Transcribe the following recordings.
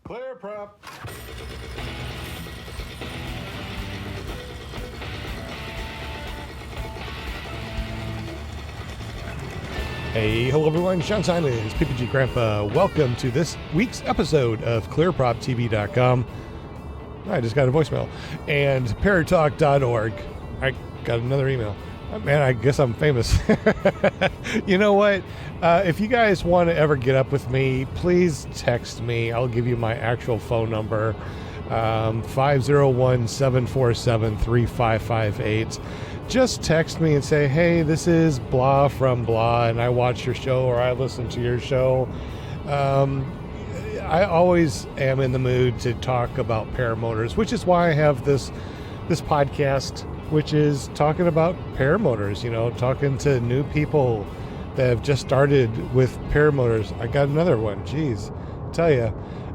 Clear prop. Hey, hello everyone, Sean Simons, PPG Grandpa. Welcome to this week's episode of ClearPropTV.com. I just got a voicemail. And Paratalk.org. I got another email. Man, I guess I'm famous. You know what? If you guys want to ever get up with me, please text me. I'll give you my actual phone number, 501-747-3558. Just text me and say, hey, this is blah from blah, and I watch your show or I listen to your show. I always am in the mood to talk about paramotors, which is why I have this podcast, which is talking about paramotors, you know, talking to new people that have just started with paramotors. I got another one. Jeez, I tell you,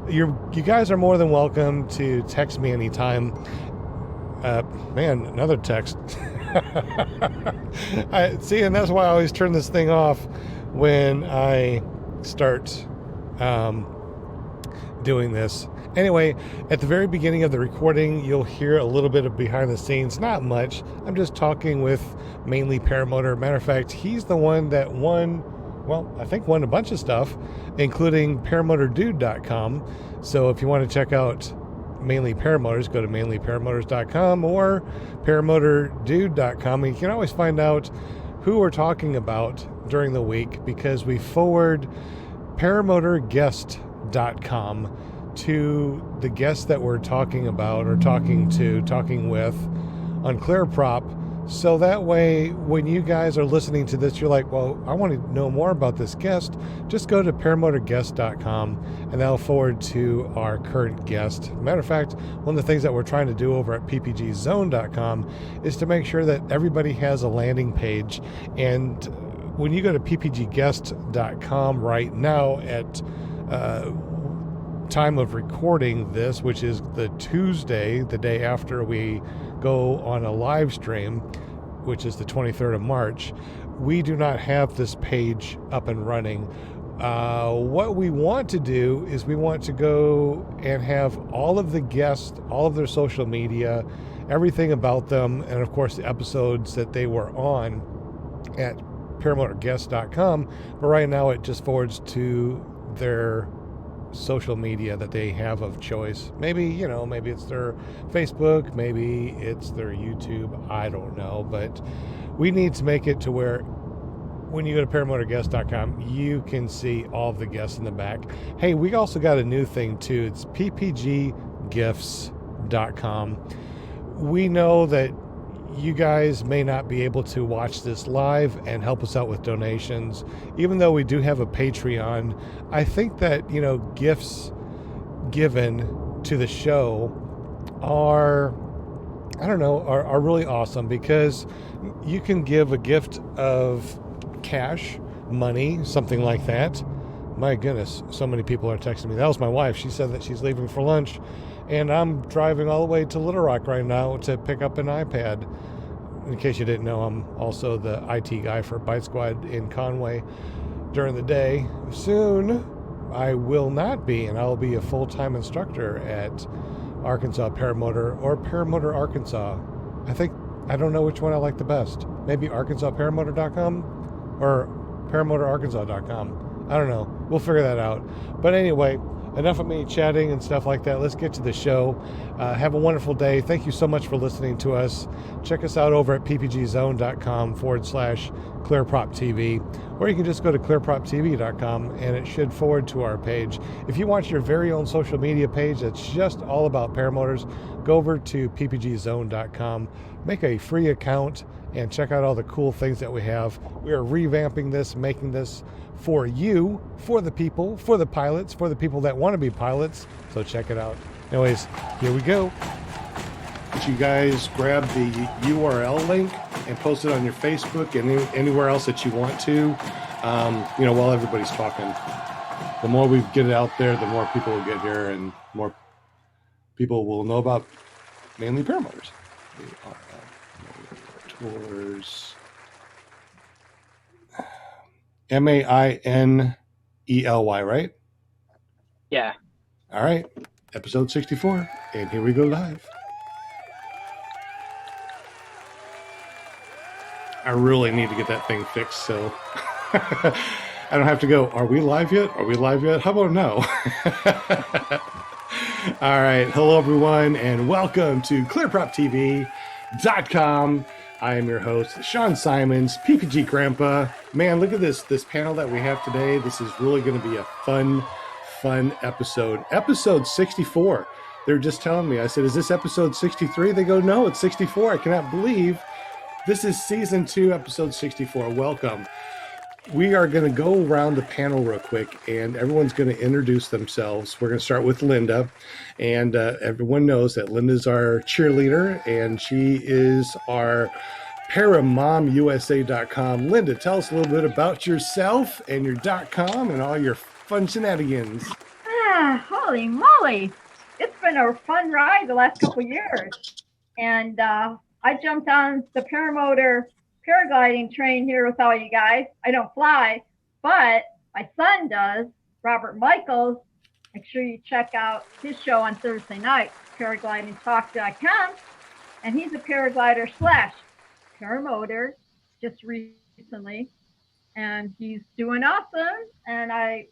you guys are more than welcome to text me anytime. Man, another text. See, and that's why I always turn this thing off when I start doing this. Anyway, at the very beginning of the recording, you'll hear a little bit of behind the scenes, not much. I'm just talking with Mainely Paramotors. Matter of fact, he's the one that won a bunch of stuff, including ParamotorDude.com. So if you want to check out Mainly Paramotors, go to MainelyParamotors.com or ParamotorDude.com. And you can always find out who we're talking about during the week because we forward ParamotorGuest.com to the guests that we're talking about or talking with on ClearProp. So that way, when you guys are listening to this, you're like, well, I want to know more about this guest. Just go to ParamotorGuest.com and that'll forward to our current guest. Matter of fact, one of the things that we're trying to do over at PPGZone.com is to make sure that everybody has a landing page. And when you go to PPGGuest.com right now at time of recording this, which is the Tuesday, the day after we go on a live stream, which is the 23rd of March, we do not have this page up and running. What we want to do is we want to go and have all of the guests, all of their social media, everything about them, and of course the episodes that they were on at ParamotorGuest.com, but right now it just forwards to their social media that they have of choice. Maybe it's their Facebook, maybe it's their YouTube, I don't know, but we need to make it to where when you go to ParamotorGuest.com, you can see all of the guests in the back. Hey, we also got a new thing too. It's PPGGifts.com. We know that you guys may not be able to watch this live and help us out with donations. Even though we do have a Patreon, I think that, gifts given to the show are really awesome because you can give a gift of cash, money, something like that. My goodness, so many people are texting me. That was my wife. She said that she's leaving for lunch, and I'm driving all the way to Little Rock right now to pick up an iPad. In case you didn't know, I'm also the IT guy for Bite Squad in Conway during the day. Soon, I will not be, and I'll be a full-time instructor at Arkansas Paramotor or Paramotor Arkansas. I don't know which one I like the best. Maybe ArkansasParamotor.com or ParamotorArkansas.com. I don't know. We'll figure that out. But anyway, enough of me chatting and stuff like that. Let's get to the show. Have a wonderful day. Thank you so much for listening to us. Check us out over at ppgzone.com/ClearPropTV, or you can just go to ClearPropTV.com and it should forward to our page. If you want your very own social media page that's just all about paramotors, go over to ppgzone.com, make a free account, and check out all the cool things that we have. We are revamping this, making this for you, for the people, for the pilots, for the people that want to be pilots. So check it out. Anyways, here we go. You guys grab the URL link and post it on your Facebook and anywhere else that you want to, while everybody's talking. The more we get it out there, the more people will get here and more people will know about Mainely Paramotors. Tours. Mainely, right? Yeah. All right, episode 64, and here we go live. I really need to get that thing fixed, so I don't have to go, are we live yet? Are we live yet? How about no? All right, hello everyone, and welcome to ClearPropTV.com. I am your host, Sean Simons, PPG Grandpa. Man, look at this panel that we have today. This is really going to be a fun episode. Episode 64. They're just telling me, I said, is this episode 63? They go, no, it's 64. I cannot believe this is season 2, episode 64. Welcome. We are going to go around the panel real quick, and everyone's going to introduce themselves. We're going to start with Linda, and everyone knows that Linda's our cheerleader, and she is our ParamotorUSA.com. Linda, tell us a little bit about yourself and your .com and all your fun shenanigans. Holy moly! It's been a fun ride the last couple years, and I jumped on the Paramotor paragliding train here with all you guys. I don't fly, but my son does, Robert Michaels. Make sure you check out his show on Thursday night, paraglidingtalk.com, and he's a paraglider / paramotor just recently, and he's doing awesome, and I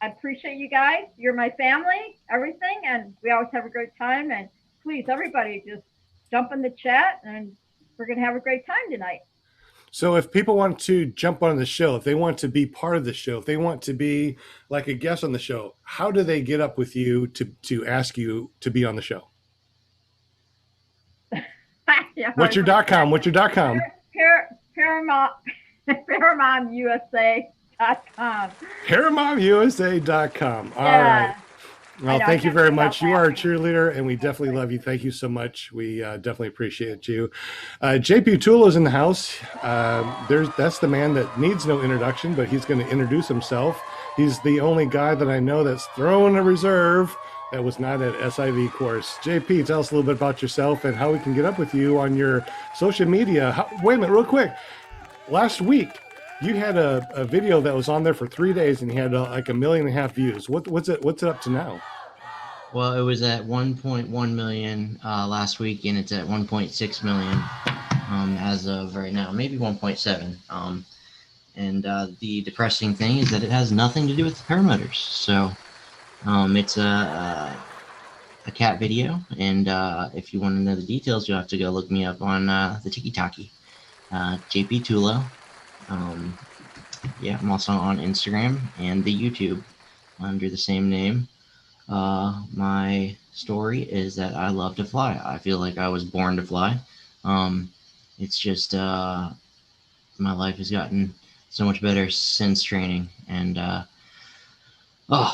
appreciate you guys. You're my family, everything, and we always have a great time. And please, everybody, just jump in the chat, and we're going to have a great time tonight. So if people want to jump on the show, if they want to be part of the show, if they want to be like a guest on the show, how do they get up with you to ask you to be on the show? Yeah, What's your .com? What's your .com? ParamotorUSA.com. ParamotorUSA.com. All right. Well, thank you very much. You are a cheerleader, and we definitely love you. Thank you so much. We definitely appreciate you. JP Putul is in the house. That's the man that needs no introduction, but he's going to introduce himself. He's the only guy that I know that's throwing a reserve that was not at SIV course. JP, tell us a little bit about yourself and how we can get up with you on your social media. Wait a minute, real quick. Last week, you had a video that was on there for 3 days, and you had like 1.5 million views. What's it up to now? Well, it was at 1.1 million last week, and it's at 1.6 million as of right now, maybe 1.7. And the depressing thing is that it has nothing to do with the paramotors. So it's a cat video, and if you want to know the details, you'll have to go look me up on the TikTok, JP Tulo. Yeah, I'm also on Instagram and the YouTube under the same name. My story is that I love to fly. I feel like I was born to fly. It's just my life has gotten so much better since training, and I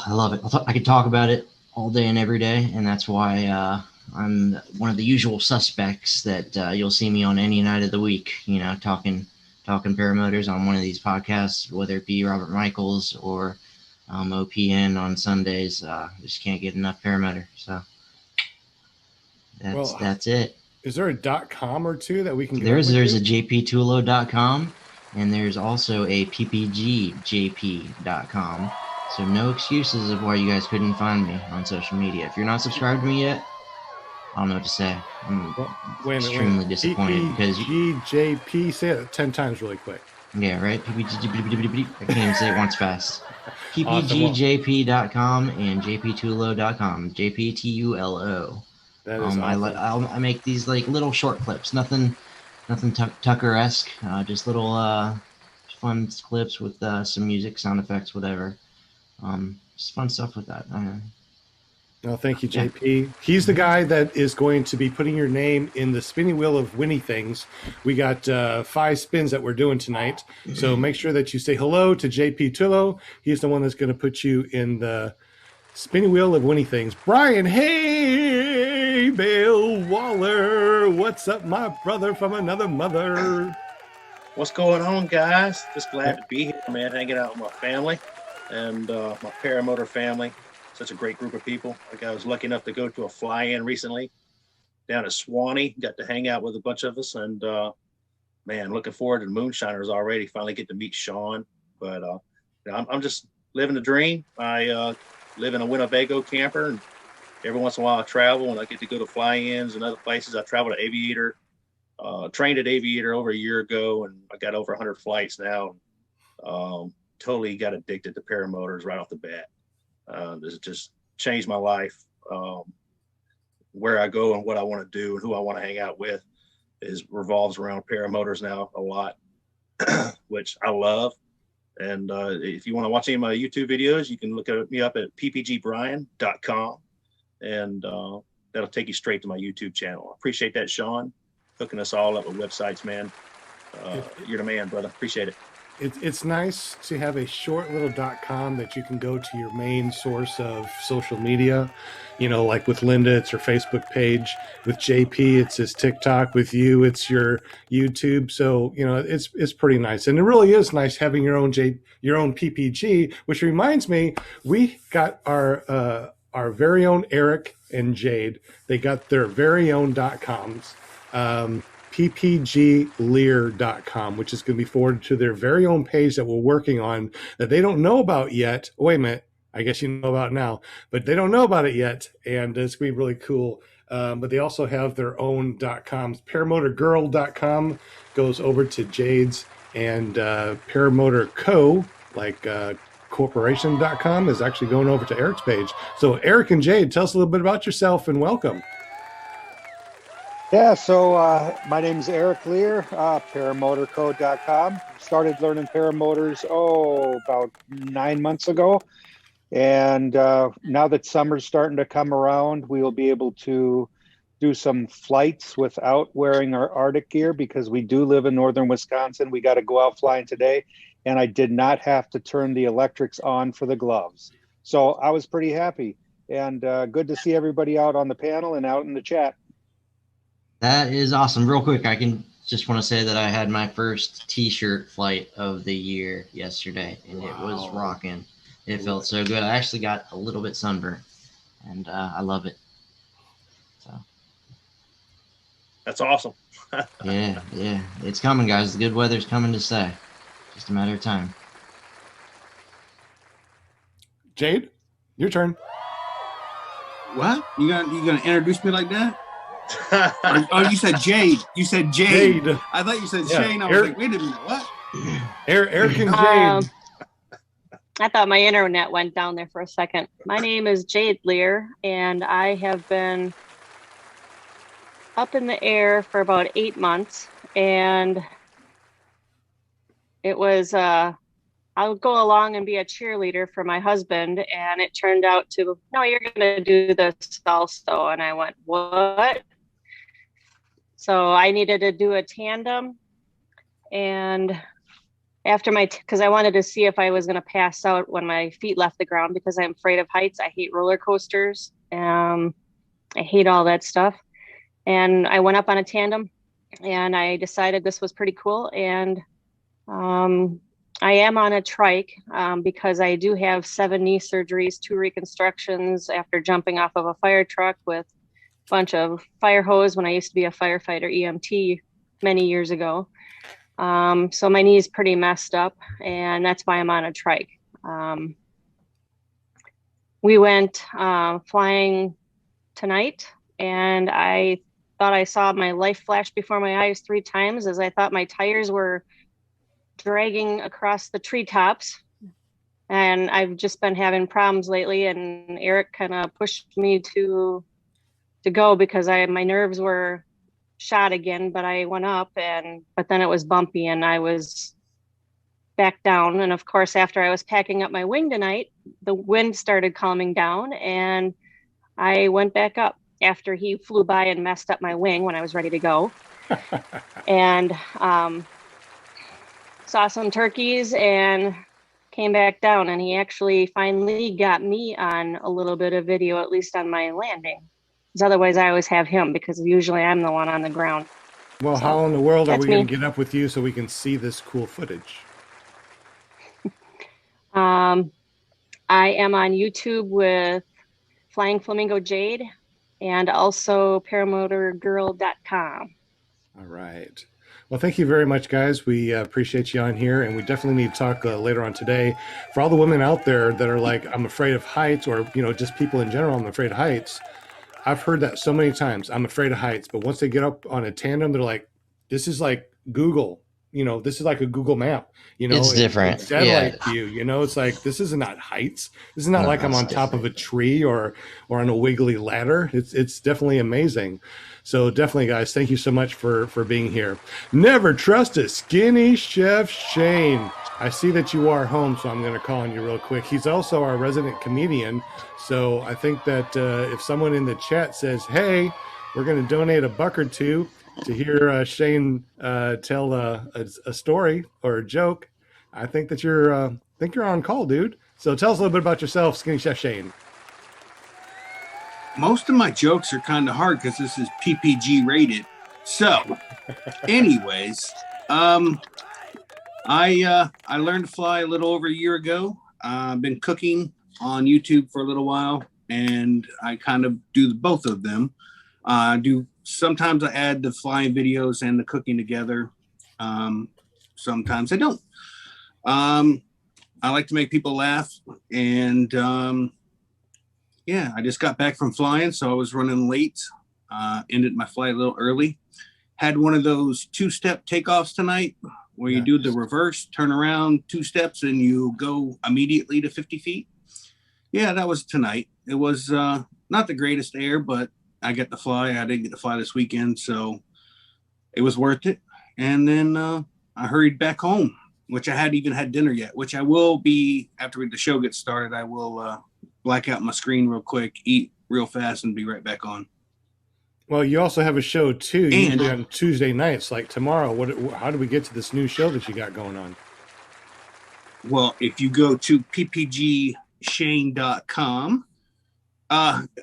love it. I could talk about it all day and every day, and that's why I'm one of the usual suspects that you'll see me on any night of the week, talking paramotors on one of these podcasts, whether it be Robert Michaels or OPN on Sundays. Just can't get enough paramotor. So that's it. Is there a .com or two that we can get? There's a jptulo.com, and there's also a ppgjp.com. So no excuses of why you guys couldn't find me on social media. If you're not subscribed to me yet, I don't know what to say. I'm extremely disappointed because GJP, say it 10 times really quick. Yeah, right. I can't even say it once fast. ppgjp.com and jptulo.com. JPTULO. That is awesome. I make these like little short clips. Nothing Tucker-esque. Just little fun clips with some music, sound effects, whatever. Just fun stuff with that. No, thank you, JP. Yeah. He's the guy that is going to be putting your name in the spinning wheel of winning things. We got 5 spins that we're doing tonight. So make sure that you say hello to JP Tulo. He's the one that's going to put you in the spinning wheel of winning things. Brian, hey, Bill Waller. What's up, my brother from another mother? What's going on, guys? Just glad to be here, man. Hanging out with my family and my paramotor family. Such a great group of people. Like I was lucky enough to go to a fly-in recently down at Swanee. Got to hang out with a bunch of us, and man, looking forward to the Moonshiners already. Finally get to meet Sean, but I'm just living the dream. I live in a Winnebago camper, and every once in a while I travel, and I get to go to fly-ins and other places. I travel to Aviator, trained at Aviator over a year ago, and I got over 100 flights now. Totally got addicted to paramotors right off the bat. This just changed my life. Where I go and what I want to do and who I want to hang out with revolves around paramotors now a lot, which I love. And if you want to watch any of my YouTube videos, you can look me up at ppgbrian.com, and that'll take you straight to my YouTube channel. I appreciate that, Sean, hooking us all up with websites, man. You're the man, brother. Appreciate it. It's nice to have a short little .com that you can go to your main source of social media. You know, like with Linda, it's her Facebook page. With JP, it's his TikTok. With you, it's your YouTube. So, you know, it's pretty nice. And it really is nice having your own PPG, which reminds me, we got our very own Eric and Jade. They got their very own .coms. ppglear.com, which is going to be forwarded to their very own page that we're working on that they don't know about yet. Oh, wait a minute. I guess you know about it now, but they don't know about it yet. And it's going to be really cool. But they also have their own .coms. Paramotorgirl.com goes over to Jade's, and Paramotor Co., like corporation.com, is actually going over to Eric's page. So Eric and Jade, tell us a little bit about yourself and welcome. Yeah, so my name's Eric Lear, paramotorco.com. Started learning paramotors, about 9 months ago. And now that summer's starting to come around, we will be able to do some flights without wearing our Arctic gear, because we do live in northern Wisconsin. We got to go out flying today, and I did not have to turn the electrics on for the gloves. So I was pretty happy, and good to see everybody out on the panel and out in the chat. That is awesome. Real quick, I can just want to say that I had my first t-shirt flight of the year yesterday, and It was rocking. It felt so good. I actually got a little bit sunburned, and I love it. So That's awesome. yeah, it's coming, guys. The good weather's coming to stay. Just a matter of time. Jade, your turn. What? You gonna introduce me like that? Oh, you said Jade. You said Jade. I thought you said Shane. I was like, wait a minute, what? Eric and Jade. I thought my internet went down there for a second. My name is Jade Lear, and I have been up in the air for about 8 months. And it was, I'll go along and be a cheerleader for my husband. And it turned out to, no, you're going to do this also. And I went, what? So I needed to do a tandem, and after because I wanted to see if I was going to pass out when my feet left the ground, because I'm afraid of heights. I hate roller coasters. I hate all that stuff. And I went up on a tandem, and I decided this was pretty cool. And I am on a trike because I do have 7 knee surgeries, 2 reconstructions after jumping off of a fire truck with bunch of fire hose when I used to be a firefighter EMT many years ago. So my knee's pretty messed up, and that's why I'm on a trike. We went flying tonight, and I thought I saw my life flash before my eyes 3 times, as I thought my tires were dragging across the treetops. And I've just been having problems lately, and Eric kind of pushed me to go, because my nerves were shot again. But I went up, but then it was bumpy, and I was back down. And of course, after I was packing up my wing tonight, the wind started calming down, and I went back up after he flew by and messed up my wing when I was ready to go. And saw some turkeys and came back down, and he actually finally got me on a little bit of video, at least on my landing. Because otherwise I always have him, because usually I'm the one on the ground. Well, so how in the world are we going to get up with you so we can see this cool footage? I am on YouTube with Flying Flamingo Jade, and also paramotorgirl.com. All right. Well, thank you very much, guys. We appreciate you on here, and we definitely need to talk later on today. For all the women out there that are like, I'm afraid of heights, or just people in general, I'm afraid of heights. I've heard that so many times. I'm afraid of heights, but once they get up on a tandem, they're like, "This is like Google. This is like a Google map. It's different. Satellite view. It's like this is not heights. This is not like I'm on top of a tree or on a wiggly ladder. It's definitely amazing. So definitely, guys, thank you so much for being here. Never trust a skinny chef, Shane. I see that you are home, so I'm going to call on you real quick. He's also our resident comedian. So I think that if someone in the chat says, "Hey, we're going to donate $1 or $2 to hear Shane tell a story or a joke," I think that you're on call, dude. So tell us a little bit about yourself, Skinny Chef Shane. Most of my jokes are kind of hard because this is PPG rated. So, anyways, I learned to fly a little over a year ago. I've been cooking on YouTube for a little while, and I kind of do both of them. Sometimes I add the flying videos and the cooking together. Sometimes I don't. I like to make people laugh, and I just got back from flying, so I was running late. Ended my flight a little early. Had one of those 2-step takeoffs tonight, where you do the reverse, turn around 2 steps, and you go immediately to 50 feet. Yeah, that was tonight. It was not the greatest air, but I get to fly. I didn't get to fly this weekend, so it was worth it. And then I hurried back home, which I hadn't even had dinner yet, which I will be after the show gets started. I will black out my screen real quick, eat real fast, and be right back on. Well, you also have a show too, usually on Tuesday nights, like tomorrow. How do we get to this new show that you got going on? Well, if you go to ppgshane.com,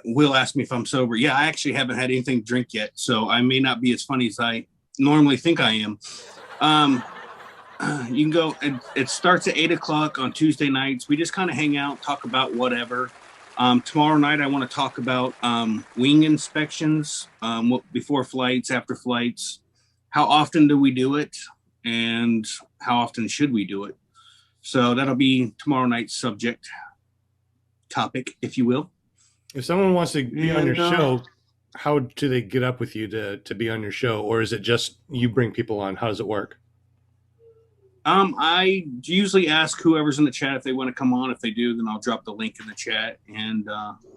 Will asked me if I'm sober. Yeah, I actually haven't had anything to drink yet, so I may not be as funny as I normally think I am. You can go, it starts at 8:00 on Tuesday nights. We just kind of hang out, talk about whatever. Tomorrow night, I want to talk about wing inspections before flights, after flights. How often do we do it? And how often should we do it? So that'll be tomorrow night's topic, if you will. If someone wants to be on your show, how do they get up with you to be on your show? Or is it just you bring people on? How does it work? I usually ask whoever's in the chat if they want to come on. If they do, then I'll drop the link in the chat and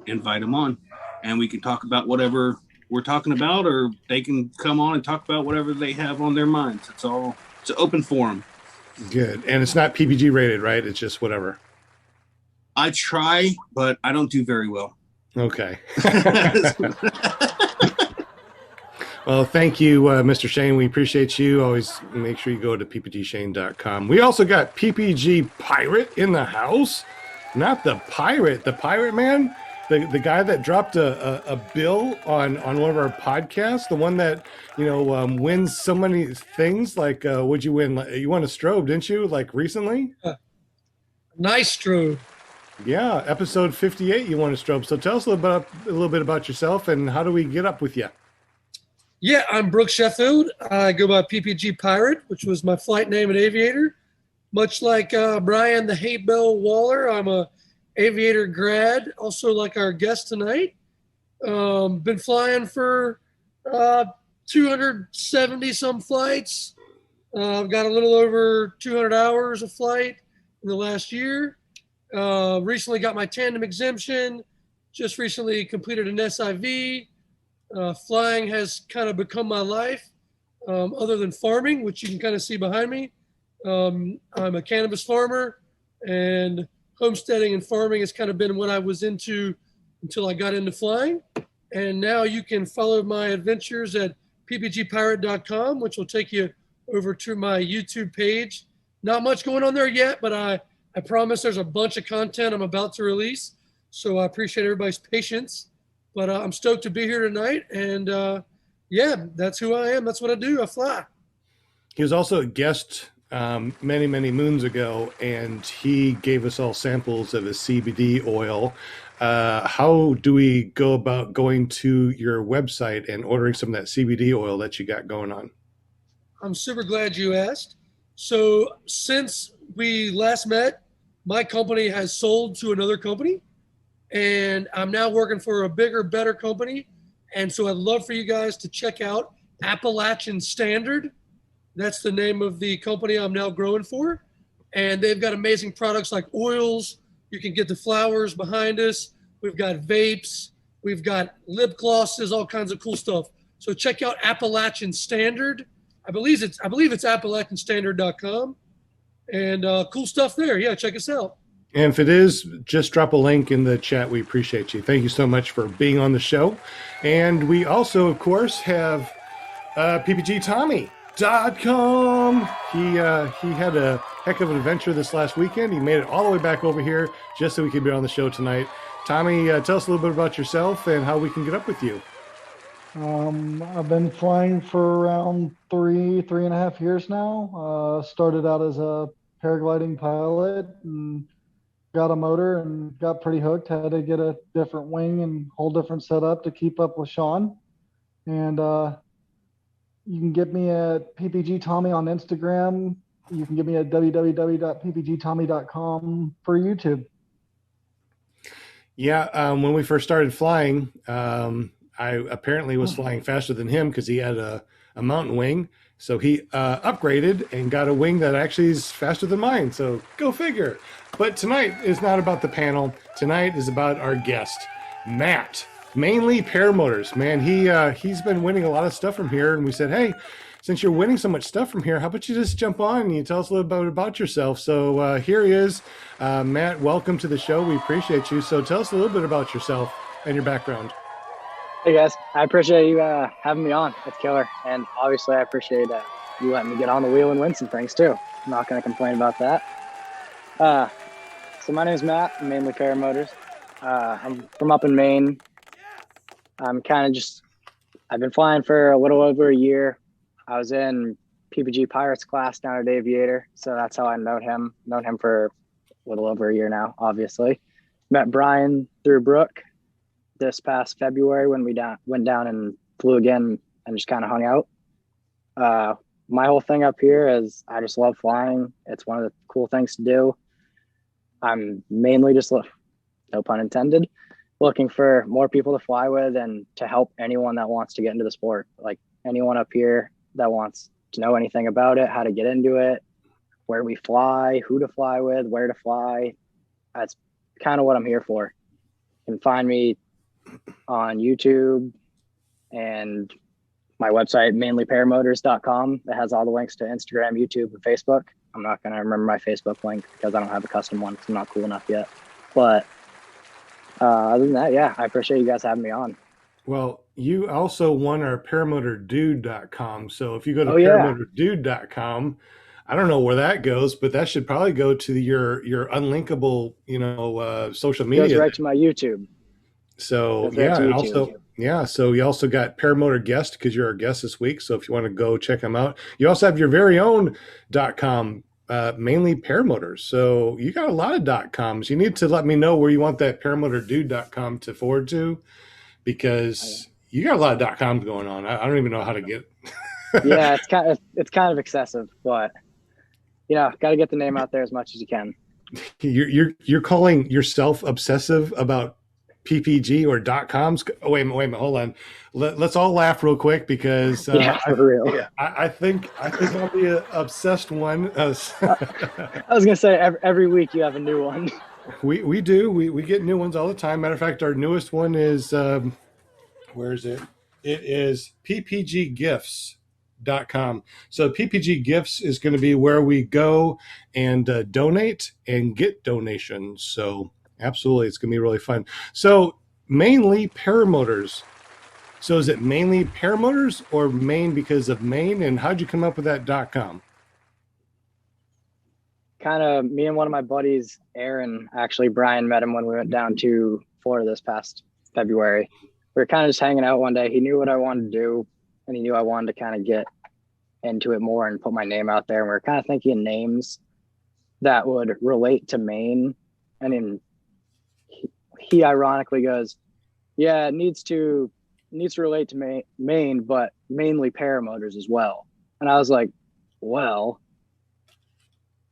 invite them on. And we can talk about whatever we're talking about, or they can come on and talk about whatever they have on their minds. It's an open forum. Good. And it's not PPG rated, right? It's just whatever. I try, but I don't do very well. Okay. Well, thank you, Mr. Shane. We appreciate you. Always make sure you go to ppgshane.com. We also got PPG Pirate in the house. Not the pirate man. The guy that dropped a bill on one of our podcasts. The one that, wins so many things. Like, what'd you win? You won a strobe, didn't you? Like recently? Nice strobe. Yeah, episode 58, you won a strobe. So tell us a little bit about yourself and how do we get up with you? Yeah, I'm Brooke Sheffield. I go by PPG Pirate, which was my flight name at Aviator. Much like Brian the Haybell Waller, I'm a Aviator grad, also like our guest tonight. Been flying for 270 some flights. I've got a little over 200 hours of flight in the last year. Recently got my tandem exemption. Just recently completed an SIV. Flying has kind of become my life, other than farming, which you can kind of see behind me. I'm a cannabis farmer, and homesteading and farming has kind of been what I was into until I got into flying. And now you can follow my adventures at ppgpirate.com, which will take you over to my YouTube page. Not much going on there yet, but I promise there's a bunch of content I'm about to release. So I appreciate everybody's patience. But I'm stoked to be here tonight. And that's who I am. That's what I do. I fly. He was also a guest many, many moons ago, and he gave us all samples of his CBD oil. How do we go about going to your website and ordering some of that CBD oil that you got going on? I'm super glad you asked. So since we last met, my company has sold to another company, and I'm now working for a bigger, better company. And so I'd love for you guys to check out Appalachian Standard. That's the name of the company I'm now growing for. And they've got amazing products like oils. You can get the flowers behind us. We've got vapes. We've got lip glosses, all kinds of cool stuff. So check out Appalachian Standard. I believe it's AppalachianStandard.com. And cool stuff there. Yeah, check us out. And if it is, just drop a link in the chat. We appreciate you. Thank you so much for being on the show. And we also, of course, have PPGTommy.com. He had a heck of an adventure this last weekend. He made it all the way back over here just so we could be on the show tonight. Tommy, tell us a little bit about yourself and how we can get up with you. I've been flying for around 3.5 years now. Started out as a paragliding pilot and got a motor and got pretty hooked. Had to get a different wing and whole different setup to keep up with Sean. And you can get me at PPG Tommy on Instagram. You can get me at www.ppgtommy.com for YouTube. Yeah, when we first started flying, I apparently was flying faster than him because he had a mountain wing. So he upgraded and got a wing that actually is faster than mine. So go figure. But tonight is not about the panel. Tonight is about our guest, Matt. Mainly Paramotors. Man, he's been winning a lot of stuff from here. And we said, hey, since you're winning so much stuff from here, how about you just jump on and you tell us a little bit about yourself. So here he is. Matt, welcome to the show. We appreciate you. So tell us a little bit about yourself and your background. Hey guys, I appreciate you having me on. It's killer. And obviously I appreciate you letting me get on the wheel and win some things too. I'm not going to complain about that. So my name is Matt, I'm Mainly Paramotors. I'm from up in Maine. I've been flying for a little over a year. I was in PPG Pirates class down at Aviator. So that's how I known him for a little over a year now, obviously. Met Brian through Brooke this past February when we went down and flew again and just kind of hung out. My whole thing up here is I just love flying. It's one of the cool things to do. I'm mainly just, no pun intended, looking for more people to fly with and to help anyone that wants to get into the sport. Like anyone up here that wants to know anything about it, how to get into it, where we fly, who to fly with, where to fly. That's kind of what I'm here for. You can find me on YouTube and my website, mainlyparamotors.com. That has all the links to Instagram, YouTube, and Facebook. I'm not going to remember my Facebook link because I don't have a custom one because I'm not cool enough yet. But other than that, yeah, I appreciate you guys having me on. Well, you also won our paramotordude.com. So if you go to paramotordude.com, I don't know where that goes, but that should probably go to your unlinkable, social media. It goes right to my YouTube. So so you also got Paramotor Guest because you're our guest this week. So if you want to go check them out, you also have your very own .com, Mainly Paramotors. So you got a lot of .coms. You need to let me know where you want that paramotordude.com to forward to, because you got a lot of .coms going on. I don't even know how to get. Yeah, it's kind of excessive, but got to get the name out there as much as you can. You're calling yourself obsessive about PPG or .coms? Oh, wait a minute, hold on. Let's all laugh real quick because for real. I think I'll be an obsessed one. I was gonna say every week you have a new one. We do. We get new ones all the time. Matter of fact, our newest one is where is it? It is ppggifts.com. So PPG Gifts is going to be where we go and donate and get donations. So absolutely, it's going to be really fun. So Mainly Paramotors. So is it Mainly Paramotors or Maine because of Maine? And how'd you come up with that .com? Kind of me and one of my buddies, Aaron, actually Brian met him when we went down to Florida this past February. We were kind of just hanging out one day. He knew what I wanted to do and he knew I wanted to kind of get into it more and put my name out there. And we were kind of thinking of names that would relate to Maine. And then he ironically goes, yeah, it needs to relate to Maine, but mainly paramotors as well. And I was like, well,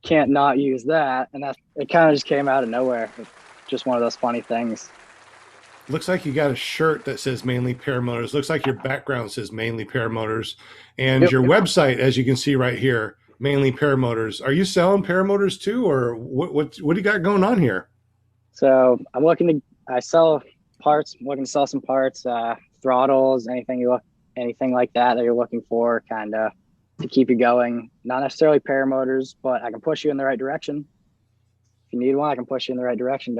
can't not use that. And it kind of just came out of nowhere. It's just one of those funny things. Looks like you got a shirt that says Mainly Paramotors. Looks like your background says Mainly Paramotors. And Yep. your website, as you can see right here, Mainly Paramotors. Are you selling paramotors too, or what do you got going on here? So I sell parts. I'm looking to sell some parts, throttles, anything like that you're looking for, kind of to keep you going. Not necessarily paramotors, but I can push you in the right direction. If you need one, I can push you in the right direction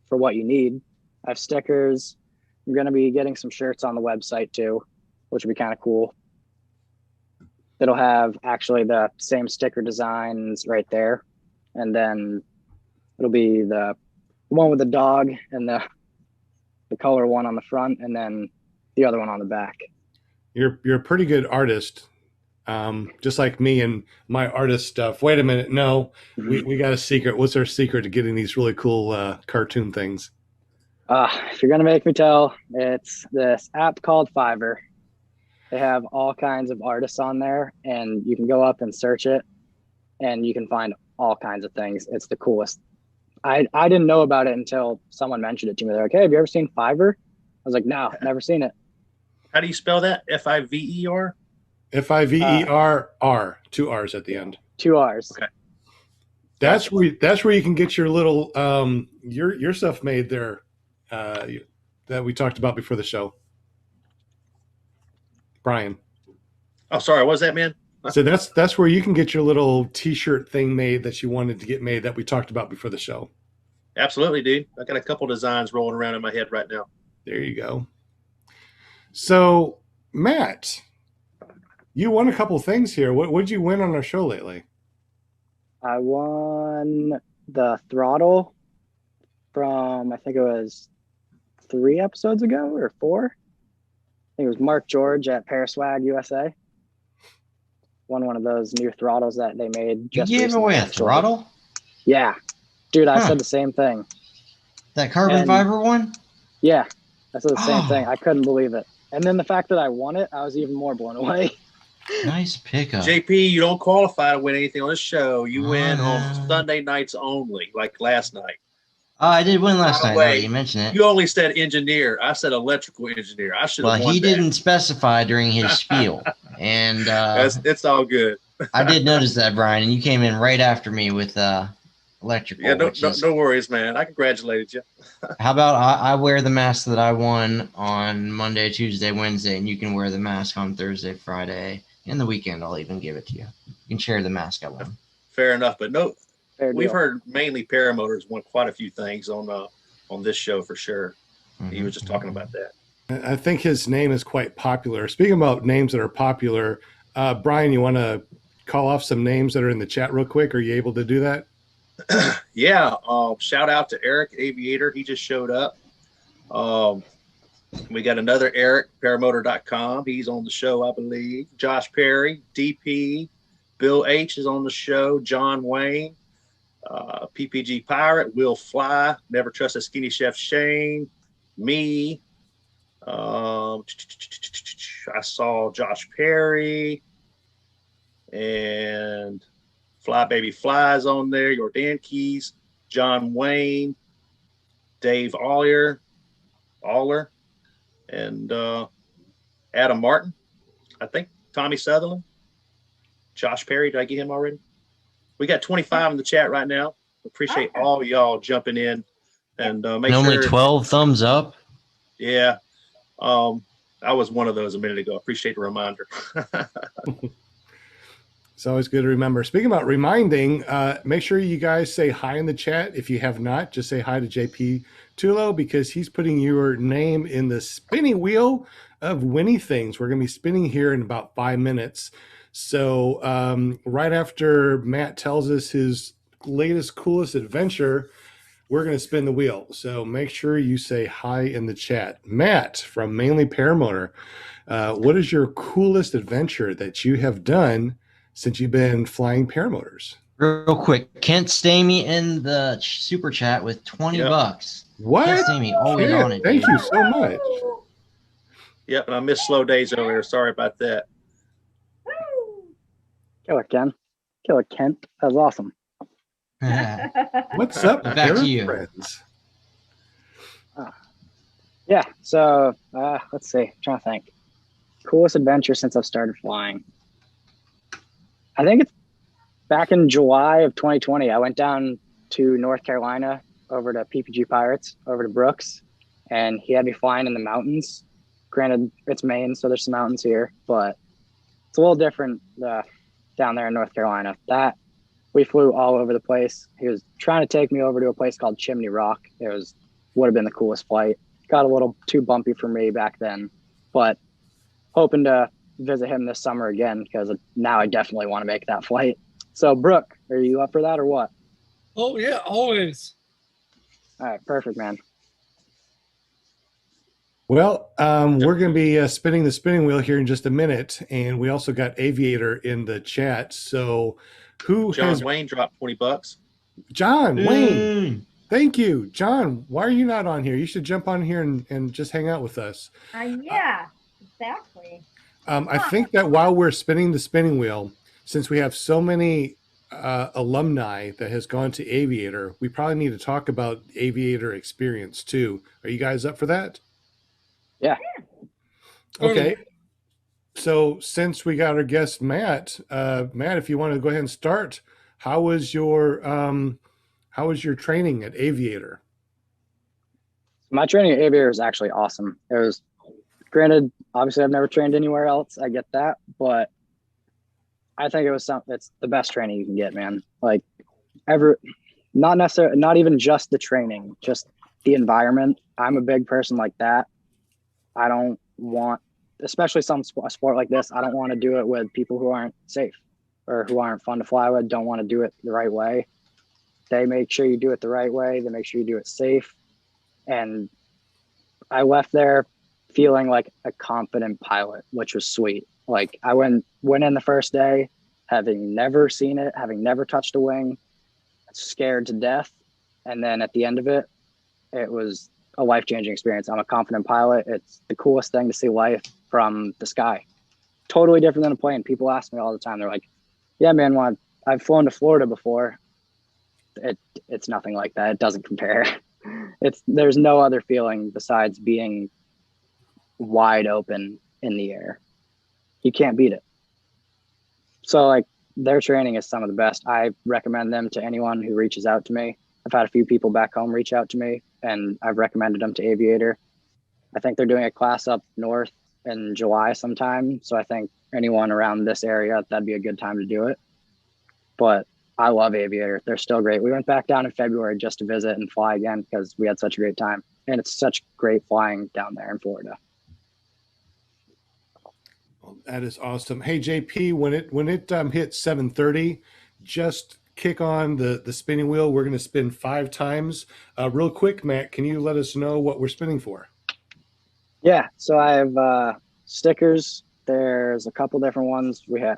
for what you need. I have stickers. I'm going to be getting some shirts on the website too, which would be kind of cool. It'll have actually the same sticker designs right there. And then it'll be the one with the dog and the color one on the front, and then the other one on the back. You're a pretty good artist, just like me and my artist stuff. Wait a minute. No, we got a secret. What's our secret to getting these really cool cartoon things? If you're going to make me tell, it's this app called Fiverr. They have all kinds of artists on there, and you can go up and search it, and you can find all kinds of things. It's the coolest. I didn't know about it until someone mentioned it to me. They're like, hey, have you ever seen Fiverr? I was like, no, never seen it. How do you spell that? Fiver? Fiverr, 2 R's at the end. 2 R's. Okay. That's where you can get your little your stuff made there that we talked about before the show. Brian. Oh, sorry. What was that, man? So that's where you can get your little T-shirt thing made that you wanted to get made that we talked about before the show. Absolutely, dude. I got a couple designs rolling around in my head right now. There you go. So, Matt, you won a couple things here. What did you win on our show lately? I won the throttle from, I think it was 3 episodes ago or 4. I think it was Mark George at Paraswag USA. Won one of those new throttles that they made. You gave away a throttle? Yeah. Dude, I said the same thing. That carbon fiber one? Yeah. I said the same thing. I couldn't believe it. And then the fact that I won it, I was even more blown away. Nice pickup. JP, you don't qualify to win anything on this show. You win on Sunday nights only, like last night. I did win last night. Now that you mentioned it. You only said engineer. I said electrical engineer. I should have won. Well, he didn't specify during his spiel, and it's all good. I did notice that, Brian, and you came in right after me with electrical. Yeah, no worries, man. I congratulated you. How about I wear the mask that I won on Monday, Tuesday, Wednesday, and you can wear the mask on Thursday, Friday, and the weekend. I'll even give it to you. You can share the mask I won. Fair enough, but no. We've heard Mainly Paramotors won quite a few things on this show for sure. Mm-hmm. He was just talking about that. I think his name is quite popular. Speaking about names that are popular, Brian, you want to call off some names that are in the chat real quick? Are you able to do that? Yeah. Shout out to Eric Aviator. He just showed up. We got another Eric, Paramotor.com. He's on the show, I believe. Josh Perry, DP, Bill H is on the show. John Wayne. PPG Pirate, Will Fly, Never Trust a Skinny Chef Shane, me. I saw Josh Perry and Fly Baby Flies on there, your Dan Keys, John Wayne, Dave Aller, and Adam Martin, I think Tommy Sutherland, Josh Perry. Did I get him already? We got 25 in the chat right now. Appreciate all y'all jumping in and make and sure. Only 12 thumbs up. Yeah. I was one of those a minute ago. Appreciate the reminder. It's always good to remember. Speaking about reminding, make sure you guys say hi in the chat. If you have not, just say hi to JP Tulo because he's putting your name in the spinning wheel of winning things. We're going to be spinning here in about 5 minutes. So right after Matt tells us his latest, coolest adventure, we're going to spin the wheel. So make sure you say hi in the chat. Matt from Mainly Paramotor, what is your coolest adventure that you have done since you've been flying paramotors? Real quick, Kent Stamey in the super chat with 20 bucks. What? Kent Stamey, always on it. Thank you so much. Yep, and I missed slow days earlier. Sorry about that. Killer Ken. Killer Kent. That was awesome. What's up, Back to you. friends? Yeah. So let's see. I'm trying to think. Coolest adventure since I've started flying. I think it's back in July of 2020. I went down to North Carolina over to PPG Pirates, over to Brooks, and he had me flying in the mountains. Granted, it's Maine, so there's some mountains here, but it's a little different down there in North Carolina. That we flew all over the place. He was trying to take me over to a place called Chimney Rock. Would have been the coolest flight. Got a little too bumpy for me back then, but hoping to visit him this summer again because now I definitely want to make that flight. So, Brooke, are you up for that or what? Oh yeah, always. All right, perfect, man. Well, we're going to be spinning the spinning wheel here in just a minute, and we also got Aviator in the chat. So, John Wayne dropped $20. John Wayne. Thank you, John. Why are you not on here? You should jump on here and just hang out with us. Yeah, exactly. I think that while we're spinning the spinning wheel, since we have so many alumni that has gone to Aviator, we probably need to talk about Aviator experience too. Are you guys up for that? Yeah. Okay. So since we got our guest Matt, if you want to go ahead and start, how was your training at Aviator? My training at Aviator is actually awesome. It was, granted, obviously I've never trained anywhere else. I get that, but I think it's the best training you can get, man. Like not even just the training, just the environment. I'm a big person like that. I don't want, especially a sport like this, I don't want to do it with people who aren't safe or who aren't fun to fly with, don't want to do it the right way. They make sure you do it the right way. They make sure you do it safe. And I left there feeling like a confident pilot, which was sweet. Like I went in the first day, having never seen it, having never touched a wing, scared to death. And then at the end of it, it was a life-changing experience. I'm a confident pilot. It's the coolest thing to see life from the sky. Totally different than a plane. People ask me all the time. They're like, yeah, man, well, I've flown to Florida before. It's nothing like that. It doesn't compare. There's no other feeling besides being wide open in the air. You can't beat it. So like their training is some of the best. I recommend them to anyone who reaches out to me. I've had a few people back home reach out to me and I've recommended them to Aviator. I think they're doing a class up north in July sometime. So I think anyone around this area, that'd be a good time to do it. But I love Aviator. They're still great. We went back down in February just to visit and fly again because we had such a great time. And it's such great flying down there in Florida. Well, that is awesome. Hey, JP, when it hits 7:30, just kick on the spinning wheel. We're going to spin 5 times. Real quick, Matt, can you let us know what we're spinning for? Yeah, so I have stickers. There's a couple different ones. They're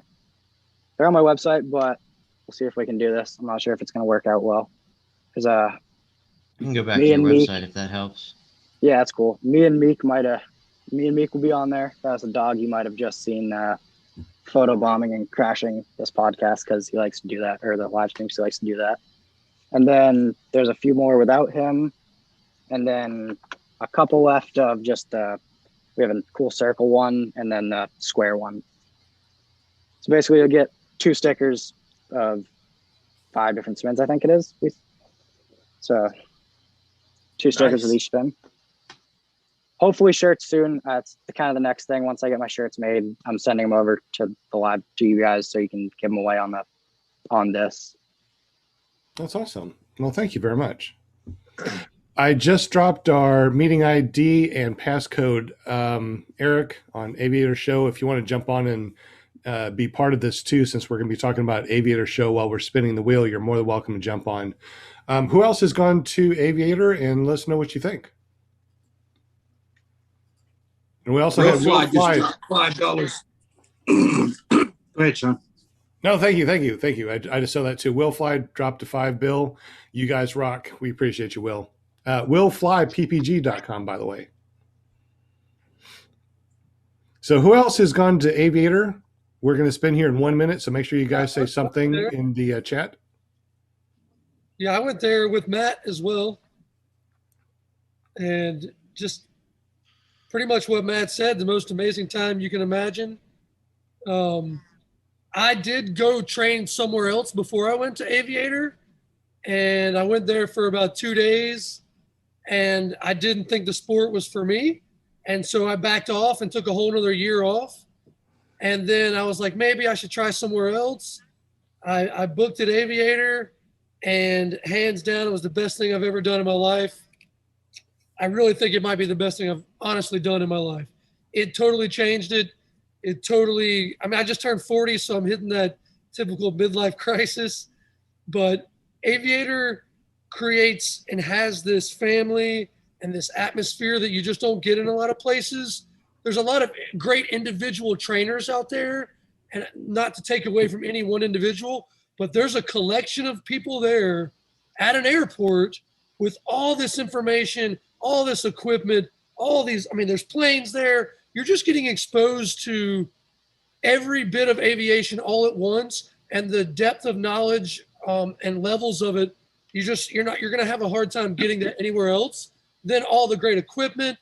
on my website, but we'll see if we can do this. I'm not sure if it's going to work out well. Because you can go back to your website if that helps. Yeah, that's cool. Me and Meek will be on there. That's a dog you might have just seen photo bombing and crashing this podcast because he likes to do that, or the live streams, he likes to do that. And then there's a few more without him. And then a couple left of just we have a cool circle one and then the square one. So basically you'll get 2 stickers of 5 different spins, I think it is. So 2 stickers with each spin. Hopefully shirts soon. That's kind of the next thing. Once I get my shirts made, I'm sending them over to the live to you guys so you can give them away on this. That's awesome. Well, thank you very much. I just dropped our meeting ID and passcode, Eric, on Aviator Show. If you want to jump on and be part of this too, since we're going to be talking about Aviator Show while we're spinning the wheel, you're more than welcome to jump on. Who else has gone to Aviator, and let us know what you think. And we also have Will Fly. $5. Go ahead, Sean. No, thank you. I just saw that too. Will Fly dropped to $5 bill. You guys rock. We appreciate you, Will. WillFlyPPG.com, by the way. So who else has gone to Aviator? We're going to spin here in 1 minute, so make sure you guys say something in the chat. Yeah, I went there with Matt as well. And just pretty much what Matt said, the most amazing time you can imagine. I did go train somewhere else before I went to Aviator, and I went there for about 2 days, and I didn't think the sport was for me. And so I backed off and took a whole nother year off. And then I was like, maybe I should try somewhere else. I booked at Aviator, and hands down, it was the best thing I've ever done in my life. I really think it might be the best thing I've honestly done in my life. It totally changed it. I just turned 40, so I'm hitting that typical midlife crisis. But Aviator creates and has this family and this atmosphere that you just don't get in a lot of places. There's a lot of great individual trainers out there, and not to take away from any one individual, but there's a collection of people there at an airport with all this information, all this equipment, there's planes there. You're just getting exposed to every bit of aviation all at once, and the depth of knowledge and levels of it. You're going to have a hard time getting that anywhere else. Then all the great equipment,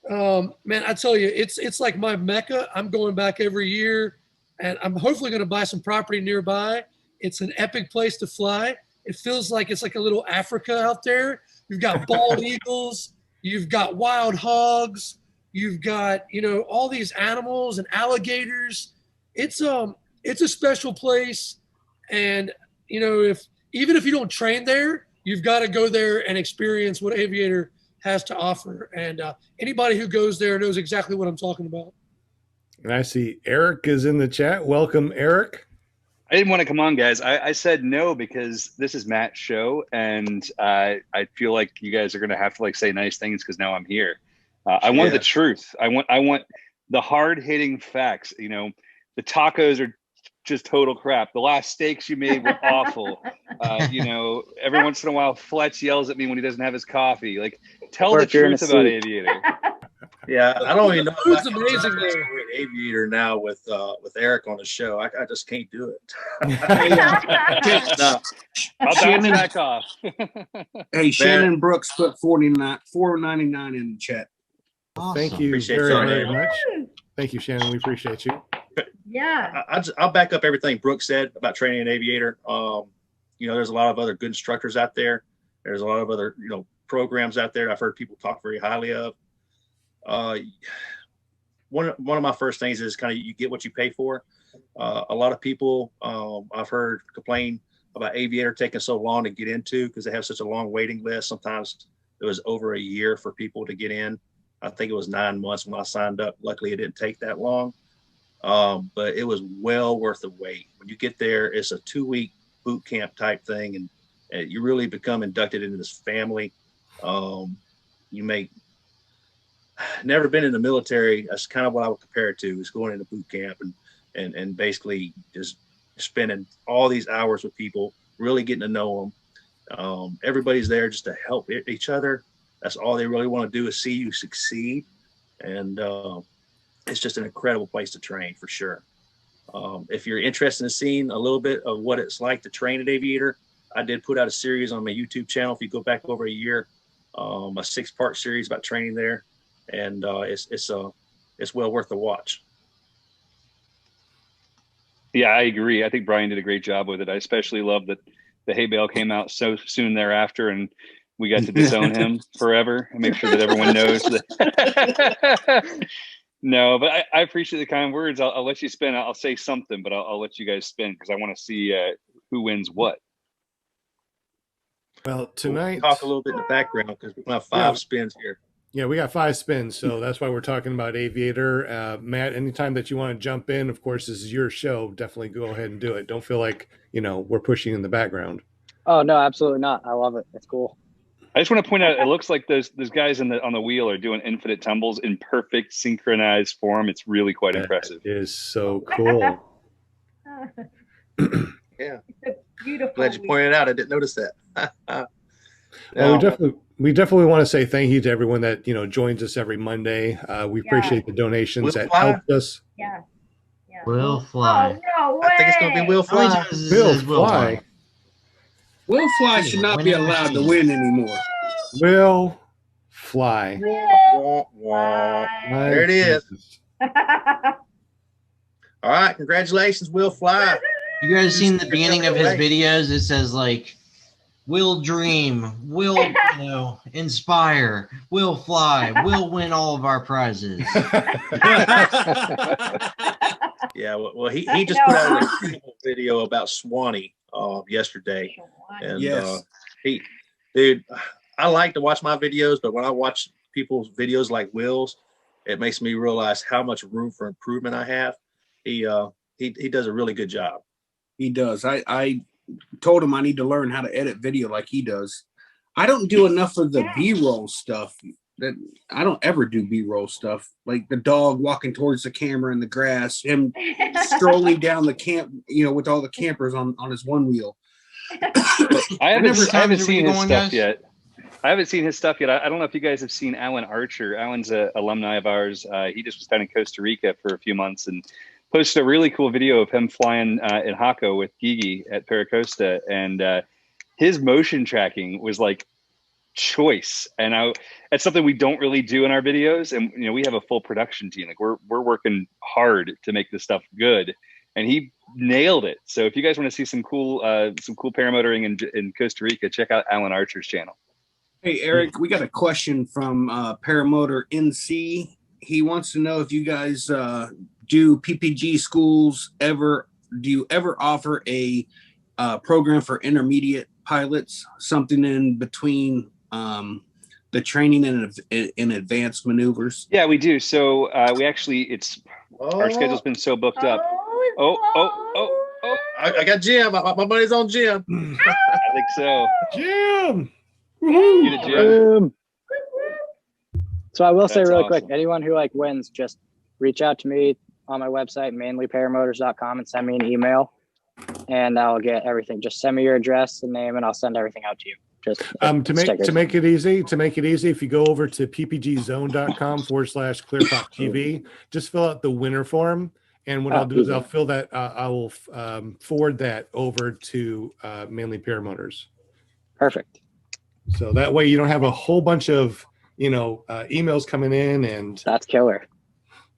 man, I tell you, it's like my Mecca. I'm going back every year, and I'm hopefully going to buy some property nearby. It's an epic place to fly. It feels like it's like a little Africa out there. You've got bald eagles, you've got wild hogs, you've got, all these animals and alligators. It's a special place. And, even if you don't train there, you've got to go there and experience what Aviator has to offer. And anybody who goes there knows exactly what I'm talking about. And I see Eric is in the chat. Welcome, Eric. I didn't want to come on, guys. I said no because this is Matt's show, and I feel like you guys are going to have to say nice things because now I'm here. I wanted the truth. I want the hard hitting facts. The tacos are just total crap. The last steaks you made were awful. Every once in a while, Fletch yells at me when he doesn't have his coffee. Tell the truth about Aviator. Yeah, I don't even know. Food's amazing there. We're at Aviator now with Eric on the show. I just can't do it. No. I'll bounce back off. Hey, Shannon Brooks put $4.99 in the chat. Awesome. Thank you Appreciate very much. Thank you, Shannon. We appreciate you. Yeah. I'll back up everything Brooks said about training an Aviator. There's a lot of other good instructors out there. There's a lot of other, programs out there I've heard people talk very highly of. One of my first things is kind of you get what you pay for. A lot of people I've heard complain about Aviator taking so long to get into because they have such a long waiting list. Sometimes it was over a year for people to get in. I think it was 9 months when I signed up. Luckily, it didn't take that long, but it was well worth the wait. When you get there, it's a 2-week boot camp type thing, and you really become inducted into this family. You make never been in the military. That's kind of what I would compare it to, is going into boot camp and basically just spending all these hours with people, really getting to know them. Everybody's there just to help each other. That's all they really want to do, is see you succeed. And it's just an incredible place to train for sure. If you're interested in seeing a little bit of what it's like to train at Aviator, I did put out a series on my YouTube channel. If you go back over a year, a 6-part series about training there. And it's well worth the watch. Yeah, I agree. I think Brian did a great job with it. I especially love that the hay bale came out so soon thereafter, and we got to disown him forever and make sure that everyone knows that. No, but I appreciate the kind words. I'll let you spin. I'll say something, but I'll let you guys spin because I want to see who wins what. Well, tonight, we'll talk a little bit in the background because we have 5 spins here. Yeah, we got 5 spins, so that's why we're talking about Aviator. Matt, anytime that you want to jump in, of course, this is your show. Definitely go ahead and do it. Don't feel like, we're pushing in the background. Oh, no, absolutely not. I love it. It's cool. I just want to point out, it looks like those guys on the wheel are doing infinite tumbles in perfect synchronized form. It's really quite impressive. It is so cool. Yeah. It's a beautiful. Glad you pointed it out. I didn't notice that. Well, we definitely want to say thank you to everyone that joins us every Monday. We appreciate the donations that help us. Yeah. Yeah. Will Fly. Oh, no way. I think it's going to be Will How many Fly. times Will it says Will Fly. Fly? Will Fly He's should a not be winning allowed to machine. win anymore. Will Fly. Wah, wah. My There it is. goodness. All right, congratulations, Will Fly. You guys seen the You're beginning of coming his away. videos? It says like, will dream, will inspire, will fly, will win all of our prizes. Yeah, well, he just put out a beautiful video about Swanee yesterday, and Yes. dude, I like to watch my videos, but when I watch people's videos like Will's, it makes me realize how much room for improvement I have. He does a really good job. He does. I told him I need to learn how to edit video like he does. I don't do enough of the B-roll stuff. That I don't ever do B-roll stuff, like the dog walking towards the camera in the grass, him strolling down the camp, with all the campers on his one wheel. I haven't times are seen we his going, stuff guys? yet. I haven't seen his stuff yet. I don't know if you guys have seen Alan Archer. Alan's an alumni of ours. He just was down in Costa Rica for a few months and posted a really cool video of him flying in Hako with Gigi at Paracosta. And his motion tracking was like choice. And that's something we don't really do in our videos. And, we have a full production team. Like we're working hard to make this stuff good. And he nailed it. So if you guys want to see some cool paramotoring in Costa Rica, check out Alan Archer's channel. Hey, Eric, we got a question from Paramotor NC. He wants to know if you guys do PPG schools ever, do you ever offer a program for intermediate pilots, something in between the training and in advanced maneuvers? Yeah, we do. So we actually, our schedule's been so booked up. I got Jim. My money's on Jim. I think so. Jim. Get it, Jim. So I will say That's really awesome. quick, anyone who wins, just reach out to me on my website, mainlyparamotors.com, and send me an email, and I'll get everything. Just send me your address and name, and I'll send everything out to you. Just to make it easy, if you go over to ppgzone.com/clearpop.tv, just fill out the winner form. And what I'll do is I'll fill that. I will forward that over to Mainly Paramotors. Perfect. So that way you don't have a whole bunch of emails coming in, and that's killer.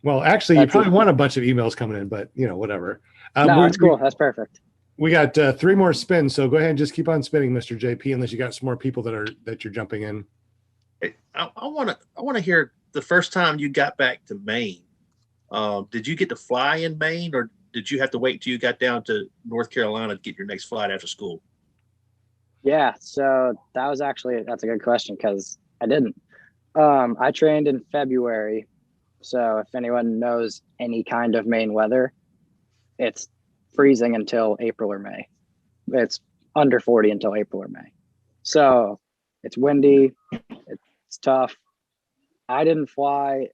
Well, actually, you probably want a bunch of emails coming in, but whatever. No, that's cool. That's perfect. We got 3 more spins, so go ahead and just keep on spinning, Mr. JP, unless you got some more people that you're jumping in. Hey, I want to hear the first time you got back to Maine. Did you get to fly in Maine, or did you have to wait till you got down to North Carolina to get your next flight after school? Yeah, so that's a good question because I didn't. I trained in February. So if anyone knows any kind of Maine weather, it's freezing until April or May. It's under 40 until April or May. So it's windy, it's tough. I didn't fly.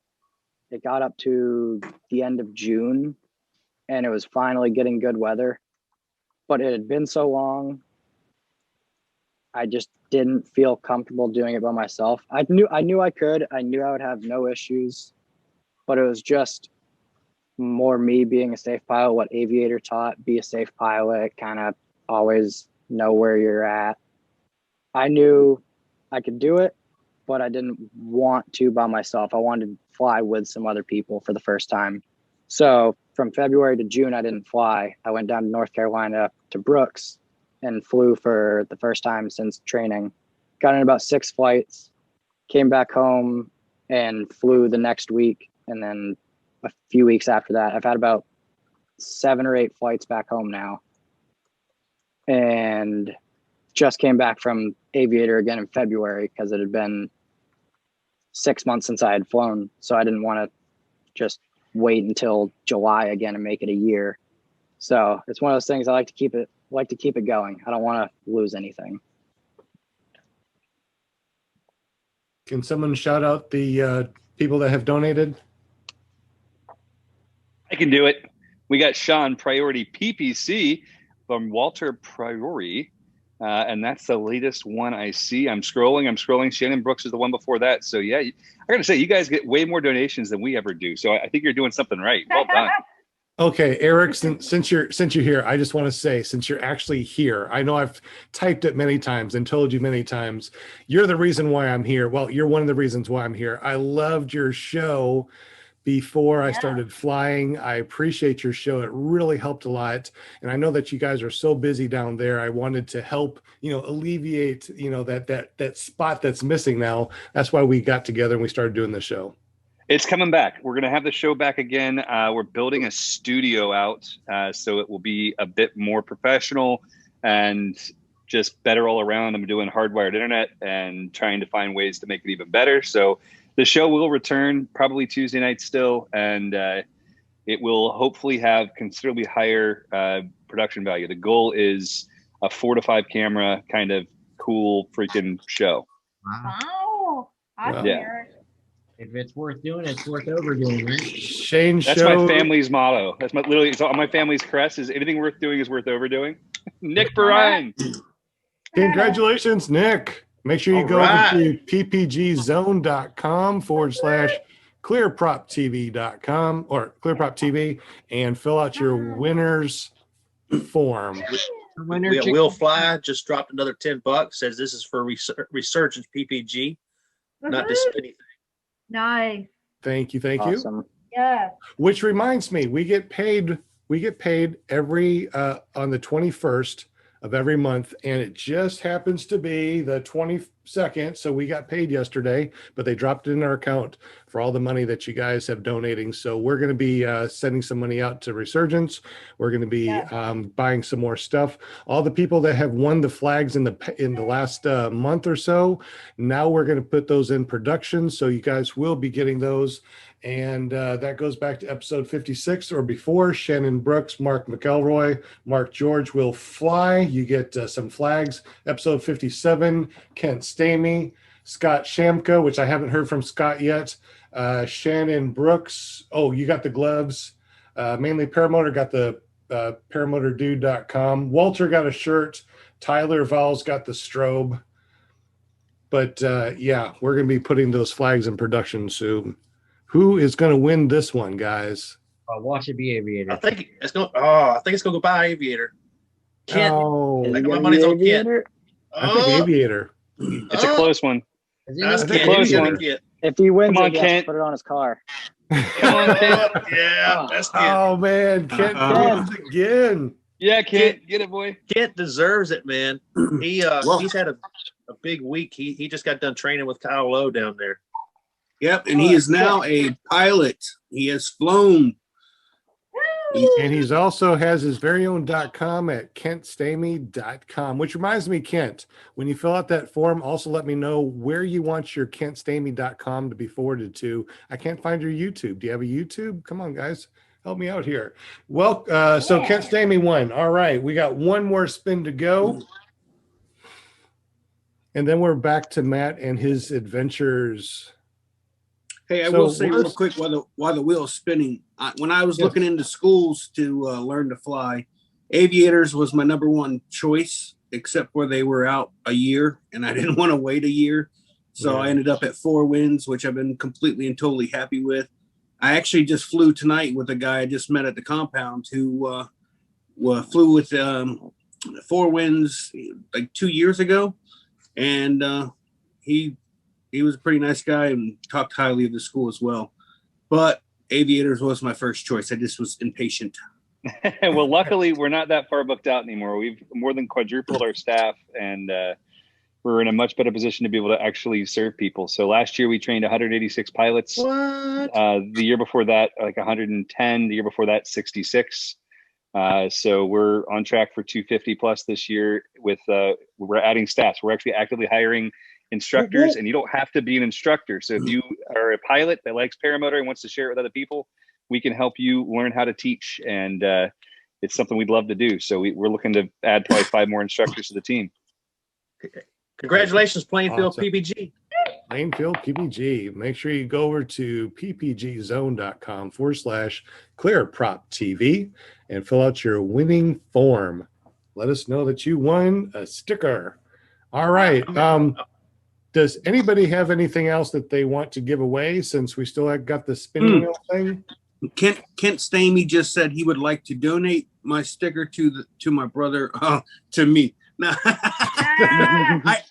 It got up to the end of June and it was finally getting good weather, but it had been so long. I just didn't feel comfortable doing it by myself. I knew I could. I knew I would have no issues, but it was just more me being a safe pilot, what Aviator taught, be a safe pilot, kind of always know where you're at. I knew I could do it, but I didn't want to by myself. I wanted to fly with some other people for the first time. So from February to June, I didn't fly. I went down to North Carolina to Brooks and flew for the first time since training. Got in about 6 flights, came back home and flew the next week. And then a few weeks after that, I've had about 7 or 8 flights back home now. And just came back from Aviator again in February because it had been 6 months since I had flown. So I didn't want to just wait until July again and make it a year. So it's one of those things I like to keep it going. I don't want to lose anything. Can someone shout out the people that have donated? I can do it. We got Sean Priority PPC from Walter Priori. And that's the latest one I see. I'm scrolling. Shannon Brooks is the one before that. So yeah, I gotta say, you guys get way more donations than we ever do. So I think you're doing something right. Well done. Okay, Eric, since you're here, I just want to say, since you're actually here, I know I've typed it many times and told you many times, you're the reason why I'm here. Well, you're one of the reasons why I'm here. I loved your show before I started flying. I appreciate your show. It really helped a lot. And I know that you guys are so busy down there. I wanted to help, alleviate, that spot that's missing now. That's why we got together and we started doing the show. It's coming back. We're going to have the show back again. We're building a studio out, so it will be a bit more professional and just better all around. I'm doing hardwired internet and trying to find ways to make it even better. So the show will return probably Tuesday night still, and it will hopefully have considerably higher production value. The goal is a 4 to 5 camera kind of cool freaking show. Wow. Awesome, Yeah. Eric. If it's worth doing, it's worth overdoing, right? Shane That's show. my family's motto. That's literally it's all my family's crest is anything worth doing is worth overdoing. Nick Bryan. Congratulations, Nick. Make sure you go over to ppgzone.com/clearproptv.com or clearproptv and fill out your winner's form. Will Fly just dropped another $10. Says this is for Resurgence PPG, not just anything. Nice. Thank you. Awesome. Yeah. Which reminds me, we get paid every on the 21st of every month, and it just happens to be the 22nd. So we got paid yesterday, but they dropped it in our account for all the money that you guys have donating. So we're going to be sending some money out to Resurgence. We're going to be buying some more stuff. All the people that have won the flags in the last month or so, now we're going to put those in production. So you guys will be getting those. And that goes back to episode 56 or before. Shannon Brooks, Mark McElroy, Mark George will fly. You get some flags. Episode 57, Kent Stamey, Scott Shamka, which I haven't heard from Scott yet. Shannon Brooks. Oh, you got the gloves. Mainly Paramotor got the paramotordude.com. Walter got a shirt. Tyler Val's got the strobe. But yeah, we're going to be putting those flags in production soon. Who is going to win this one, guys? Watch it be Aviator. I think it's going to go by Aviator. Kent. Oh, I think my money's on Kent. I think Aviator. It's a close one. That's a close one. If he wins, Come on, he has to Kent. put it on his car. Come on, Kent. Yeah, that's Kent. Oh man, Kent wins again. Yeah, Kent, get it, boy. Kent deserves it, man. He's had a big week. He just got done training with Kyle Lowe down there. Yep, and he is now a pilot. He has flown. And he's also has his very own .com at kentstamey.com, which reminds me, Kent, when you fill out that form, also let me know where you want your kentstamey.com to be forwarded to. I can't find your YouTube. Do you have a YouTube? Come on, guys. Help me out here. Well, so Kent Stamey won. All right, we got one more spin to go. And then we're back to Matt and his adventures. Hey, I will say real quick while the wheel's spinning, when I was looking into schools to learn to fly, Aviators was my number one choice, except for they were out a year and I didn't want to wait a year. So I ended up at Four Winds, which I've been completely and totally happy with. I actually just flew tonight with a guy I just met at the compound who flew with Four Winds like 2 years ago. And he was a pretty nice guy and talked highly of the school as well. But Aviators was my first choice. I just was impatient. Well, luckily, we're not that far booked out anymore. We've more than quadrupled our staff, and we're in a much better position to be able to actually serve people. So last year, we trained 186 pilots. What? The year before that, like 110. The year before that, 66. So we're on track for 250 plus this year with we're adding staff. We're actually actively hiring instructors, and you don't have to be an instructor. So if you are a pilot that likes paramotor and wants to share it with other people, we can help you learn how to teach. And it's something we'd love to do. So we're looking to add probably 5 more instructors to the team. Congratulations, Plainfield PPG. Plainfield PPG. Make sure you go over to ppgzone.com/clearproptv and fill out your winning form. Let us know that you won a sticker. All right. Does anybody have anything else that they want to give away since we still have got the spinning wheel thing? Kent Stamey just said he would like to donate my sticker to my brother to me. Now, I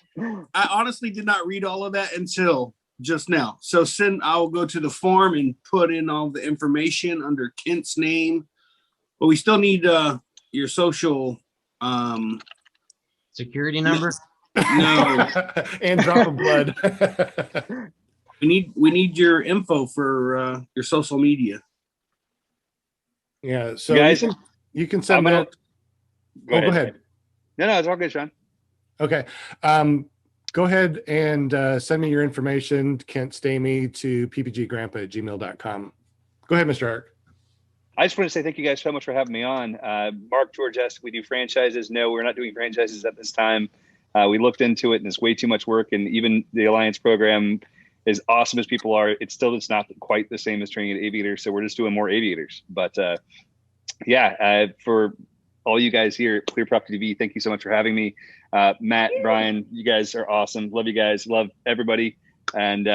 honestly did not read all of that until just now. So I'll go to the form and put in all the information under Kent's name. But we still need your social security number. No. And drop of blood. We need your info for your social media. Yeah, so Guys, you can send that. Go ahead. No, it's all good, Sean. Okay. Go ahead and send me your information, Kent Stamey, to ppggrandpa@gmail.com. Go ahead, Mr. Eric. I just want to say thank you guys so much for having me on. Mark, George asked if we do franchises. No, we're not doing franchises at this time. We looked into it, and it's way too much work. And even the Alliance program, as awesome as people are, it's not quite the same as training an aviator. So we're just doing more aviators. But for all you guys here at Clear Prop TV, thank you so much for having me. Matt, Brian, you guys are awesome. Love you guys. Love everybody. And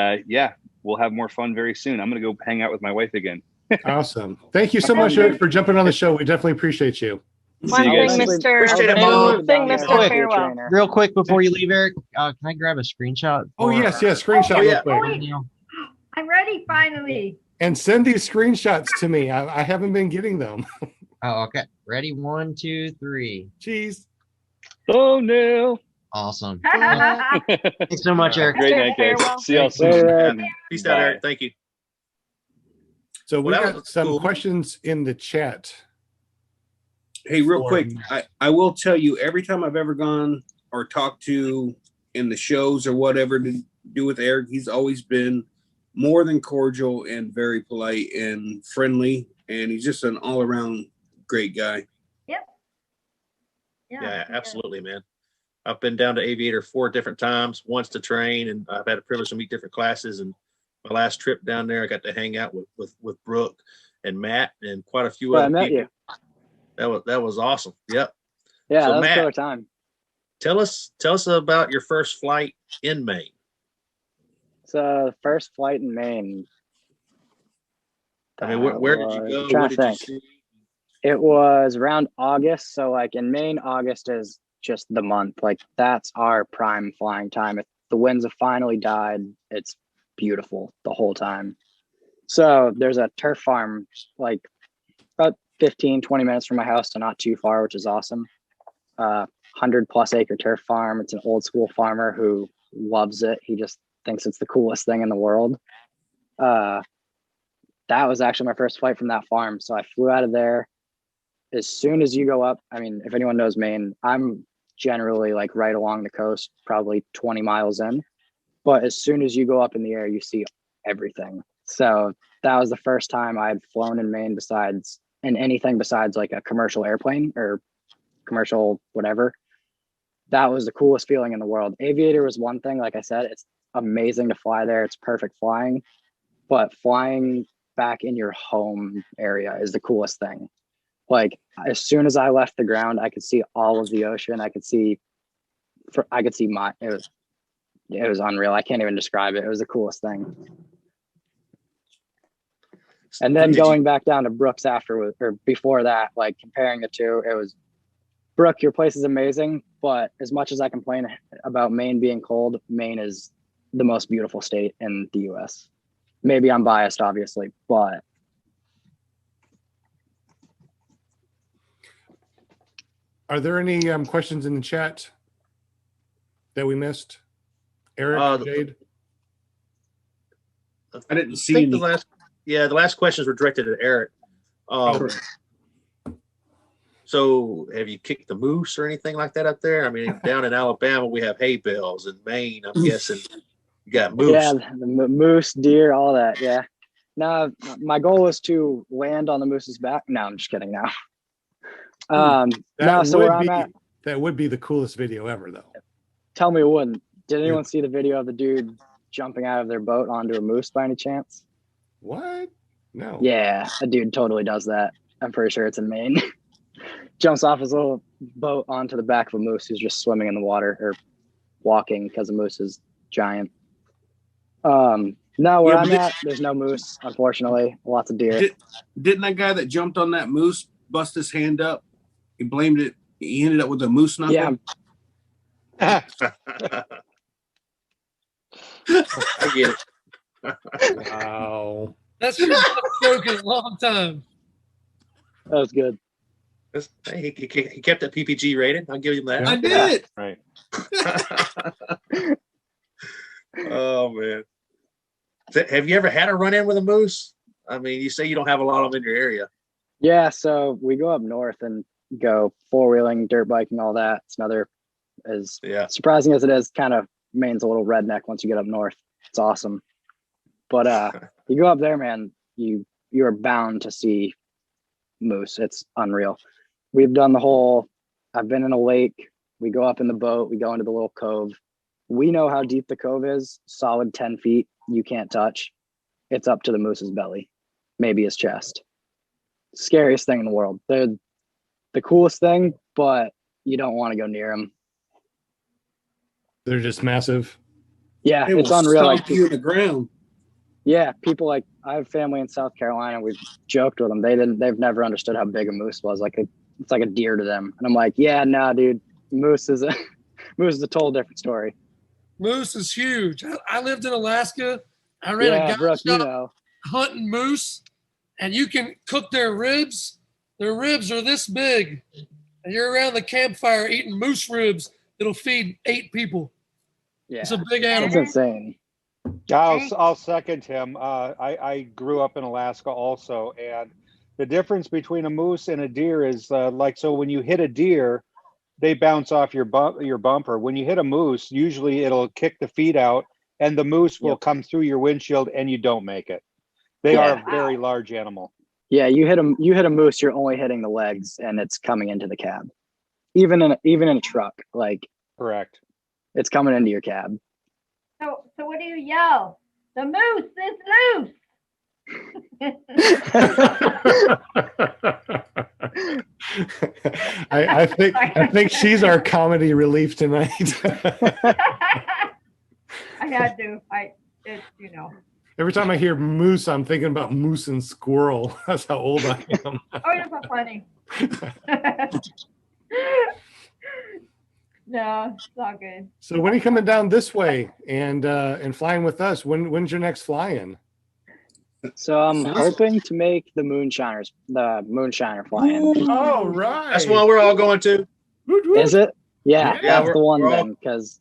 we'll have more fun very soon. I'm going to go hang out with my wife again. Awesome. Thank you so much, Eric, for jumping on the show. We definitely appreciate you. One thing, Mr. Farewell. Real quick before you leave, Eric, can I grab a screenshot? Oh, yes, screenshot real quick. I'm ready finally. And send these screenshots to me. I haven't been getting them. Oh, okay. Ready? 1, 2, 3. Cheese. Oh, no. Awesome. Thanks so much, Eric. Great night, guys. See y'all soon. Peace out, Eric. Thank you. So we got some questions in the chat. Hey, real quick, I will tell you, every time I've ever gone or talked to in the shows or whatever to do with Eric, he's always been more than cordial and very polite and friendly, and he's just an all-around great guy. Yep. Yeah, absolutely, man. I've been down to Aviator 4 different times, once to train, and I've had a privilege to meet different classes. And my last trip down there, I got to hang out with Brooke and Matt and quite a few other people. You. That was awesome. Yep. Yeah, so that was Matt, a killer time. Tell us about your first flight in Maine. So the first flight in Maine. I mean, where did you go? What did you see? It was around August. So like in Maine, August is just the month. Like that's our prime flying time. If the winds have finally died, it's beautiful the whole time. So there's a turf farm like about 15-20 minutes from my house, so not too far, which is awesome. 100+ acre turf farm. It's an old school farmer who loves it. He just thinks it's the coolest thing in the world. That was actually my first flight from that farm. So I flew out of there. As soon as you go up, I mean, if anyone knows Maine, I'm generally like right along the coast, probably 20 miles in. But as soon as you go up in the air, you see everything. So that was the first time I had flown in Maine anything besides like a commercial airplane or commercial whatever. That was the coolest feeling in the world. Aviator was one thing. Like I said, it's amazing to fly there. It's perfect flying. But flying back in your home area is the coolest thing. Like as soon as I left the ground, I could see all of the ocean. it was unreal. I can't even describe it. It was the coolest thing. And then going back down to Brooks afterwards or before that, like comparing the two, it was Brooke, your place is amazing. But as much as I complain about Maine being cold, Maine is the most beautiful state in the US. Maybe I'm biased, obviously, but. Are there any questions in the chat that we missed? Eric, Jade? I didn't see the last questions were directed at Eric. So have you kicked the moose or anything like that up there? I mean, down in Alabama, we have hay bales. In Maine, I'm guessing you got moose. Yeah, the moose, deer, all that. Yeah. No, my goal was to land on the moose's back. No, I'm just kidding now. That would be the coolest video ever, though. Tell me it wouldn't. Did anyone see the video of the dude jumping out of their boat onto a moose by any chance? What? No. Yeah, a dude totally does that. I'm pretty sure it's in Maine. Jumps off his little boat onto the back of a moose who's just swimming in the water or walking because the moose is giant. No, where Yeah, I'm but at, there's no moose, unfortunately. Lots of deer. Didn't that guy that jumped on that moose bust his hand up? He blamed it. He ended up with a moose knuckle. Yeah. I get it. Wow. That's your best joke in a long time. That was good. Hey, he kept that PPG rated. I'll give him that. I did. Right. Oh man. Have you ever had a run in with a moose? I mean, you say you don't have a lot of them in your area. Yeah, so we go up north and go four-wheeling, dirt biking, all that. It's another, as surprising as it is, kind of Maine's a little redneck once you get up north. It's awesome. But you go up there, man, you are bound to see moose. It's unreal. We've done the whole, I've been in a lake. We go up in the boat. We go into the little cove. We know how deep the cove is, solid 10 feet. You can't touch. It's up to the moose's belly, maybe his chest. Scariest thing in the world. They're the coolest thing, but you don't want to go near them. They're just massive. Yeah, It it's will unreal. stomp you in the ground. Yeah, people like, I have family in South Carolina. We've joked with them. They've never understood how big a moose was. It's like a deer to them. And I'm like, yeah, nah, dude, moose is a total different story. Moose is huge. I lived in Alaska. I ran a gun Brooke, shop hunting moose, and you can cook their ribs. Their ribs are this big, and you're around the campfire eating moose ribs that'll feed 8 people. Yeah, it's a big animal. It's insane. I'll second him. I grew up in Alaska also, and the difference between a moose and a deer is so when you hit a deer, they bounce off your bumper. When you hit a moose, usually it'll kick the feet out, and the moose will come through your windshield, and you don't make it. They are a very large animal. Yeah, you hit a moose, you're only hitting the legs, and it's coming into the cab. Even in a truck, correct. It's coming into your cab. So what do you yell? The moose is loose. I think she's our comedy relief tonight. I had to. Every time I hear moose, I'm thinking about moose and squirrel. That's how old I am. Oh, you're so funny. No, it's all good. So when are you coming down this way and flying with us? When's your next fly-in? So I'm hoping to make the Moonshiner fly-in. Oh, right. That's the one we're all going to. Is it? Yeah, Yeah, that's the one then, because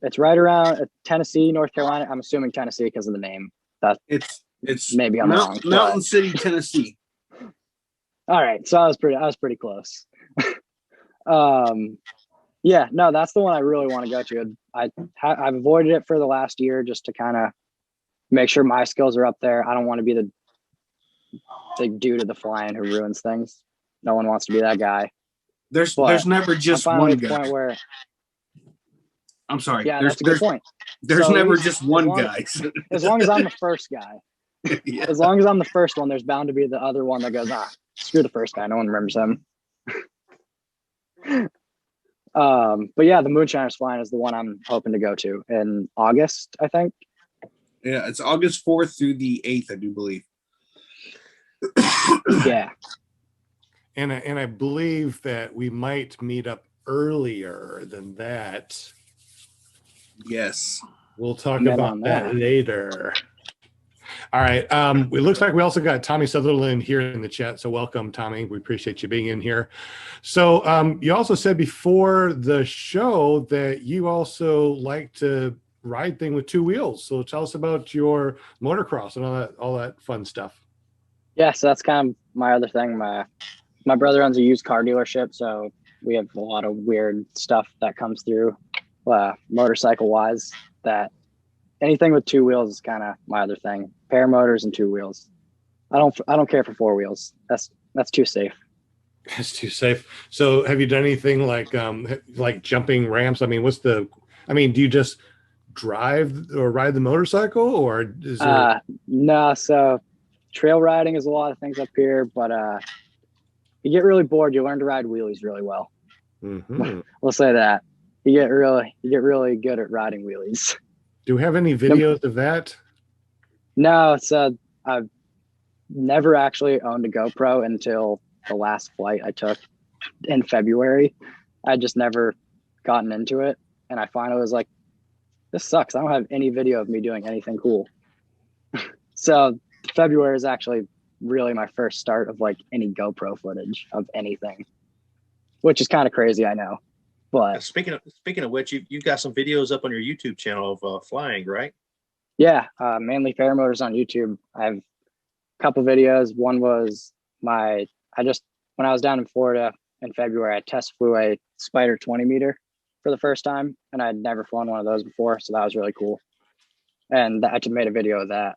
it's right around Tennessee, North Carolina. I'm assuming Tennessee because of the name. It's maybe I'm wrong. Mountain City, Tennessee. All right, so I was pretty close. Yeah, no, that's the one I really want to go to. I've avoided it for the last year just to kind of make sure my skills are up there. I don't want to be the dude at the flying who ruins things. No one wants to be that guy. There's never just one guy. Where, I'm sorry. Yeah, that's a good point. There's So never just one guy. As long as I'm the first guy. Yeah. As long as I'm the first one, there's bound to be the other one that goes, screw the first guy. No one remembers him. But yeah, the Moonshiner's Flying is the one I'm hoping to go to in August, I think. Yeah, it's August 4th through the 8th, I do believe. Yeah. And I believe that we might meet up earlier than that. Yes. We'll talk about that later. All right. It looks like we also got Tommy Sutherland here in the chat. So welcome, Tommy. We appreciate you being in here. So you also said before the show that you also like to ride thing with 2 wheels. So tell us about your motocross and all that fun stuff. Yeah, so that's kind of my other thing. My brother owns a used car dealership, so we have a lot of weird stuff that comes through motorcycle wise. That anything with 2 wheels is kind of my other thing. Paramotors and 2 wheels. I don't care for 4 wheels. That's too safe. That's too safe. So have you done anything like jumping ramps? I mean, do you just drive or ride the motorcycle, or is there... No, so trail riding is a lot of things up here, but you get really bored, you learn to ride wheelies really well. Mm-hmm. We'll say that. You get really good at riding wheelies. Do we have any videos of that No, so I've never actually owned a GoPro until the last flight I took in February. I just never gotten into it. And I finally was like, this sucks. I don't have any video of me doing anything cool. So February is actually really my first start of like any GoPro footage of anything, which is kind of crazy, I know. But speaking of which, you got some videos up on your YouTube channel of flying, right? yeah, Mainly Paramotors on YouTube. I have a couple videos. One was when I was down in Florida in February, I test flew a Spider 20 meter for the first time, and I'd never flown one of those before, so that was really cool. And I just made a video of that.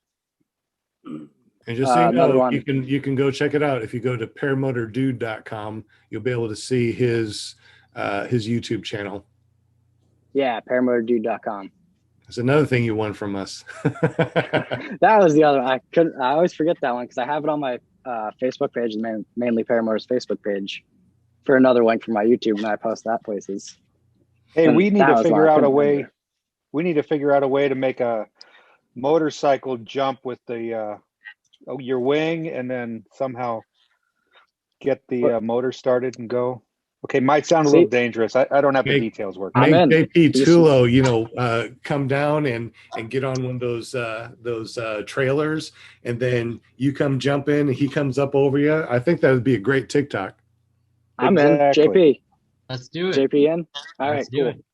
And just so you another know, one. you can go check it out. If you go to paramotordude.com, you'll be able to see his YouTube channel. Yeah, paramotordude.com. That's another thing you won from us. That was the other one. I always forget that one because I have it on my Facebook page, Mainly Paramotors Facebook page, for another link for my YouTube when I post that places. Hey, And we need that to was figure why I out a couldn't way. remember. We need to figure out a way to make a motorcycle jump with the your wing, and then somehow get the motor started and go. Okay, might sound a little dangerous. I don't have the details worked out. Make JP Tulo, come down and get on one of those trailers, and then you come jump in, and he comes up over you. I think that would be a great TikTok. I'm in. JP. Let's do it. JP in. All Let's right, do cool. it.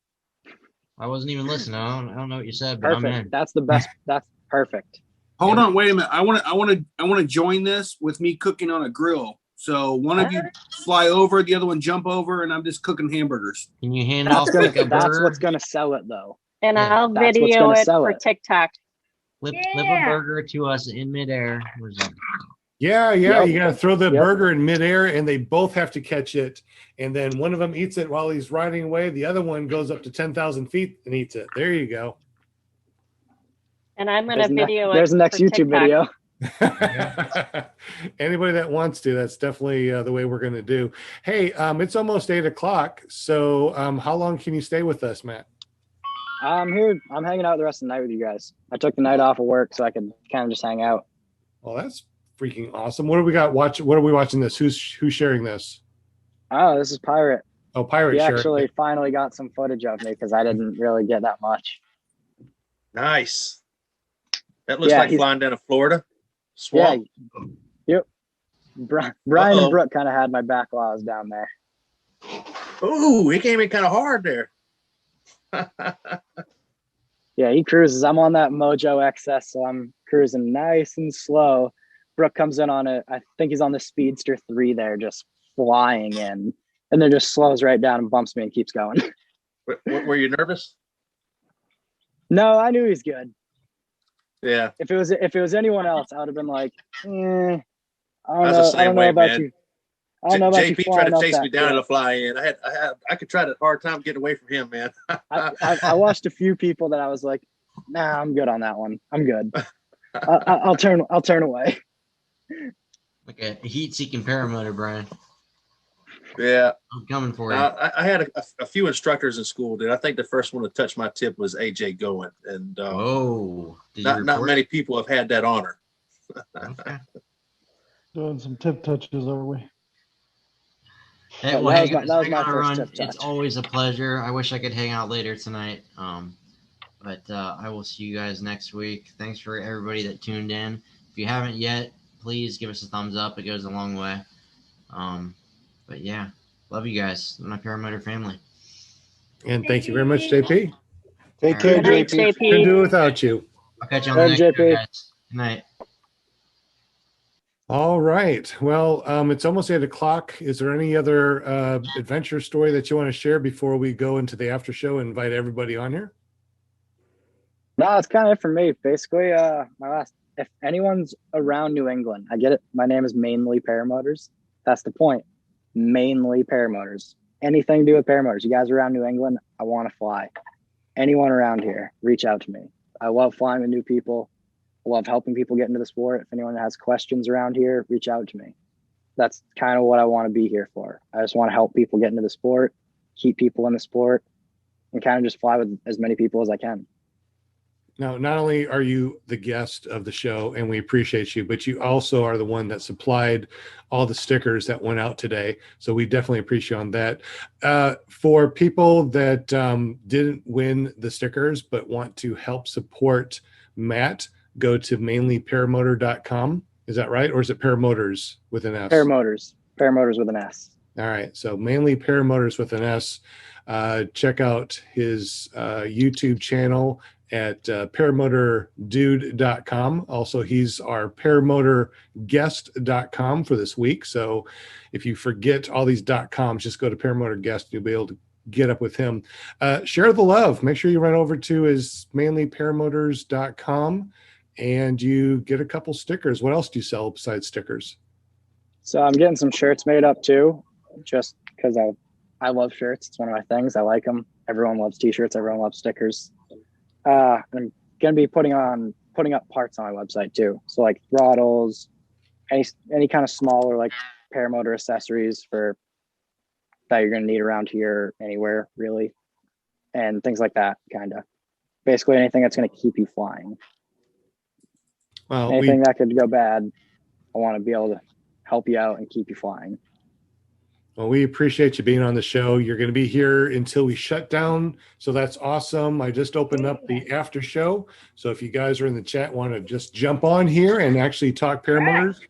I wasn't even listening. I don't know what you said, but Perfect. I'm in. That's the best. That's perfect. Hold on, wait a minute. I want to join this with me cooking on a grill. So one of you fly over, the other one jump over, and I'm just cooking hamburgers. Can you hand That's off gonna, like a that's burger? what's gonna sell it though. And I'll That's what's video gonna it sell for it. TikTok. Flip a burger to us in midair. Where's that? Yeah, Yep. you got to throw the Yep. burger in midair, and they both have to catch it. And then one of them eats it while he's riding away. The other one goes up to 10,000 feet and eats it. There you go. And I'm gonna There's video it. There's the next for YouTube TikTok. video. Anybody that wants to, that's definitely the way we're going to do. Hey, it's almost 8:00. So how long can you stay with us, Matt? I'm here. I'm hanging out the rest of the night with you guys. I took the night off of work so I could kind of just hang out. Well, that's freaking awesome. What do we got? What are we watching this? Who's sharing this? Oh, this is Pirate. Oh, Pirate He sharing. actually finally got some footage of me because I didn't really get that much. Nice. That looks like flying down to Florida. Swamp. Yeah. Yep. Brian and Brooke kind of had my back while I was down there. Ooh, he came in kind of hard there. Yeah, he cruises. I'm on that Mojo XS, so I'm cruising nice and slow. Brooke comes in on it. I think he's on the Speedster 3 there, just flying in, and then just slows right down and bumps me and keeps going. Were you nervous? No, I knew he's good. Yeah. If it was anyone else, I would have been like, I don't That's the same know way, about man. you. I don't know about you JP flying tried to up chase that me down in quick. a fly-in. I could try a hard time getting away from him, man. I watched a few people that I was like, nah, I'm good on that one. I'm good. I'll turn away. Like a heat-seeking paramotor, Brian. Yeah. I'm coming for you. I had a few instructors in school, dude. I think the first one to touch my tip was AJ Goen, and not many people have had that honor. Okay. Doing some tip touches, are we? Hey, That well, was hey, my- guys, that was hang my on a first run. tip It's touch. always a pleasure. I wish I could hang out later tonight. But I will see you guys next week. Thanks for everybody that tuned in. If you haven't yet, please give us a thumbs up. It goes a long way. But yeah, love you guys, my Paramotor family. And thank you very much, JP. Take care, Good night, JP. Couldn't JP. do it without you. I'll catch you on the next JP. show, guys. Good night. All right. Well, it's almost 8:00. Is there any other adventure story that you want to share before we go into the after show and invite everybody on here? No, it's kind of it for me. Basically, if anyone's around New England, I get it. My name is Mainly Paramotors. That's the point. Mainly Paramotors. Anything to do with paramotors. You guys around New England, I want to fly. Anyone around here, reach out to me. I love flying with new people. I love helping people get into the sport. If anyone has questions around here, reach out to me. That's kind of what I want to be here for. I just want to help people get into the sport, keep people in the sport, and kind of just fly with as many people as I can. Now, not only are you the guest of the show and we appreciate you, but you also are the one that supplied all the stickers that went out today. So we definitely appreciate you on that. For people that didn't win the stickers but want to help support Matt, go to mainlyparamotor.com. Is that right? Or is it Paramotors with an S? Paramotors. Paramotors with an S. All right. So Mainly Paramotors with an S. Check out his YouTube channel at paramotordude.com. Also, he's our paramotorguest.com for this week. So if you forget all these .coms, just go to Paramotor Guest. You'll be able to get up with him. Share the love. Make sure you run over to his mainlyparamotors.com and you get a couple stickers. What else do you sell besides stickers? So I'm getting some shirts made up too, just because I love shirts. It's one of my things. I like them. Everyone loves t-shirts. Everyone loves stickers. I'm gonna be putting up parts on my website too. So like throttles, any kind of smaller like paramotor accessories for that you're gonna need around here, anywhere really, and things like that. Kind of, basically anything that's gonna keep you flying. Well, anything that could go bad, I want to be able to help you out and keep you flying. Well, we appreciate you being on the show. You're going to be here until we shut down. So that's awesome. I just opened up the after show. So if you guys are in the chat, want to just jump on here and actually talk paramotors,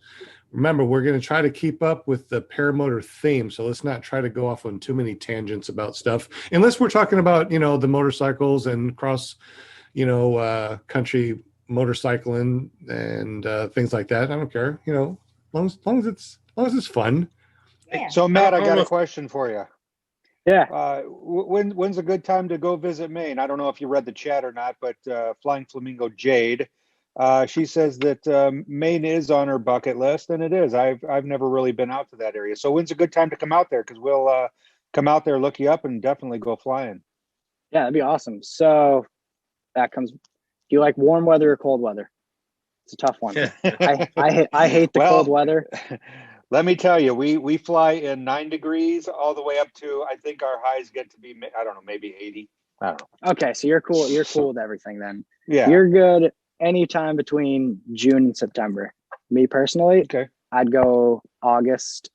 remember, we're going to try to keep up with the paramotor theme. So let's not try to go off on too many tangents about stuff, unless we're talking about, the motorcycles and cross, country motorcycling and things like that. I don't care, as long as it's fun. Yeah. So Matt, I got a question for you. Yeah. When's a good time to go visit Maine? I don't know if you read the chat or not, but Flying Flamingo Jade, she says that Maine is on her bucket list, and it is. I've never really been out to that area. So when's a good time to come out there? Because we'll come out there, look you up, and definitely go flying. Yeah, that'd be awesome. So that comes. Do you like warm weather or cold weather? It's a tough one. I hate the cold weather. Let me tell you, we fly in 9 degrees all the way up to, I think our highs get to be, I don't know, maybe 80. I don't know. Okay, so you're cool. You're cool with everything then. Yeah. You're good anytime between June and September. Me personally, okay, I'd go August,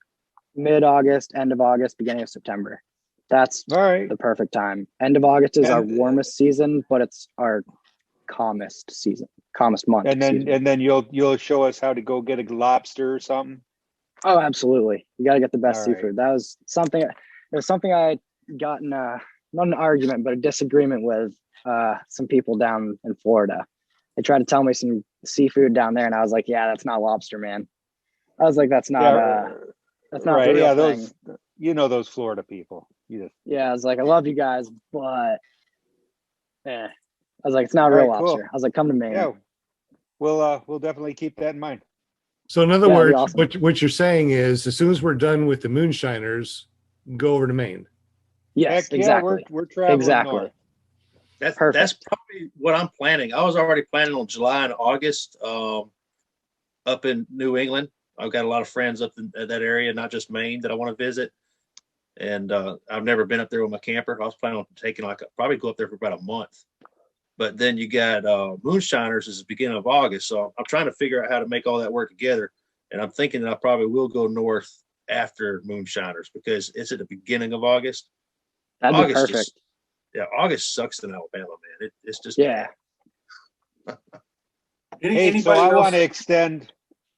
mid-August, end of August, beginning of September. That's all right. The perfect time. End of August is our warmest season, but it's our calmest month. And then you'll show us how to go get a lobster or something. Oh, absolutely. You got to get the best All seafood. That was something. It was something I got in not an argument, but a disagreement with some people down in Florida. They tried to tell me some seafood down there, and I was like, "Yeah, that's not lobster, man." I was like, "That's not that's not right." the real those thing. Those Florida people. Yeah, I was like, "I love you guys, but I was like, it's not real lobster." Cool. I was like, "Come to Maine." Yeah, we'll definitely keep that in mind. So in other words, awesome. what you're saying is, as soon as we're done with the moonshiners, go over to Maine. Yes, exactly. We're traveling north. That's probably what I'm planning. I was already planning on July and August up in New England. I've got a lot of friends up in that area, not just Maine, that I want to visit. And I've never been up there with my camper. I was planning on taking probably go up there for about a month. But then you got moonshiners is the beginning of August. So I'm trying to figure out how to make all that work together. And I'm thinking that I probably will go north after moonshiners because it's at the beginning of August. That'd be perfect. August sucks in Alabama, man. It's just Hey, so I want to extend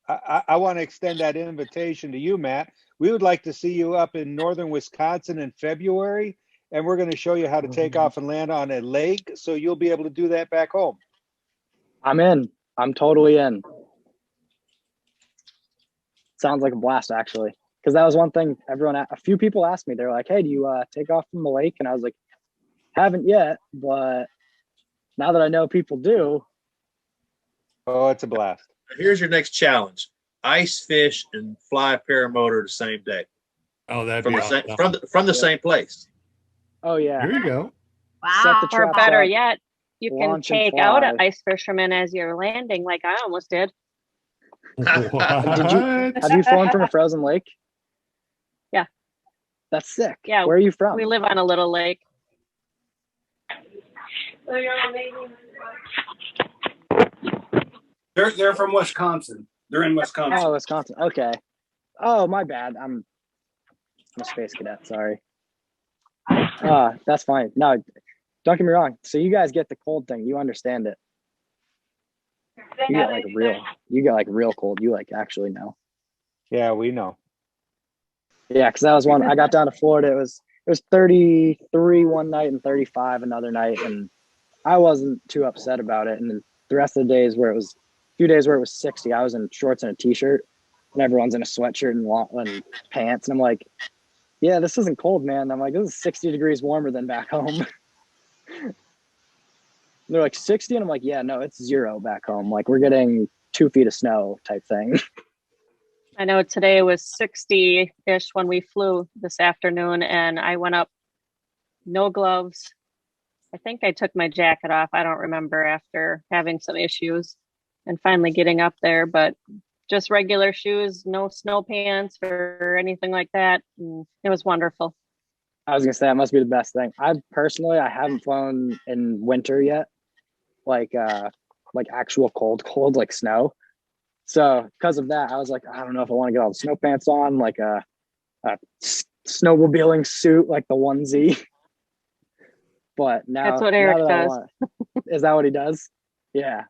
that invitation to you, Matt. We would like to see you up in northern Wisconsin in February, and we're going to show you how to take off and land on a lake, so you'll be able to do that back home. I'm in. I'm totally in. Sounds like a blast, actually, because that was one thing a few people asked me. They're like, "Hey, do you take off from the lake?" And I was like, "Haven't yet, but now that I know people do." Oh, it's a blast. Here's your next challenge: ice fish and fly paramotor the same day. Oh, that'd be awesome. From the same place. Oh yeah. There you go. Wow. Or better yet, you can take out an ice fisherman as you're landing, like I almost did. Have you flown from a frozen lake? Yeah. That's sick. Yeah. Where are you from? We live on a little lake. They're from Wisconsin. They're in Wisconsin. Oh, Wisconsin. Okay. Oh, my bad. I'm a space cadet. Sorry. That's fine. No, don't get me wrong. So you guys get the cold thing. You understand it. You get like real cold. You like actually know. Yeah, we know. Yeah, because that was one. I got down to Florida. It was 33 one night and 35 another night, and I wasn't too upset about it. And then the rest of the days where it was a few days where it was 60, I was in shorts and a t-shirt, and everyone's in a sweatshirt and pants, and I'm like, yeah, this isn't cold, man. I'm like, this is 60 degrees warmer than back home. They're like 60, and I'm like, yeah, no, it's 0 back home. Like we're getting 2 feet of snow type thing. I know today was 60-ish when we flew this afternoon, and I went up, no gloves. I think I took my jacket off. I don't remember, after having some issues and finally getting up there, but just regular shoes, no snow pants or anything like that. And it was wonderful. I was gonna say that must be the best thing. I haven't flown in winter yet, like actual cold like snow. So because of that, I was like, I don't know if I want to get all the snow pants on, like a snowmobiling suit, like the onesie. But now that's what Eric does. Is that what he does? Yeah.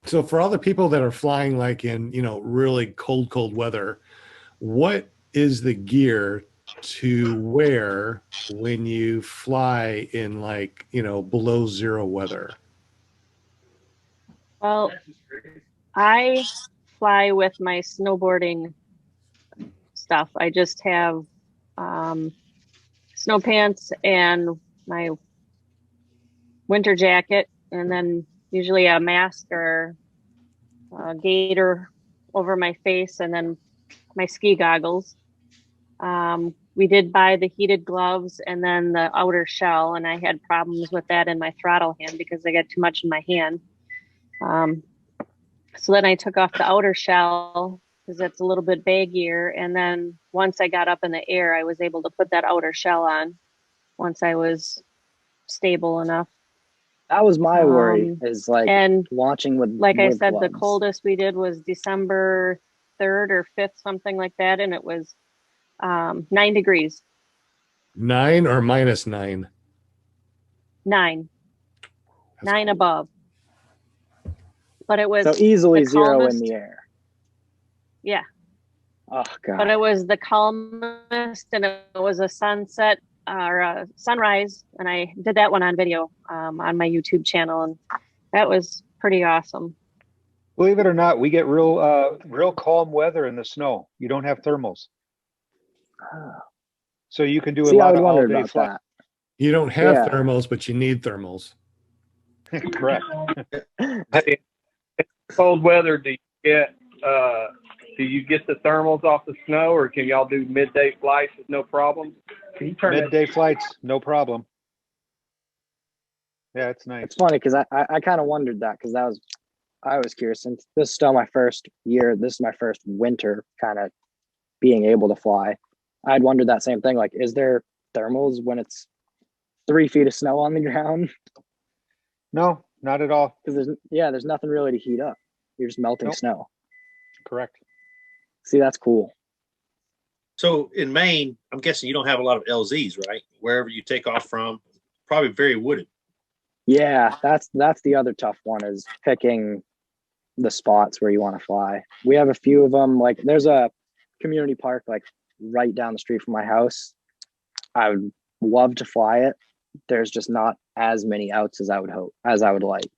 So for all the people that are flying like in, really cold weather, what is the gear to wear when you fly in like, below 0 weather? Well, I fly with my snowboarding stuff. I just have snow pants and my winter jacket, and then usually a mask or a gaiter over my face, and then my ski goggles. We did buy the heated gloves and then the outer shell, and I had problems with that in my throttle hand because I got too much in my hand. So then I took off the outer shell because it's a little bit baggier. And then once I got up in the air, I was able to put that outer shell on once I was stable enough. That was my worry, is like launching with, like I said, gloves. The coldest we did was December 3rd or 5th, something like that. And it was 9 degrees. 9 or -9? 9. That's 9 cold. Above. But it was so easily 0 calmest. in the air. Yeah. Oh God. But it was the calmest, and it was a sunset or a sunrise, and I did that one on video on my YouTube channel, and that was pretty awesome. Believe it or not, we get real calm weather in the snow. You don't have thermals, so you can do a lot of all-day flight. You don't have thermals, but you need thermals. Correct. Hey, cold weather, do you get the thermals off the snow, or can y'all do midday flights with no problem? Can you turn midday flights, no problem. Yeah, it's nice. It's funny because I kind of wondered that, because I was curious, since this is still my first year. This is my first winter kind of being able to fly. I'd wondered that same thing. Like, is there thermals when it's 3 feet of snow on the ground? No, not at all. Because there's nothing really to heat up. You're just melting snow. Correct. See, that's cool. So in Maine, I'm guessing you don't have a lot of LZs, right? Wherever you take off from, probably very wooded. Yeah, that's the other tough one, is picking the spots where you want to fly. We have a few of them. Like, there's a community park like right down the street from my house. I would love to fly it. There's just not as many outs as I would like.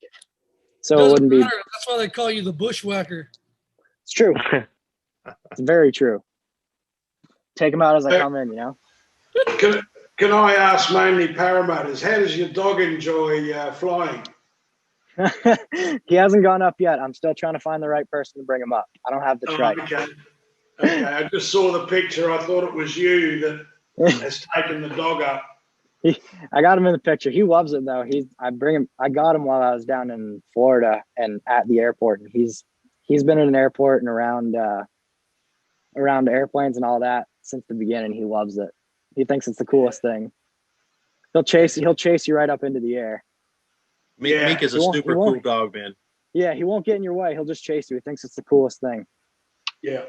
So it wouldn't be. That's why they call you the bushwhacker. It's true. It's very true. Take them out as I come in, Can I ask Mainly Paramotors, how does your dog enjoy flying? He hasn't gone up yet. I'm still trying to find the right person to bring him up. I don't have the trike. Okay, I just saw the picture. I thought it was you that has taken the dog up. I got him in the picture. He loves it though. I got him while I was down in Florida and at the airport, and he's been in an airport and around airplanes and all that since the beginning. He loves it. He thinks it's the coolest thing. He'll chase you right up into the air. Meek is a super cool dog, man. Yeah, he won't get in your way. He'll just chase you. He thinks it's the coolest thing. Yeah.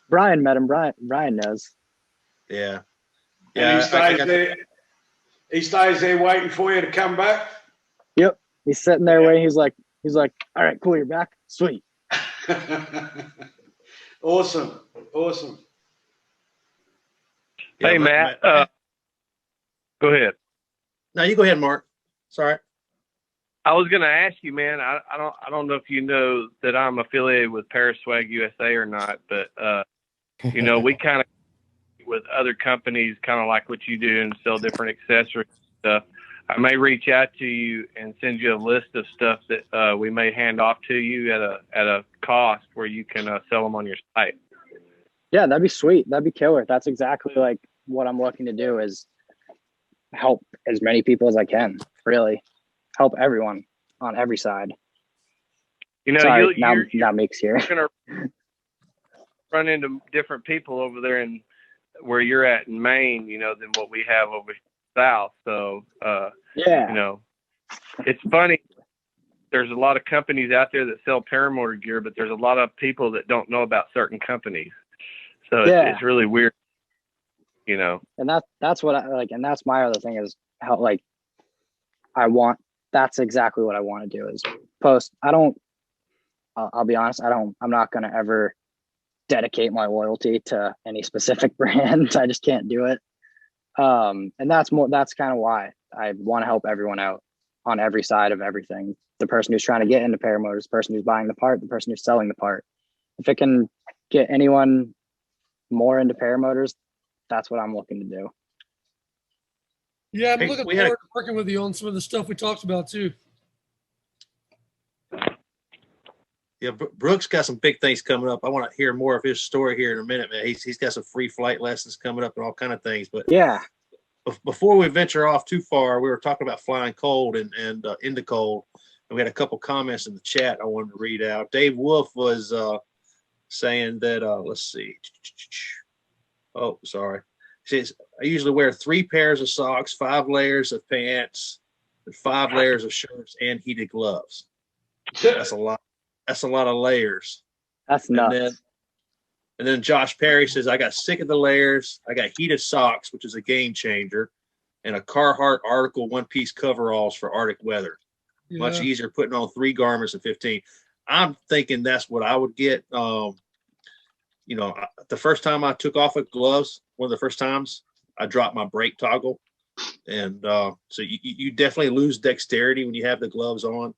Brian met him. Brian knows. Yeah. And he stays there. He stays there waiting for you to come back. Yep. He's sitting there waiting. He's like, all right, cool, you're back. Sweet. Awesome. Awesome. Hey, Matt. Go ahead. No, you go ahead, Mark. Sorry. I was going to ask you, man. I don't know if you know that I'm affiliated with Paraswag USA or not, but you know, we kind of with other companies, kind of like what you do, and sell different accessories and stuff. I may reach out to you and send you a list of stuff that we may hand off to you at a cost where you can sell them on your site. Yeah, that'd be sweet. That'd be killer. That's exactly like what I'm looking to do, is help as many people as I can. Really help everyone on every side. You know, Sorry, you're now Meek's here. You're gonna run into different people over there in where you're at in Maine, you know, than what we have over south. So yeah, you know, it's funny. There's a lot of companies out there that sell paramotor gear, but there's a lot of people that don't know about certain companies. So it's really weird, you know. And that's what I like, and that's my other thing is how, like, that's exactly what I want to do is post. I'll be honest, I'm not going to ever dedicate my loyalty to any specific brand. I just can't do it. And that's kind of why I want to help everyone out on every side of everything. The person who's trying to get into paramotors, the person who's buying the part, the person who's selling the part. If it can get anyone more into paramotors, that's what I'm looking to do. Yeah, I'm looking forward to working with you on some of the stuff we talked about too. Yeah, Brooks got some big things coming up. I want to hear more of his story here in a minute, man. He's got some free flight lessons coming up and all kind of things. But yeah, before we venture off too far, we were talking about flying cold and into cold. And we had a couple comments in the chat I wanted to read out. Dave Wolf was saying that, let's see. Oh, sorry. He says, I usually wear 3 pairs of socks, 5 layers of pants, and 5 layers of shirts and heated gloves. That's a lot. That's a lot of layers. That's nuts. And then Josh Perry says, I got sick of the layers. I got heated socks, which is a game changer, and a Carhartt Article one-piece coveralls for Arctic weather. Yeah. Much easier putting on 3 garments in 15. I'm thinking that's what I would get. You know, the first time I took off gloves, one of the first times, I dropped my brake toggle. And so you definitely lose dexterity when you have the gloves on.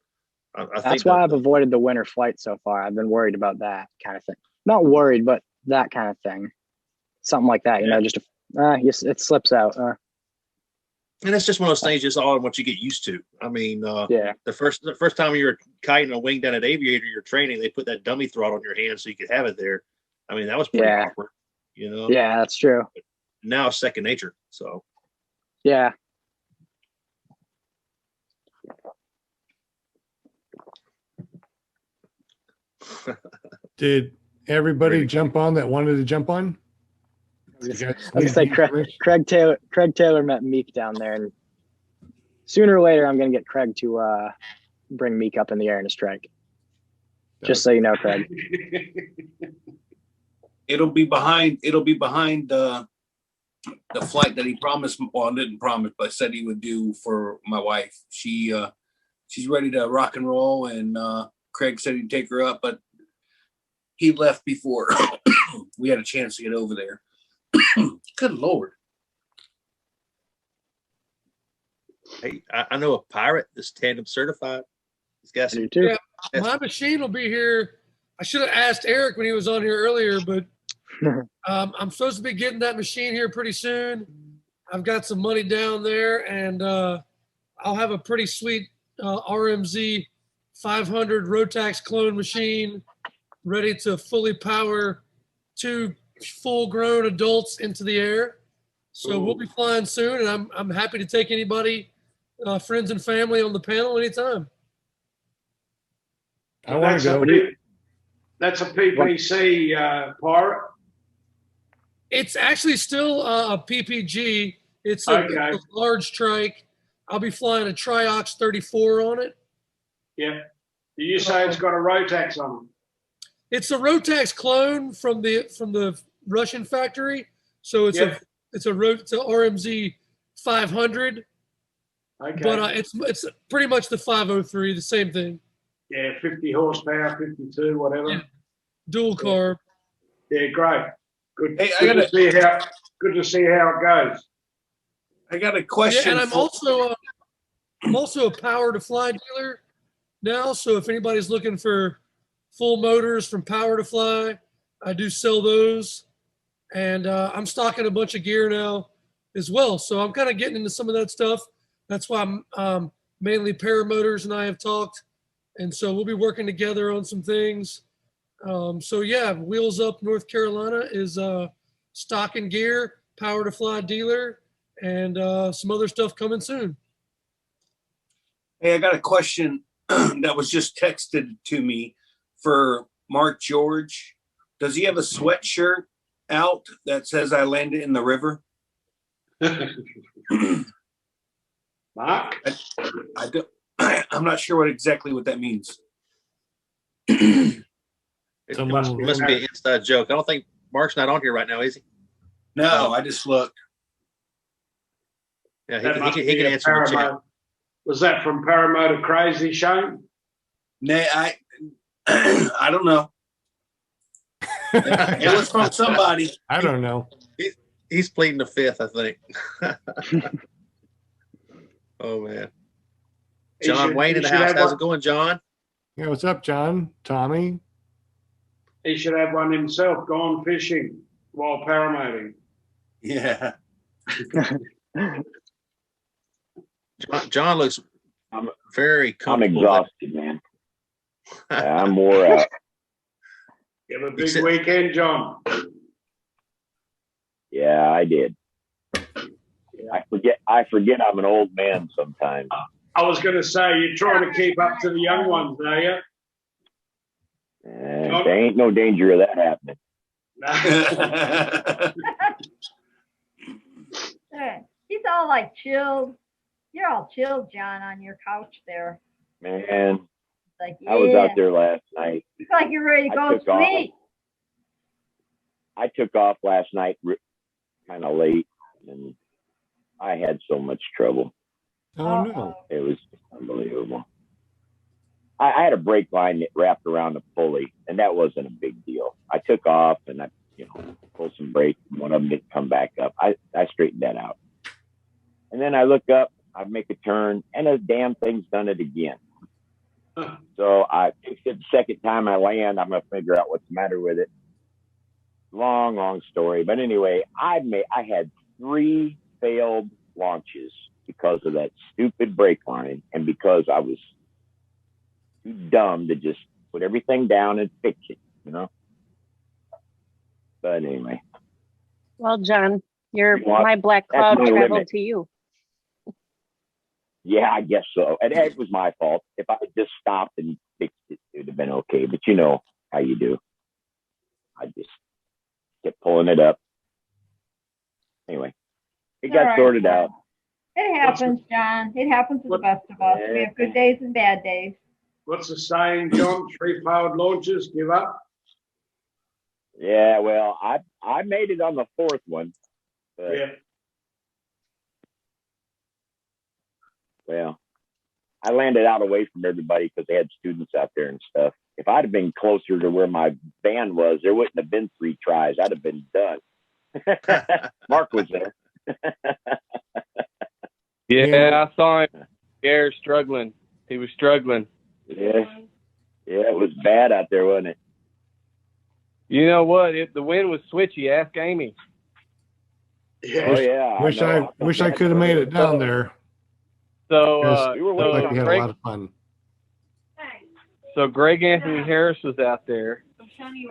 That's why I've avoided the winter flight so far. I've been worried about that kind of thing. Not worried, but that kind of thing. Something like that, you know, just it slips out. And it's just one of those things, just all in what you get used to. I mean, yeah. The first time you were kiting a wing down at Aviator, you're training, they put that dummy throttle on your hand so you could have it there. I mean, that was pretty awkward, you know? Yeah, that's true. But now it's second nature. So yeah. Did everybody jump on that wanted to jump on? I was gonna say Craig Taylor met Meek down there, and sooner or later I'm gonna get Craig to bring Meek up in the air in a strike. Just so you know, Craig. It'll be behind the flight that he promised, well, didn't promise, but said he would do for my wife. She's ready to rock and roll, and Craig said he'd take her up, but he left before we had a chance to get over there. Good Lord. Hey, I know a pirate that's tandem certified. He's got some. Yeah, my machine will be here. I should have asked Eric when he was on here earlier, but I'm supposed to be getting that machine here pretty soon. I've got some money down there, and I'll have a pretty sweet RMZ 500 Rotax clone machine ready to fully power 2 full-grown adults into the air. So we'll be flying soon, and I'm happy to take anybody, friends and family, on the panel anytime. I want to go. That's a PPC pirate. It's actually still a PPG. It's a large trike. I'll be flying a Triox 34 on it. Yeah. Do you say it's got a Rotax on It's a Rotax clone from the Russian factory. So it's Yep. it's a RMZ 500, it? Okay. but it's pretty much the 503, the same thing. Yeah, 50 horsepower, 52, whatever. Yeah. Dual carb. Yeah, great. Good. Hey, Good to see how it goes. I got a question. Yeah, and I'm also a Power to Fly dealer now. So if anybody's looking for full motors from Power to Fly, I do sell those, and I'm stocking a bunch of gear now as well. So I'm kind of getting into some of that stuff. That's why I'm Mainly Paramotors and I have talked, and so we'll be working together on some things. So yeah, Wheels Up North Carolina is stocking gear, Power to Fly dealer, and some other stuff coming soon. Hey, I got a question that was just texted to me for Mark George. Does he have a sweatshirt out that says I landed in the river? Mark? I don't, I'm not sure exactly what that means. It must be an inside joke. I don't think Mark's not on here right now, is he? No, I just looked. Yeah, That he can answer in the chat. Was that from Paramotor Crazy, Shane? Nay, I don't know. It was from somebody. I don't know. He's pleading the fifth, I think. Oh man. John Wayne in the house. How's it going, John? Yeah, what's up, John? Tommy? He should have one himself, gone fishing while paramotoring. Yeah. John looks very comfortable. I'm exhausted, man. I'm wore out. You have a big weekend, John. Yeah, I did. I forget I'm an old man sometimes. I was going to say, you're trying to keep up to the young ones, are you? There ain't no danger of that happening. He's all like chilled. You're all chilled, John, on your couch there. Man, like, I was out there last night. It's like you're ready to go to sleep. I took off last night kind of late, and I had so much trouble. Oh, no. It was unbelievable. I had a brake line that wrapped around the pulley, and that wasn't a big deal. I took off, and I pulled some brakes. One of them didn't come back up. I straightened that out. And then I look up, I make a turn, and the damn thing's done it again. So I fixed it the second time I land. I'm going to figure out what's the matter with it. Long story. But anyway, I had 3 failed launches because of that stupid brake line, and because I was too dumb to just put everything down and fix it, But anyway. Well, John, my black cloud traveled to you. Yeah, I guess so. And it was my fault. If I had just stopped and fixed it, it would have been okay. But you know how you do. I just kept pulling it up. Anyway, it got sorted out. It happens, John. It happens to the best of us. We have good days and bad days. What's the saying, John? 3 failed launches, give up? Yeah, well, I made it on the 4th one. But, yeah. Well, I landed out away from everybody because they had students out there and stuff. If I'd have been closer to where my van was, there wouldn't have been 3 tries. I'd have been done. Mark was there. Yeah, I saw him. Yeah, struggling. He was struggling. Yeah, it was bad out there, wasn't it? You know what? The wind was switchy. Ask Amy. Yeah. Oh yeah. Wish I could have made it down there. So we had a lot of fun. So Greg Anthony Harris was out there,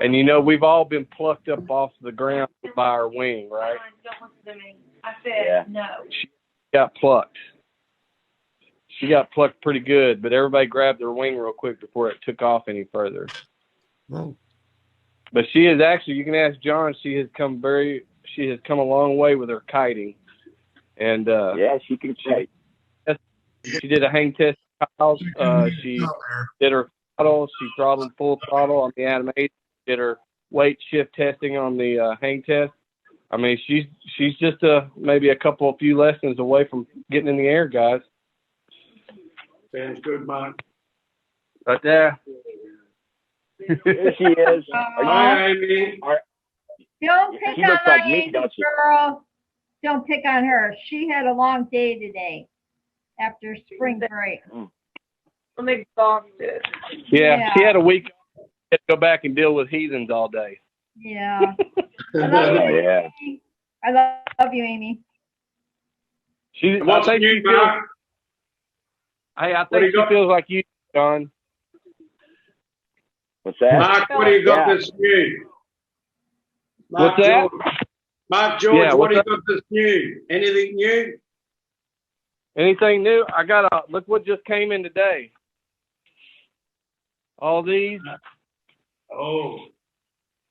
and we've all been plucked up off the ground by our wing, right? I said no. She got plucked. She got plucked pretty good, but everybody grabbed their wing real quick before it took off any further. Oh. But she is actually, you can ask John, she has come a long way with her kiting. And yeah, she can kite. She did a hang test. She did her throttle. She throttled full throttle on the animation. Did her weight shift testing on the hang test. I mean, she's just maybe a few lessons away from getting in the air, guys. Sounds good, Mark. Right there. There she is. Hi, Amy. Don't pick She on looks my like me, Amy don't she? girl. Don't pick on her. She had a long day today after spring break. I'm exhausted. Yeah, she had a week off. Had to go back and deal with heathens all day. Yeah. Oh, yeah. I love you, Amy. What's new, Mark? I think she feels like you, John. What's that? Mark, what do you got this new? Mark What's that? George. Mark George, Yeah, what do you what's got this new? Anything new? Anything new? I got look what just came in today. All these. Oh.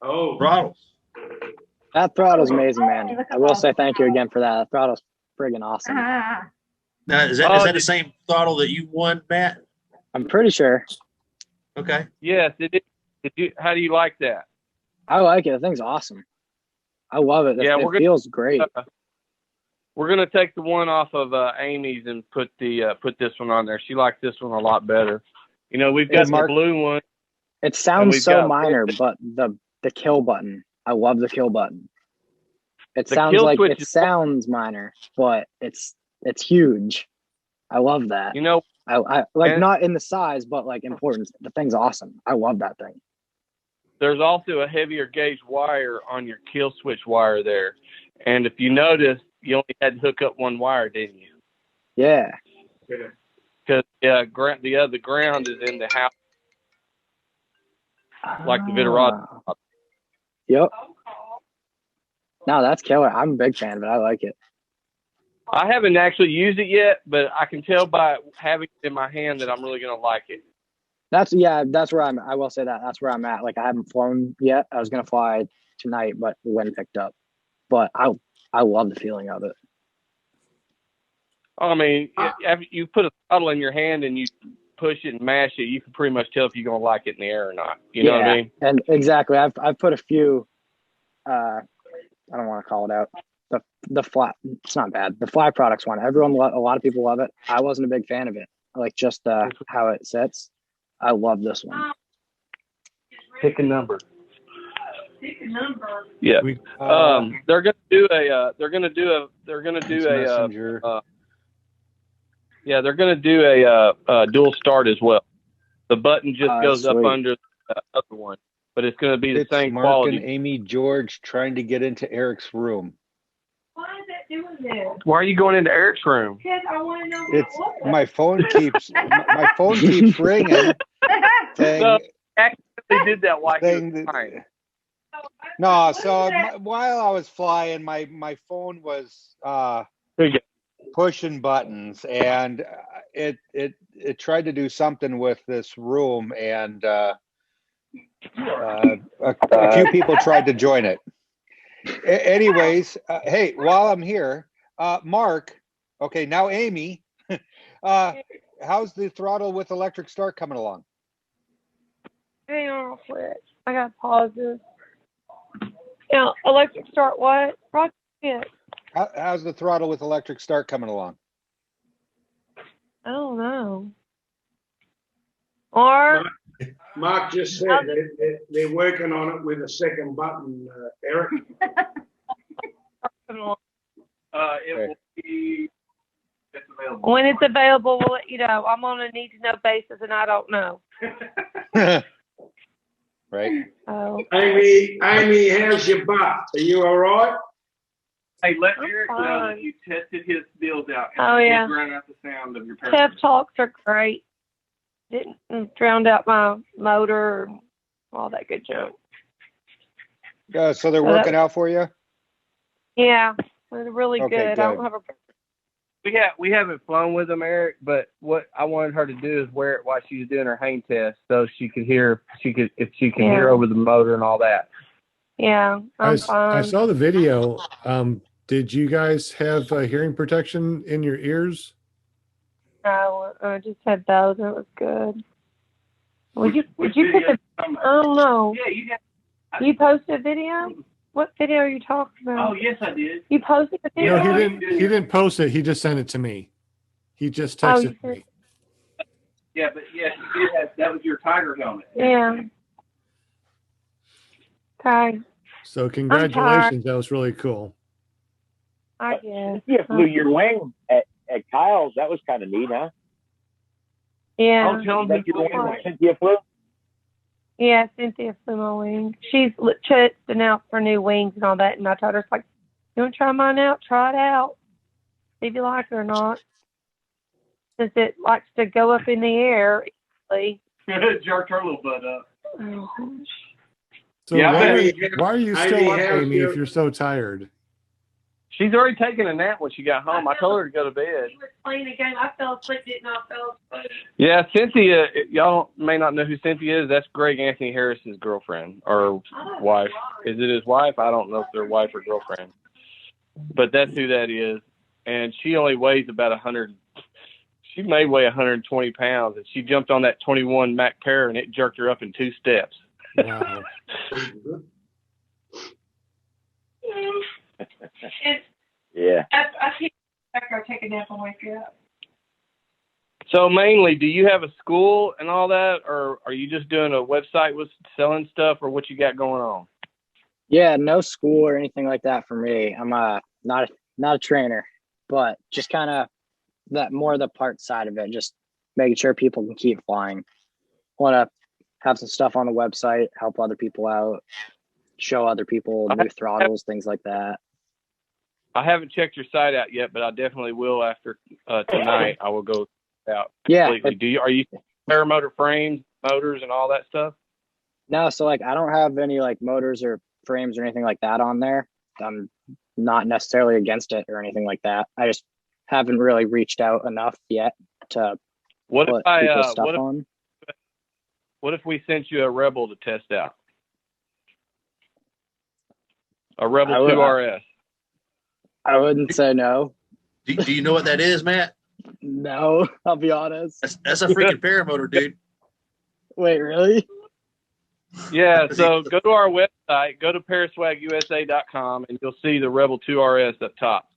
Throttles. That throttle's amazing, man. I will say thank you again for that. That throttle's friggin' awesome. Now, is that the same throttle that you won, Matt? I'm pretty sure. Okay. Yes, it is. Did you? How do you like that? I like it. The thing's awesome. I love it. Yeah, it feels great. We're gonna take the one off of Amy's and put this one on there. She likes this one a lot better. You know, we've got the blue one. It sounds so minor, but the kill button. I love the kill button. It sounds like it sounds minor, but it's huge. I love that. You know, I like not in the size, but like importance. The thing's awesome. I love that thing. There's also a heavier gauge wire on your kill switch wire there, and if you notice, you only had to hook up one wire, didn't you? Yeah. Because the ground is in the house, like the Vitarod. Yep. No, that's killer. I'm a big fan of it. I like it. I haven't actually used it yet, but I can tell by having it in my hand that I'm really gonna like it. That's where I'm. I will say that's where I'm at. Like I haven't flown yet. I was gonna fly tonight, but the wind picked up. But I love the feeling of it. I mean, after you put a throttle in your hand and you push it and mash it, you can pretty much tell if you're gonna like it in the air or not. You know what I mean? And exactly. I've put a few. I don't want to call it out. The fly. It's not bad. The fly products one. A lot of people love it. I wasn't a big fan of it. I like just how it sits. I love this one. Pick a number. Yeah. They're gonna do a. They're gonna do a dual start as well. The button just goes up under the other one, but it's gonna be the same Mark quality. and Amy George trying to get into Eric's room. Why is that doing this? Why are you going into Eric's room? Because I want to know. It's my phone keeps ringing. No, actually did that while he was flying. No, so while I was flying, my phone was pushing buttons, and it tried to do something with this room, and a few people tried to join it. Anyways, hey, while I'm here, Mark, okay, now Amy, how's the throttle with electric start coming along? Hang on real quick. I got to pause this. Yeah, electric start what? Rocket. How's the throttle with electric start coming along? I don't know. Or Mark just said they're working on it with a second button, Eric. It will be available. When it's available, we'll let you know. I'm on a need-to-know basis, and I don't know. Right. Oh. Amy, how's your butt? Are you all right? Hey, let Eric know that you tested his deals out. Oh, yeah. Drown out the sound of your Pep talks are great. Didn't drown out my motor or all that good junk. So they're working out for you? Yeah, they're really Okay, good. good. I don't have a. We haven't flown with them, Eric, but what I wanted her to do is wear it while she was doing her hang test, so she could hear hear over the motor and all that. Yeah, I'm fine. I saw the video. Did you guys have hearing protection in your ears? No, I just had those, and it was good. Would you put the? I don't know. Yeah, you posted a video. What video are you talking about? Oh, yes, I did. You posted a video. No, he didn't post it. He just sent it to me. He just texted me. Yeah, but yes, you did that was your Tiger helmet. Yeah. Okay. So congratulations. That was really cool. I guess. You flew your wing at Kyle's. That was kind of neat, huh? Yeah. Oh, tell them Cynthia flew? Yeah, Cynthia flew my wing. She's testing out for new wings and all that, and I told her, it's like, you want to try mine out? Try it out. See if you like it or not. Since it likes to go up in the air easily. Jerked her little butt up. Oh. So why are you still up, Amy, if you're so tired? She's already taken a nap when she got home. I told her to go to bed. She was playing a game. I fell asleep, didn't I? Fell asleep. Yeah, Cynthia, y'all may not know who Cynthia is. That's Greg Anthony Harris's girlfriend or wife. Is it his wife? I don't know if they're wife or girlfriend. But that's who that is. And she only weighs about 100. She may weigh 120 pounds. And she jumped on that 21 Mac Para and it jerked her up in 2 steps. Wow. Yeah. I can't go take a nap and wake you up. So mainly, do you have a school and all that, or are you just doing a website with selling stuff, or what you got going on? Yeah, no school or anything like that for me. I'm not a trainer, but just kind of that more of the part side of it, just making sure people can keep flying. Want to have some stuff on the website, help other people out, show other people new throttles, things like that. I haven't checked your site out yet, but I definitely will after tonight. I will go out completely. Yeah. Are you paramotor frames, motors, and all that stuff? No, so like I don't have any like motors or frames or anything like that on there. I'm not necessarily against it or anything like that. I just haven't really reached out enough yet to put people's stuff on. What if we sent you a Rebel to test out? A Rebel 2 RS. I wouldn't say no. Do you know what that is, Matt? No, I'll be honest. That's a freaking paramotor, dude. Wait, really? Yeah, so go to our website, go to paraswagusa.com, and you'll see the Rebel 2 RS up top.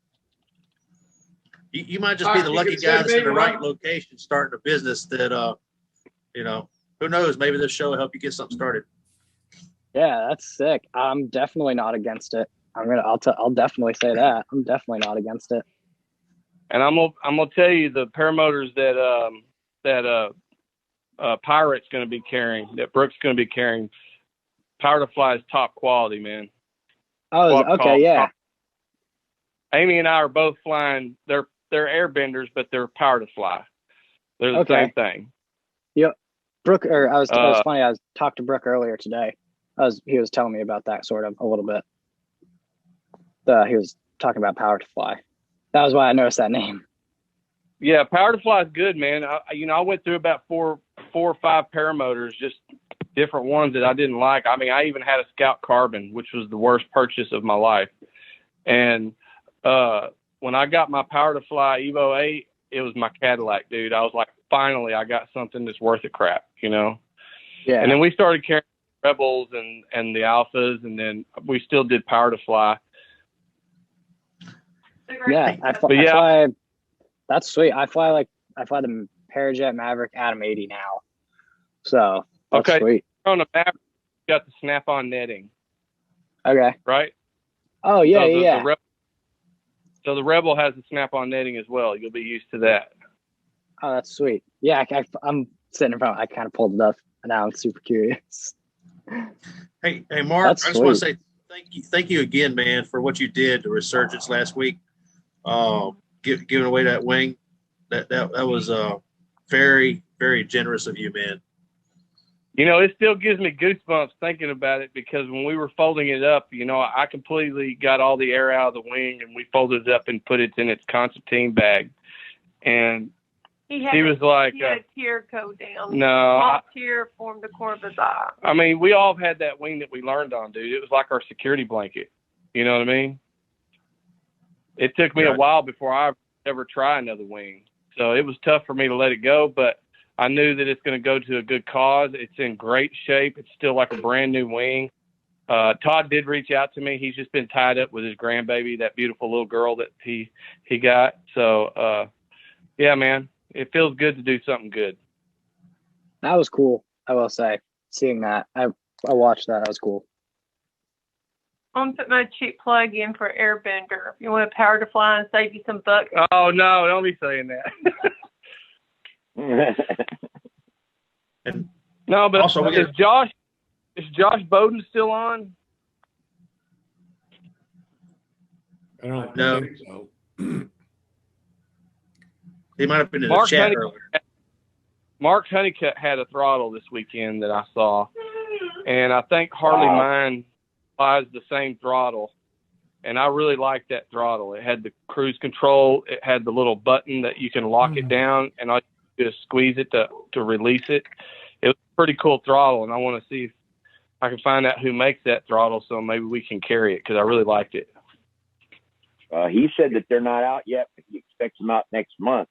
You might just be the lucky guy that's in the right location starting a business that, who knows? Maybe this show will help you get something started. Yeah, that's sick. I'm definitely not against it. I'll definitely say that. I'm definitely not against it. And I'm gonna tell you the paramotors that Pirate's gonna be carrying, that Brooke's gonna be carrying, Power to Fly is top quality, man. Oh, okay, yeah. Amy and I are both flying. They're airbenders, but they're Power to Fly. They're the same thing. Yep. Brooke, it was funny. I was talking to Brooke earlier today. He was telling me about that sort of a little bit. He was talking about Power to Fly. That was why I noticed that name. Yeah, Power to Fly is good, man. I went through about four or five paramotors, just different ones that I didn't like. I mean, I even had a Scout Carbon, which was the worst purchase of my life. And when I got my Power to Fly Evo 8, it was my Cadillac, dude. I was like, finally, I got something that's worth a crap, Yeah. And then we started carrying Rebels and the Alphas, and then we still did Power to Fly. Yeah, I fly. That's sweet. I fly the Parajet Maverick Atom 80 now. So that's sweet. On the Maverick, you got the snap-on netting. Okay. Right? Oh, yeah, So the Rebel has the snap-on netting as well. You'll be used to that. Oh, that's sweet. Yeah, I'm sitting in front. I kind of pulled it up, and now I'm super curious. Hey, Mark, I just want to say thank you again, man, for what you did to Resurgence last week. Giving away that wing. That was very, very generous of you, man. It still gives me goosebumps thinking about it, because when we were folding it up, I completely got all the air out of the wing, and we folded it up and put it in its concertine bag. And he was like, he had a tear go down. No. Tear formed the corner of his eye. I mean, we all had that wing that we learned on, dude. It was like our security blanket. You know what I mean? It took me a while before I ever tried another wing. So it was tough for me to let it go. But I knew that it's going to go to a good cause. It's in great shape. It's still like a brand new wing. Todd did reach out to me. He's just been tied up with his grandbaby, that beautiful little girl that he got. So, yeah, man, it feels good to do something good. That was cool. I will say, seeing that, I watched that. That was cool. I'm putting my cheap plug in for Airbender. If you want a power to fly and save you some bucks. Oh no, don't be saying that. No, but also, is Josh Bowden still on? I don't No. think so. He might have been in the chat earlier. Mark Honeycutt had a throttle this weekend that I saw, and I think Harley Mine applies the same throttle, and I really liked that throttle. It had the cruise control. It had the little button that you can lock it down, and all you do is squeeze it to release it. It was a pretty cool throttle, and I want to see if I can find out who makes that throttle so maybe we can carry it because I really liked it. He said that they're not out yet, but he expects them out next month.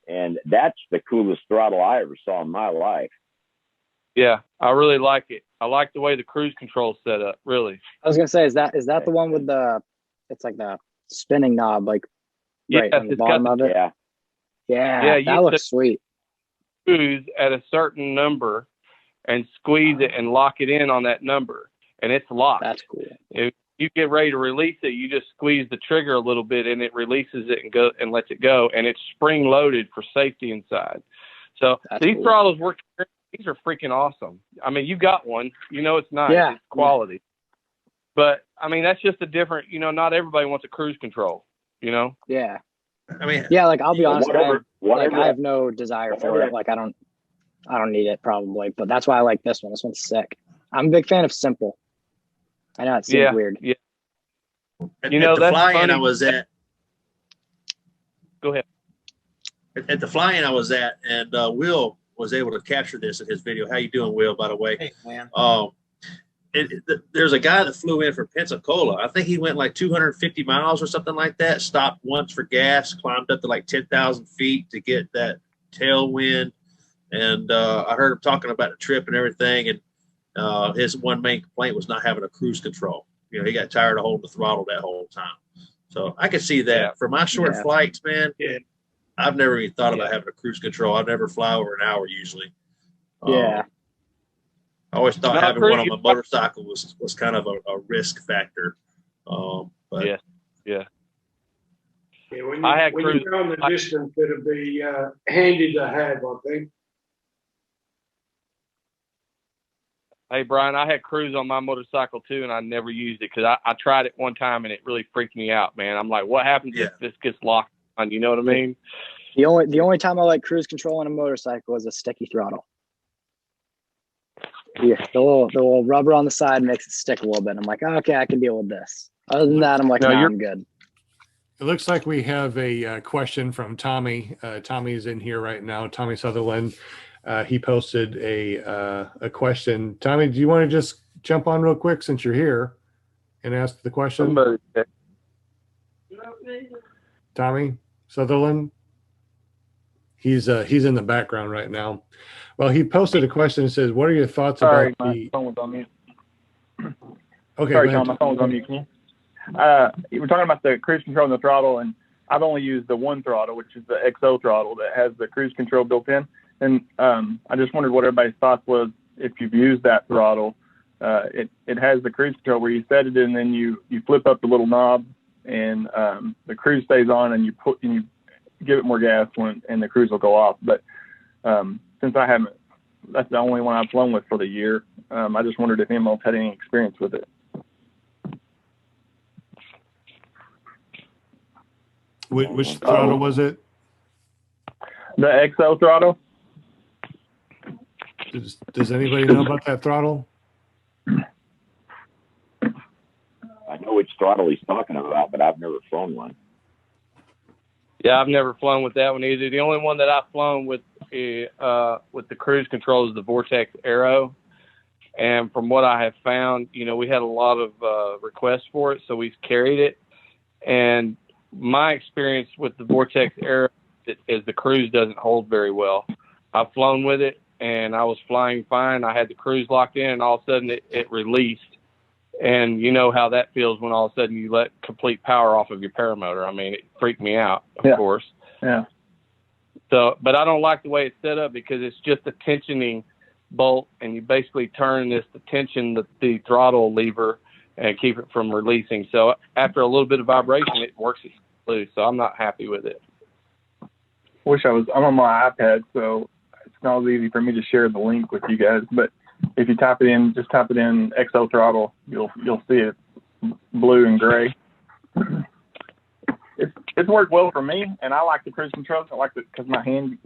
And that's the coolest throttle I ever saw in my life. Yeah, I really like it. I like the way the cruise control's set up, really. I was gonna say, is that the one with it's like the spinning knob, like right on the bottom of it? Yeah, that looks sweet. Cruise at a certain number and squeeze it and lock it in on that number, and it's locked. That's cool. If you get ready to release it, you just squeeze the trigger a little bit, and it releases it and lets it go, and it's spring loaded for safety inside. So these throttles work. These are freaking awesome. I mean, you got one. You know it's nice. Yeah. It's quality. But, I mean, that's just a different, not everybody wants a cruise control, Yeah. I mean, yeah, like I'll be honest, whatever. I have no desire for it. Like I don't need it probably, but that's why I like this one. This one's sick. I'm a big fan of simple. I know it seems weird. Yeah. At the fly-in I was at. Go ahead. At the fly-in I was at, and Will was able to capture this in his video. How you doing, Will, by the way? Hey, man. There's a guy that flew in from Pensacola. I think he went like 250 miles or something like that, stopped once for gas, climbed up to like 10,000 feet to get that tailwind. And I heard him talking about the trip and everything. And his one main complaint was not having a cruise control. He got tired of holding the throttle that whole time. So I could see that. For my short flights, man, I've never even thought about having a cruise control. I never fly over an hour usually. Yeah. I always thought having one on my motorcycle was kind of a risk factor. But yeah. Yeah, when you go on the distance, it'll be handy to have, I think. Hey, Brian, I had cruise on my motorcycle too, and I never used it because I tried it one time and it really freaked me out, man. I'm like, what happens if this gets locked on? You know what I mean? The only time I like cruise control on a motorcycle is a sticky throttle. Yeah, the little rubber on the side makes it stick a little bit. I'm like, okay, I can deal with this. Other than that, I'm like, no, I'm good. It looks like we have a question from Tommy. Tommy's in here right now. Tommy Sutherland. He posted a question. Tommy, do you want to just jump on real quick since you're here and ask the question? Tommy Sutherland. He's in the background right now. Well, he posted a question and says, "What are your thoughts about the?" Phone was on mute. Okay, sorry, John, my phone was on mute. Can you? We're talking about the cruise control and the throttle, and I've only used the one throttle, which is the XO throttle that has the cruise control built in. And I just wondered what everybody's thoughts was if you've used that throttle. It has the cruise control where you set it and then you flip up the little knob and the cruise stays on and you give it more gas and the cruise will go off. But since I haven't, that's the only one I've flown with for the year. I just wondered if anyone else had any experience with it. Which throttle was it? The XO throttle. Does anybody know about that throttle? I know which throttle he's talking about, but I've never flown one. Yeah, I've never flown with that one either. The only one that I've flown with the cruise control is the Vortex Aero. And from what I have found, we had a lot of requests for it, so we've carried it. And my experience with the Vortex Aero is the cruise doesn't hold very well. I've flown with it, and I was flying fine. I had the cruise locked in, and all of a sudden it released. And you know how that feels when all of a sudden you let complete power off of your paramotor. I mean, it freaked me out, of course. Yeah. So, but I don't like the way it's set up because it's just a tensioning bolt, and you basically turn this to tension the throttle lever and keep it from releasing. So after a little bit of vibration, it works loose. So I'm not happy with it. I'm on my iPad, so it's not as easy for me to share the link with you guys. But if you type it in XO throttle, you'll see it blue and gray. It's worked well for me, and I like the cruise control. I like it because my hand,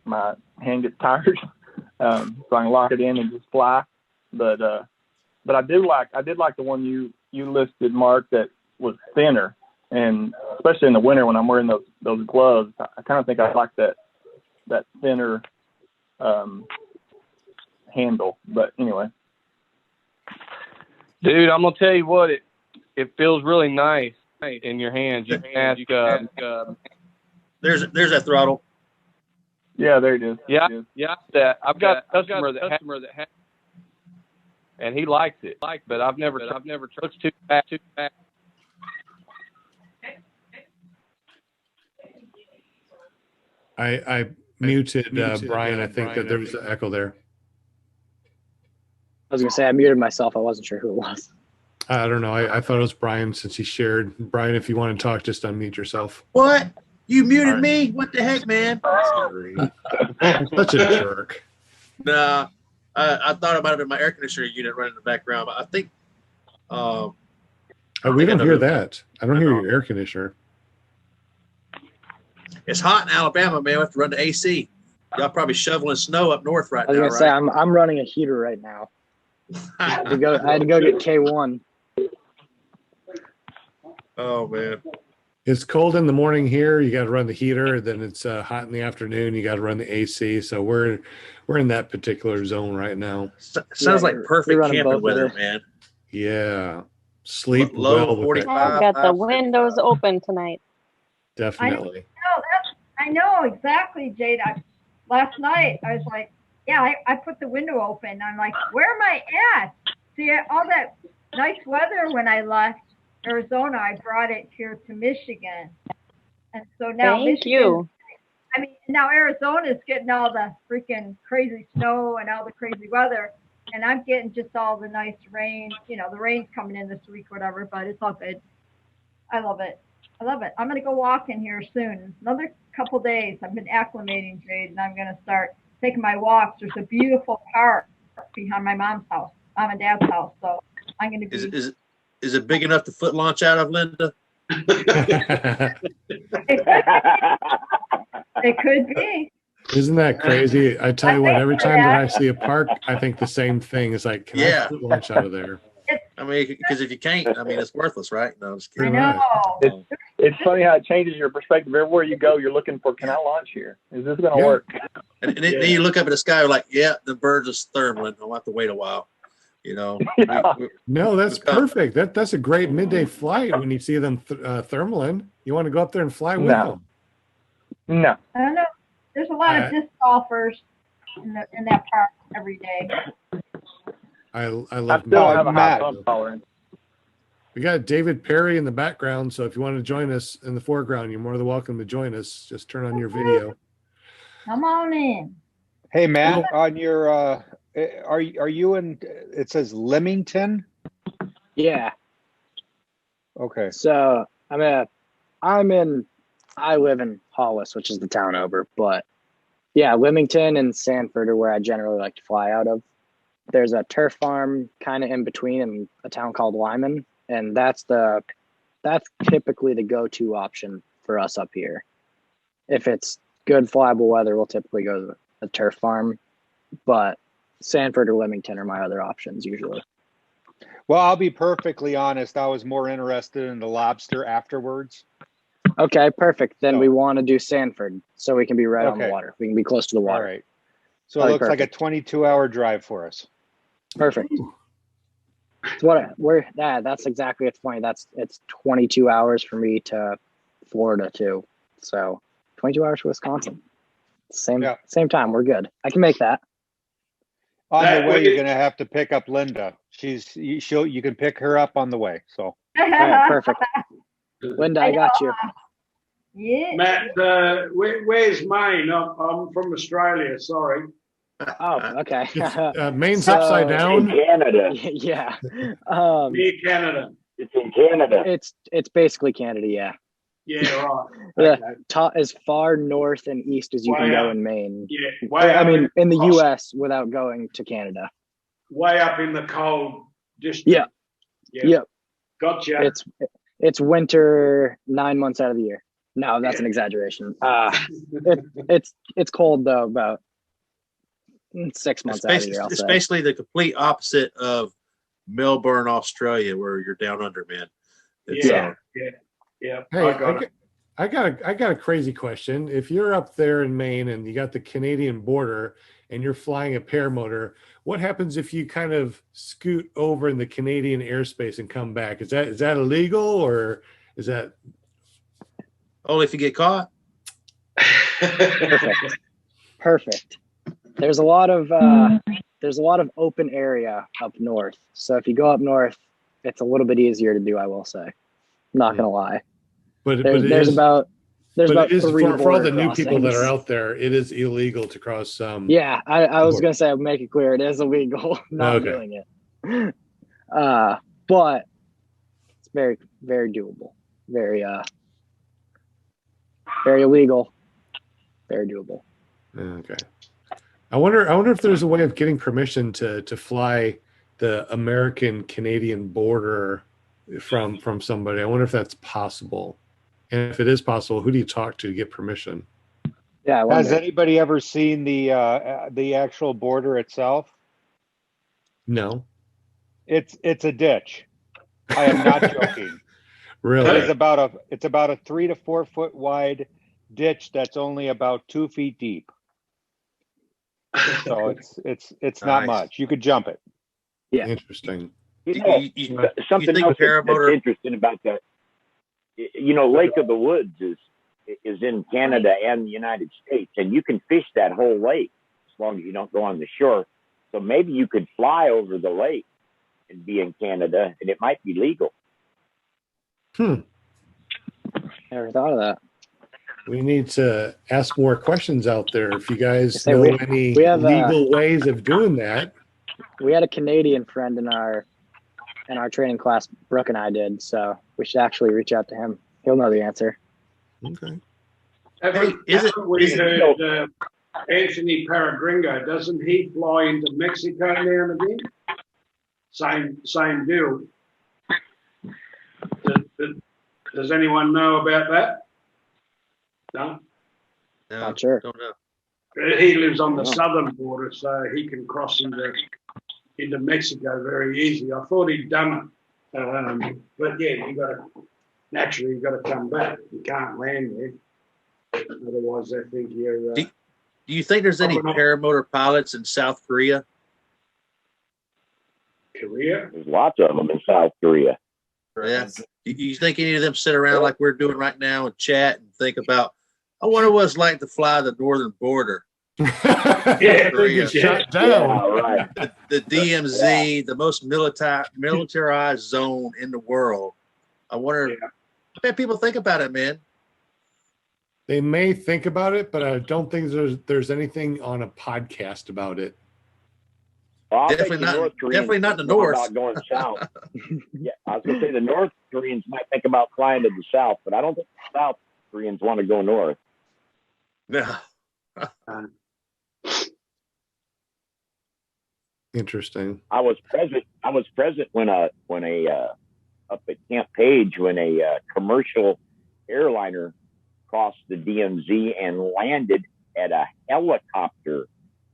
my hand gets tired, so I can lock it in and just fly. But I did like the one you listed, Mark, that was thinner, and especially in the winter when I'm wearing those gloves, I kind of think I like that thinner handle. But anyway, dude, I'm gonna tell you what, it feels really nice in your hands. You can ask. There's that throttle. Yeah, there it is. Yeah, that I've got a customer that has, and he likes it. But I've never touched too fast. I muted Brian. I think that there was an echo there. I was going to say I muted myself. I wasn't sure who it was. I don't know. I thought it was Brian since he shared. Brian, if you want to talk, just unmute yourself. What? You muted me? What the heck, man? I'm such a jerk. Nah, I thought about it in my air conditioner unit running in the background. But I think. We don't hear that. I don't hear your air conditioner. It's hot in Alabama, man. We have to run the AC. Y'all probably shoveling snow up north right now, I was gonna say I'm running a heater right now. I had to go get K1. Oh man. It's cold in the morning here. You got to run the heater. Then it's hot in the afternoon. You got to run the AC. So we're in that particular zone right now. Sounds like perfect camping weather, man. Yeah. Sleep low well. 45. I've got the windows open tonight. Definitely. I know exactly, Jade. Last night I was like, yeah, I put the window open. I'm like, where am I at? See, all that nice weather when I left Arizona, I brought it here to Michigan. And so now now Arizona's getting all the freaking crazy snow and all the crazy weather. And I'm getting just all the nice rain. The rain's coming in this week, whatever, but it's all good. I love it. I'm going to go walking here soon. Another couple days. I've been acclimating, Jade, and I'm going to start taking my walks. There's a beautiful park behind my mom and dad's house. So I'm going to be. Is it big enough to foot launch out of, Linda? It could be. Isn't that crazy? I tell you what, every time that I see a park, I think the same thing. It's like, can I foot launch out of there? I mean, because if you can't, I mean, it's worthless, right? No, I'm just kidding. I know. It's funny how it changes your perspective. Everywhere you go, you're looking for, can I launch here? Is this going to work? And then you look up at the sky, you're like, yeah, the birds are thermaling. I'll have to wait a while. No, that's perfect. That's a great midday flight when you see them thermaling. You want to go up there and fly with them. No. I don't know. There's a lot of disc golfers in that park every day. I love Matt. We got David Perry in the background, so if you want to join us in the foreground, you're more than welcome to join us. Just turn on your video. Come on in. Hey Matt, on your are you in? It says Leamington. Yeah. Okay. So I live in Hollis, which is the town over, but yeah, Leamington and Sanford are where I generally like to fly out of. There's a turf farm kind of in between in a town called Lyman, and that's typically the go-to option for us up here. If it's good flyable weather, we'll typically go to the turf farm, but Sanford or Leamington are my other options usually. Well, I'll be perfectly honest. I was more interested in the lobster afterwards. Okay, perfect. Then we want to do Sanford so we can be right on the water. We can be close to the water. All right. So it looks like a 22-hour drive for us. Perfect. That's exactly, it's funny. It's 22 hours for me to Florida too. So 22 hours for Wisconsin. Same time. We're good. I can make that. On the way, you're going to have to pick up Linda. You can pick her up on the way. So. All right, perfect. Linda, I got you. Yeah. Matt, where's Maine? I'm from Australia. Sorry. Oh, okay. Maine's upside down. In Canada. Yeah. Near Canada. It's in Canada. It's basically Canada. Yeah. Yeah, right. Okay. As far north and east as you can go in Maine. Yeah. I mean, in the U.S. without going to Canada. Way up in the cold district. Yeah. Yep. Gotcha. It's winter 9 months out of the year. No, that's an exaggeration. It's cold though, about 6 months out of the year. It's basically the complete opposite of Melbourne, Australia, where you're down under, man. Yeah. Hey, I got a crazy question. If you're up there in Maine and you got the Canadian border and you're flying a paramotor, what happens if you kind of scoot over in the Canadian airspace and come back? Is that illegal, or is that only if you get caught? Perfect. There's a lot of open area up north. So if you go up north, it's a little bit easier to do, I will say. I'm not gonna lie. But there's about three for all the new people that are crossings. out there, it is illegal to cross Yeah, I was gonna say, I'll make it clear, it is illegal not Okay. doing it. But it's very, very doable. Very illegal. Very doable. Okay. I wonder if there's a way of getting permission to fly the American Canadian border from somebody. I wonder if that's possible. And if it is possible, who do you talk to get permission? Yeah. Has anybody ever seen the actual border itself? No. It's a ditch. I am not joking. Really? It's about a 3 to 4 foot wide ditch that's only about 2 feet deep. So it's not Nice. much. You could jump it. Yeah. Interesting. Something think else that's paramotor- interesting about that. Lake of the Woods is in Canada and the United States, and you can fish that whole lake as long as you don't go on the shore. So maybe you could fly over the lake and be in Canada, and it might be legal. Never thought of that. We need to ask more questions out there. If you guys Say know we- any we have, legal ways of doing that. We had a Canadian friend in our training class, Brooke and I did, so we should actually reach out to him. He'll know the answer. Okay. Haven't we heard Anthony Paragringo? Doesn't he fly into Mexico now and again? Same deal. Does anyone know about that? No? No, Not sure. Don't know. He lives on the southern border, so he can cross into Mexico very easy. I thought he'd done it. But yeah, you got to come back. You can't land there. Otherwise, I think you're... Do you think there's any paramotor pilots in South Korea? Korea? There's lots of them in South Korea. Yeah. You think any of them sit around like we're doing right now and chat and think about, I wonder what it's like to fly the northern border? Yeah, they get shot down. Yeah, right. The DMZ, the most militarized zone in the world. I wonder what people think about it, man. They may think about it, but I don't think there's anything on a podcast about it. Well, I Definitely think the not- North Koreans definitely not think the north. About going south. Yeah, I was going to say the North Koreans might think about flying to the south, but I don't think the South Koreans want to go north. No. Interesting. I was present when a up at Camp Page when a commercial airliner crossed the DMZ and landed at a helicopter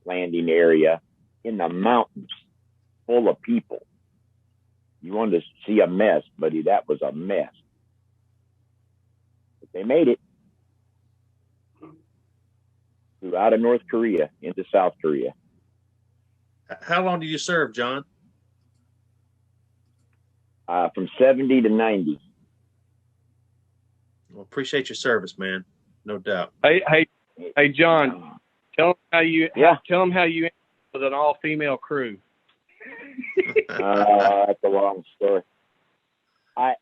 landing area in the mountains full of people. You wanted to see a mess, buddy. That was a mess. But they made it through out of North Korea into South Korea. How long do you serve, John? From 70 to 90. Well, appreciate your service, man. No doubt. Hey, John. Tell them how you Yeah. tell them how you ended with an all-female crew. That's a long story. A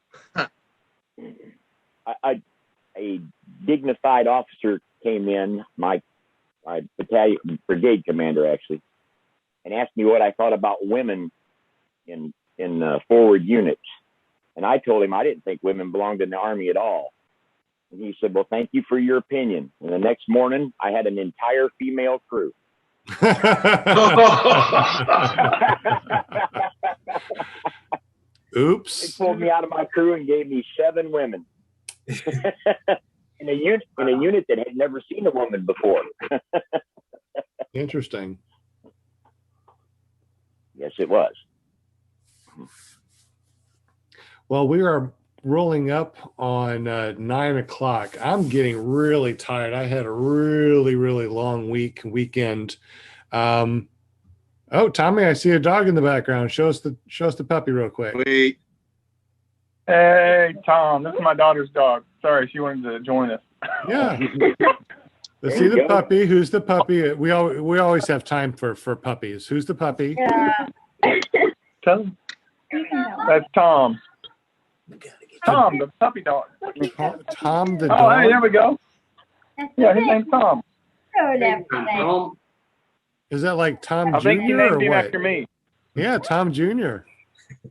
dignified officer came in, my brigade commander actually, and asked me what I thought about women in forward units. And I told him I didn't think women belonged in the Army at all. And he said, well, thank you for your opinion. And the next morning, I had an entire female crew. Oops. They pulled me out of my crew and gave me 7 women. in a unit that had never seen a woman before. Interesting. Yes, it was. Well, we are rolling up on 9 o'clock. I'm getting really tired. I had a really, really long weekend. Oh, Tommy, I see a dog in the background. Show us the puppy real quick. Wait. Hey, Tom, this is my daughter's dog. Sorry, she wanted to join us. Yeah. Let's see the puppy. Who's the puppy? We always have time for puppies. Who's the puppy? Yeah. That's Tom. Tom, the puppy dog. Tom the Oh, dog. hey, there we go. Yeah, his name's Tom. Is that like Tom I Jr. think he or named him what? after me. Yeah, Tom Jr.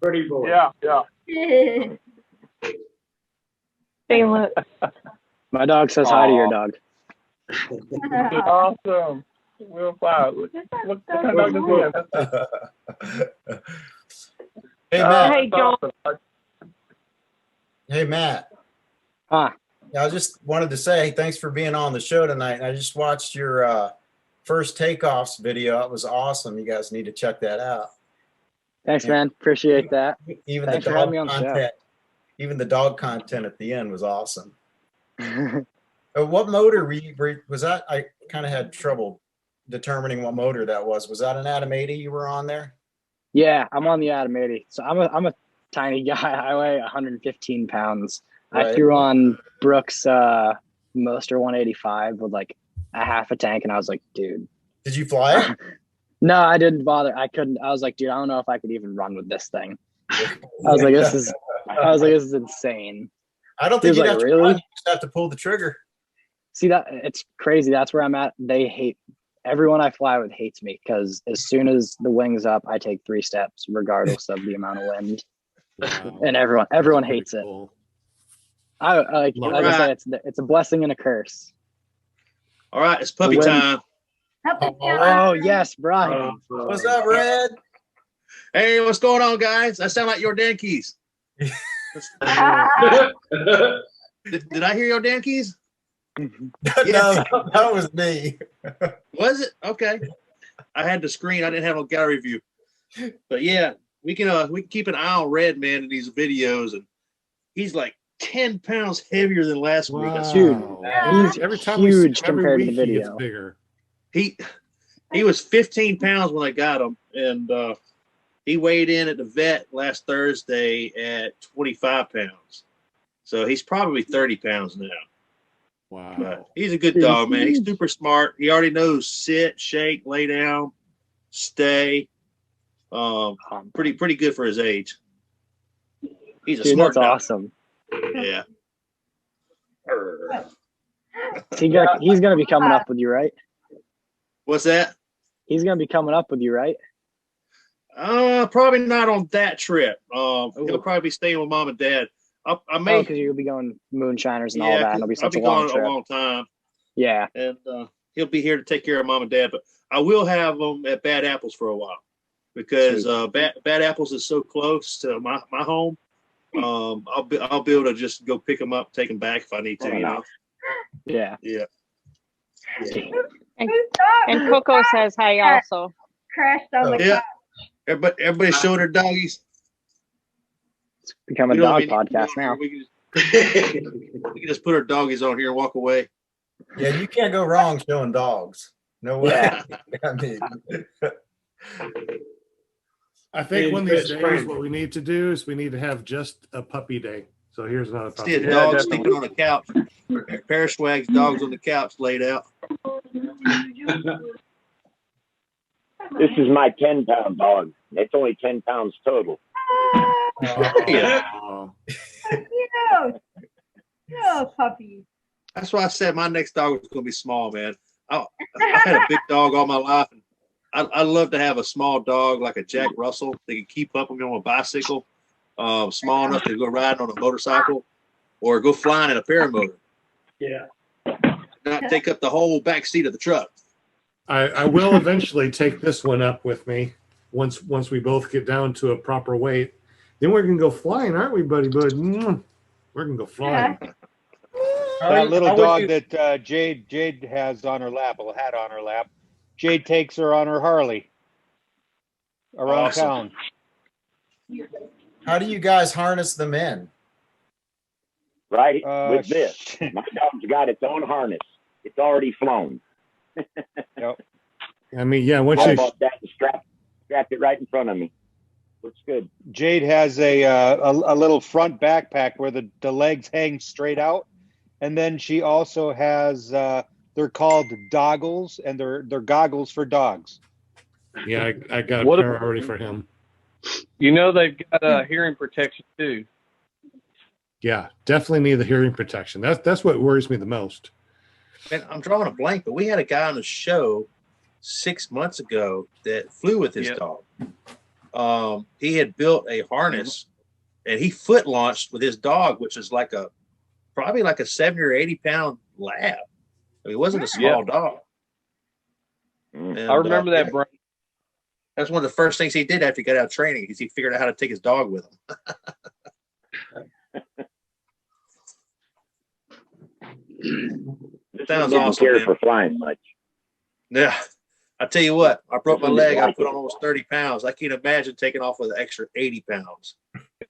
Pretty boy. Yeah, yeah. Hey, look. My dog says hi to your dog. Awesome. We'll fly. What kind of dog does he have? Hey, Matt. Hey, John. Hey, Matt. Huh. I just wanted to say thanks for being on the show tonight. I just watched your first takeoffs video. It was awesome. You guys need to check that out. Thanks, man. Appreciate that. Even Thanks the for dog having me on the show. content, even the dog content at the end was awesome. What motor was that? I kind of had trouble determining what motor that was. Was that an Atom 80 you were on there? Yeah, I'm on the Atom 80. So I'm a tiny guy. I weigh 115 pounds. I Right. threw on Brooks Moster 185 with like a half a tank, and I was like, dude. Did you fly it? No, I didn't bother. I couldn't. I was like, dude, I don't know if I could even run with this thing. I was like, this is insane. I don't He think was you'd like, have to really? run. You just have to pull the trigger. See, that it's crazy. That's where I'm at. They hate everyone I fly with hates me because as soon as the wing's up, I take 3 steps, regardless of the amount of wind. Wow. And everyone hates it. Cool. Like I said, it's a blessing and a curse. All right, it's puppy When- time. Oh yes, Brian. What's up, Red? Hey, what's going on, guys? That sound like your dankies. Did I hear your dankies? No, that was me. Was it? Okay. I had the screen. I didn't have no gallery view. But yeah, we can keep an eye on Red Man in these videos, and he's like 10 pounds heavier than last week. That's Dude, he's Every time we see him huge every compared to the week, he gets video. bigger. He was 15 pounds when I got him, and he weighed in at the vet last Thursday at 25 pounds. So he's probably 30 pounds now. Wow. But he's a good dog, man. He's super smart. He already knows sit, shake, lay down, stay. Pretty good for his age. He's a Dude, smart that's dog. awesome. Yeah. He's gonna be coming up with you, right? What's that? He's gonna be coming up with you, right? Probably not on that trip. He'll probably be staying with mom and dad. I may because you'll be going moonshiners and all that, and it'll be I'll such be a long gone trip. a long time. Yeah. And he'll be here to take care of mom and dad, but I will have them at Bad Apples for a while because Bad Apples is so close to my home. I'll be able to just go pick them up, take them back if I need to. You know. Yeah. Yeah. And Coco says hi also. Crashed on the Yeah. Everybody show their doggies. It's become a We don't dog even- podcast now. We can just put our doggies on here and walk away. Yeah, you can't go wrong showing dogs. No way. Yeah. I mean, I think one of these It's days, fine. what we need to do is we need to have just a puppy day. So here's another See puppy. a dog sleeping on the couch. Paraswag's dogs on the couch laid out. This is my 10-pound dog. It's only 10 pounds total. Yeah. Cute. Oh, puppy. That's why I said my next dog was going to be small, man. I've had a big dog all my life. And I love to have a small dog like a Jack Russell that can keep up with me on a bicycle, small enough to go riding on a motorcycle or go flying in a paramotor. Yeah. Not take up the whole back seat of the truck. I will eventually take this one up with me once we both get down to a proper weight. Then we're gonna go flying, aren't we, buddy? Bud, we're gonna go flying. That little dog that Jade has on her lap, had on her lap. Jade takes her on her Harley around town. How do you guys harness them in? Right with this. My dog's got its own harness. It's already flown. Yep. I mean, yeah, once How you about that? Strap it right in front of me. Looks good. Jade has a little front backpack where the legs hang straight out, and then she also has they're called doggles, and they're goggles for dogs. Yeah, I got a pair already for him. You know they've got hearing protection too. Yeah, definitely need the hearing protection. That's what worries me the most. Man, I'm drawing a blank, but we had a guy on the show 6 months ago that flew with his dog. He had built a harness and he foot launched with his dog, which is probably like a 70 or 80 pound lab. I mean, it wasn't a small dog. And, I remember that, Brian. That's one of the first things he did after he got out of training is he figured out how to take his dog with him. Sounds awesome. Care for flying much. Yeah. I tell you what, I broke my leg. I put on almost 30 pounds. I can't imagine taking off with an extra 80 pounds.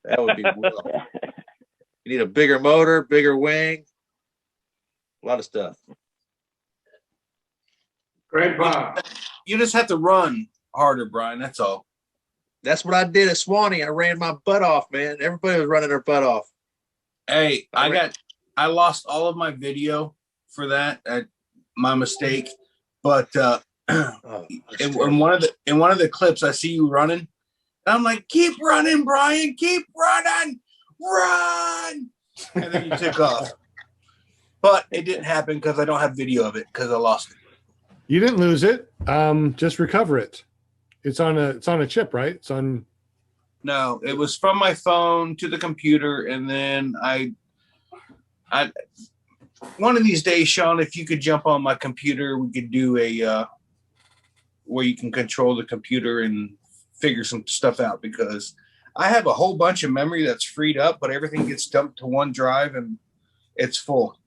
That would be rough. You need a bigger motor, bigger wing, a lot of stuff. Grandpa. You just have to run harder, Brian. That's all. That's what I did at Swanee. I ran my butt off, man. Everybody was running their butt off. Hey, I lost all of my video for that. My mistake. But in one of the clips, I see you running. And I'm like, keep running, Brian. Keep running. Run. And then you took off. But it didn't happen because I don't have video of it because I lost it. You didn't lose it. Just recover it. It's on a chip, right? It's on. No, it was from my phone to the computer, and then I one of these days, Sean, if you could jump on my computer, we could do a where you can control the computer and figure some stuff out, because I have a whole bunch of memory that's freed up, but everything gets dumped to one drive and it's full.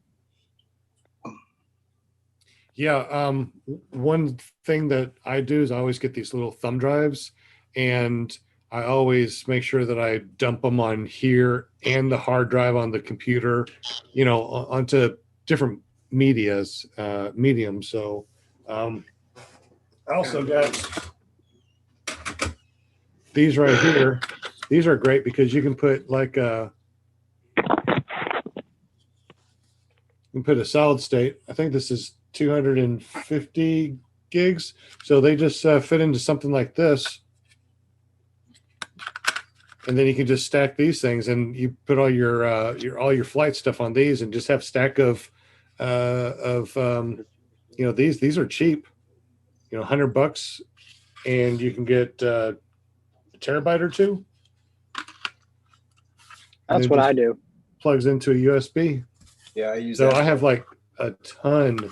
Yeah. One thing that I do is I always get these little thumb drives, and I always make sure that I dump them on here and the hard drive on the computer, onto different mediums. So I also got these right here. These are great because you can put you can put a solid state. I think this is 250 gigs. So they just fit into something like this. And then you can just stack these things, and you put all your flight stuff on these, and just have a stack of these are cheap, $100, and you can get a terabyte or two. That's what I do. Plugs into a USB. Yeah, I use. So that. I have like a ton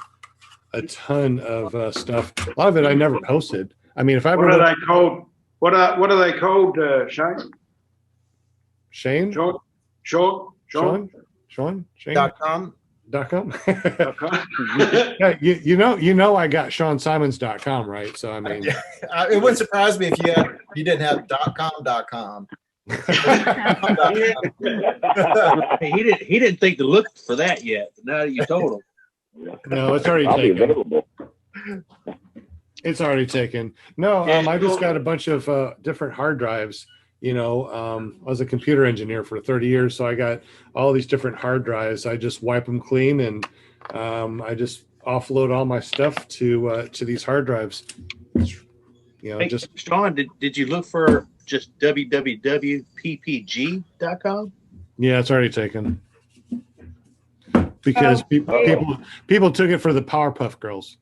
of stuff. A lot of it I never posted. I mean, if I What are they called? What are they called, Shane? Shane? Sean? Shane? .com. Yeah, you know I got SeanSimons.com, right? So I mean, it wouldn't surprise me if you didn't have .com. He didn't think to look for that yet. Now you told him. No, it's already taken. It's already taken. No, I just got a bunch of different hard drives. I was a computer engineer for 30 years, so I got all these different hard drives. I just wipe them clean, and I just offload all my stuff to these hard drives. You know, Hey, just Sean, did you look for just www.ppg.com? yeah, it's already taken because people took it for the Powerpuff Girls.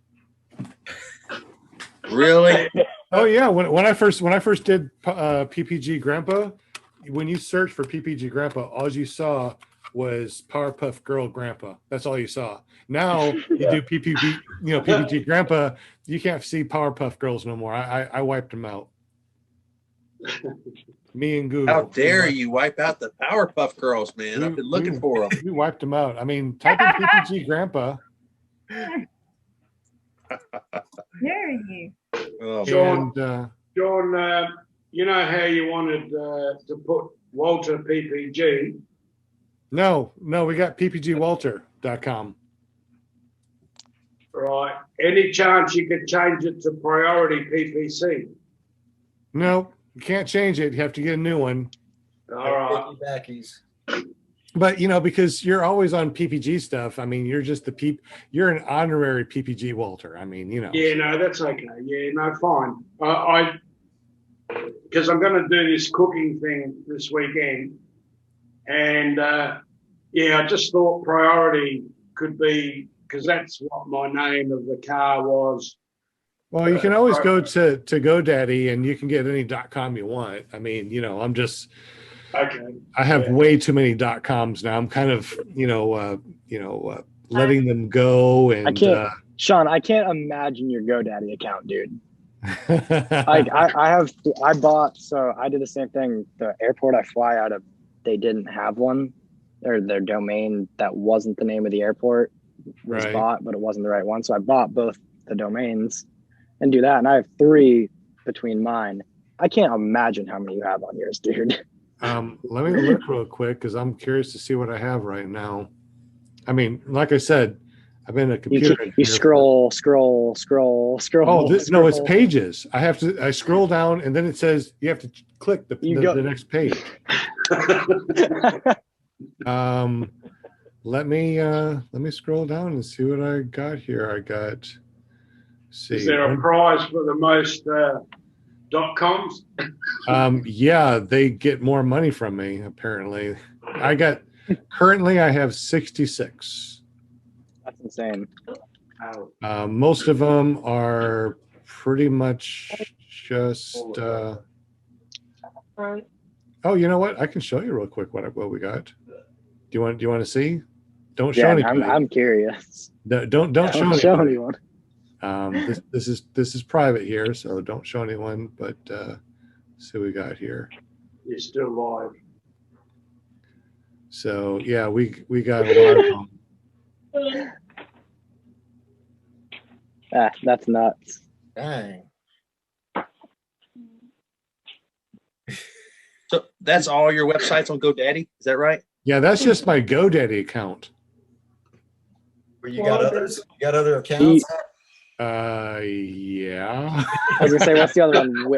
Really? Oh yeah, when I first did PPG Grandpa, when you search for PPG Grandpa, all you saw was Powerpuff Girl Grandpa. That's all you saw. Now you do PPG Grandpa, you can't see Powerpuff Girls no more. I wiped them out. Me and Google. How dare you wipe out the Powerpuff Girls, man? I've been looking for them. We wiped them out. I mean, type in PPG Grandpa. Dare you? Oh, Sean, and, John, you know how you wanted to put Walter PPG? No, we got ppgwalter.com. Right. Any chance you could change it to Priority PPC? No, you can't change it. You have to get a new one. All right. Backies. But because you're always on PPG stuff. I mean, you're just you're an honorary PPG Walter. I mean, Yeah, no, that's okay. Yeah, no, fine. Because I'm going to do this cooking thing this weekend, and I just thought Priority could be, because that's what my name of the car was. Well, you can always go to GoDaddy and you can get any .com you want. I mean, I'm just okay. I have way too many .coms now. I'm kind of letting them go. And I can't, Sean. I can't imagine your GoDaddy account, dude. I bought. So I did the same thing. The airport I fly out of, they didn't have one, or their domain that wasn't the name of the airport was bought, but it wasn't the right one. So I bought both the domains and do that. And I have 3 between mine. I can't imagine how many you have on yours, dude. Let me look real quick because I'm curious to see what I have right now. I mean, like I said, I've been a computer. You scroll. Oh, no, it's pages. I scroll down and then it says you have to click the next page. Let me scroll down and see what I got here. I got. See. Is there a prize for the most .coms? Yeah, they get more money from me apparently. Currently I have 66. That's insane. Most of them are pretty much just. Oh, you know what? I can show you real quick what we got. Do you want to see? Don't show anybody. I'm curious. Don't show anyone. This is private here, so don't show anyone. But see what we got here. You're still live. So yeah, we got a lot of them. That's nuts. Dang. So that's all your websites on GoDaddy? Is that right? Yeah, that's just my GoDaddy account. Where you got others? You got other accounts? Yeah. I was gonna say, what's the other one?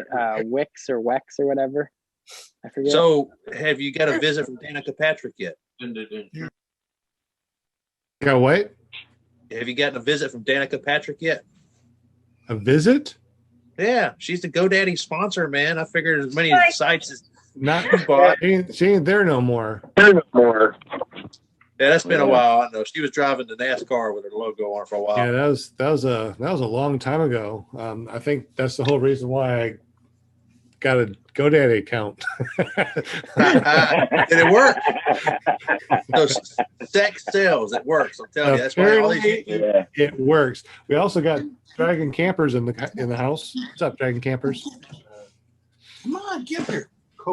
Wix or Wex or whatever. I forget. So have you got a visit from Danica Patrick yet? Got what? Have you gotten a visit from Danica Patrick yet? A visit? Yeah, she's the GoDaddy sponsor, man. I figured as many sites as not she ain't there no more. Yeah, that's been a while. I know she was driving the NASCAR with her logo on for a while. Yeah, that was a long time ago. I think that's the whole reason why I got a GoDaddy account. And it worked. So sex sells. It works. I'm telling you. That's why all these it works. We also got Dragon Campers in the house. What's up, Dragon Campers? Come on, get here.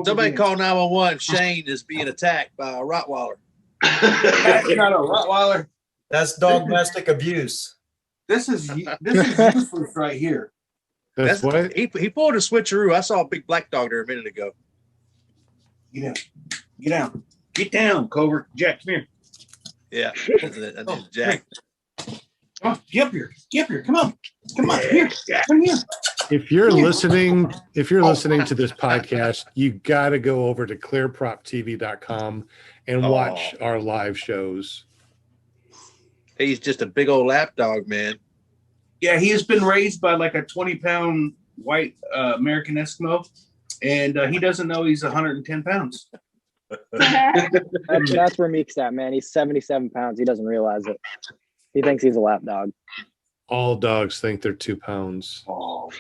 Somebody call 911. Shane is being attacked by a Rottweiler. That's not a Rottweiler. That's domestic abuse. This is useless right here. That's what he pulled a switcheroo. I saw a big black dog there a minute ago. Get down, Cobra. Jack, come here. Yeah, Jack. Oh, get up here. Come on. Come here. Come here. If you're listening to this podcast, you got to go over to clearproptv.com and watch our live shows. He's just a big old lap dog, man. Yeah, he has been raised by like a 20-pound white American Eskimo, and he doesn't know he's 110 pounds. That's where Meek's at, man. He's 77 pounds. He doesn't realize it. He thinks he's a lap dog. All dogs think they're 2 pounds. Oh,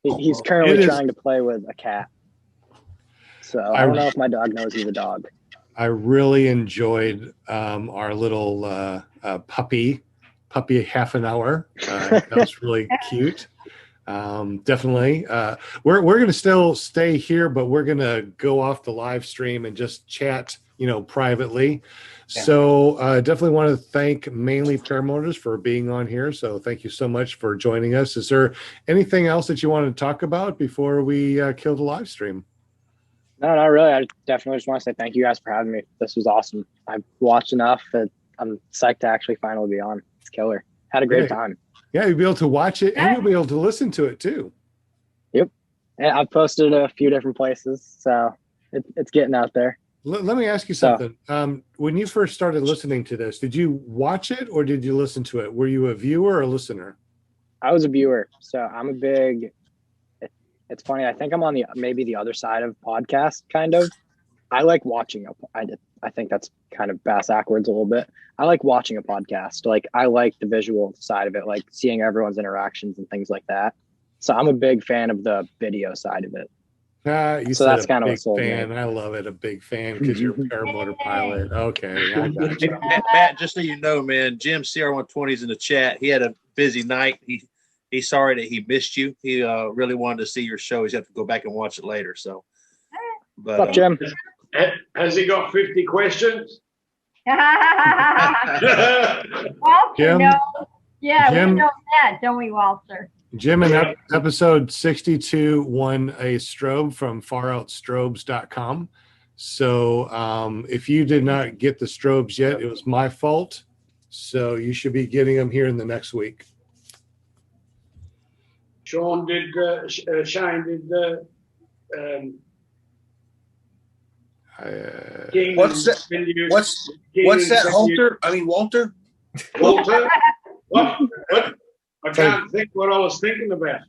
He's currently trying to play with a cat. So I don't know if my dog knows he's a dog. I really enjoyed our little puppy half an hour. That was really cute. Definitely. We're going to still stay here, but we're going to go off the live stream and just chat, privately. Yeah. So definitely want to thank Mainely Paramotors for being on here. So thank you so much for joining us. Is there anything else that you want to talk about before we kill the live stream? No, not really. I definitely just want to say thank you guys for having me. This was awesome. I've watched enough that I'm psyched to actually finally be on. It's killer. Had a great time. Yeah, you'll be able to watch it and you'll be able to listen to it too. Yep. And I've posted a few different places, so it's getting out there. Let me ask you something. When you first started listening to this, did you watch it or did you listen to it? Were you a viewer or a listener? I was a viewer. So I'm a big, it's funny. I think I'm on maybe the other side of podcast, kind of. I like watching I think that's kind of backwards a little bit. I like watching a podcast. Like I like the visual side of it, like seeing everyone's interactions and things like that. So I'm a big fan of the video side of it. So that's kind of a big fan. I love it. A big fan because you're a paramotor pilot. Okay. I got you. Matt, just so you know, man, Jim CR120 is in the chat. He had a busy night. He's sorry that he missed you. He really wanted to see your show. He's have to go back and watch it later. So, but what's up, Jim? Has he got 50 questions? Well, Jim, yeah, Jim, we know that, don't we, Walter? Jim in episode 62 won a strobe from faroutstrobes.com. So if you did not get the strobes yet, it was my fault. So you should be getting them here in the next week. Shane did what's that, Halter? I mean, Walter? Walter? What? I can't think what I was thinking about.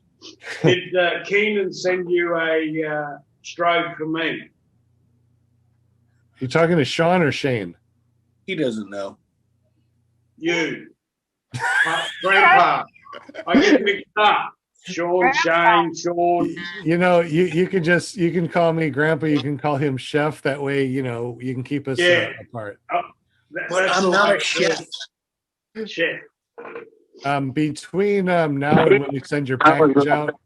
Did Keenan send you a strobe for me? You talking to Sean or Shane? He doesn't know. You. Grandpa. I get mixed up. Sean, Shane, Sean. You can call me Grandpa. You can call him Chef. That way, you can keep us apart. But I'm not a chef. Chef. Between now and when we send your package out,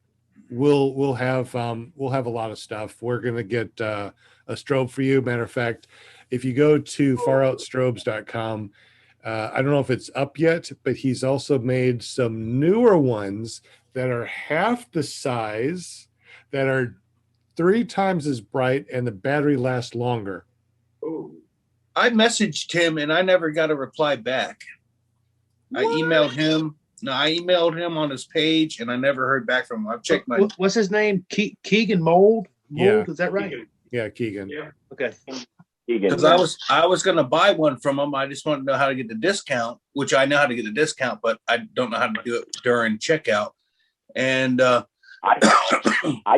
we'll have a lot of stuff. We're gonna get a strobe for you. Matter of fact, if you go to faroutstrobes.com, I don't know if it's up yet, but he's also made some newer ones that are half the size, that are 3 times as bright, and the battery lasts longer. Ooh. I messaged him and I never got a reply back. What? I emailed him on his page and I never heard back from him. I've checked my. What's his name? Keegan Mold? Yeah. Is that right? Yeah, Keegan. Yeah. Okay. Because I was going to buy one from him. I just wanted to know how to get the discount, which I know how to get the discount, but I don't know how to do it during checkout. And I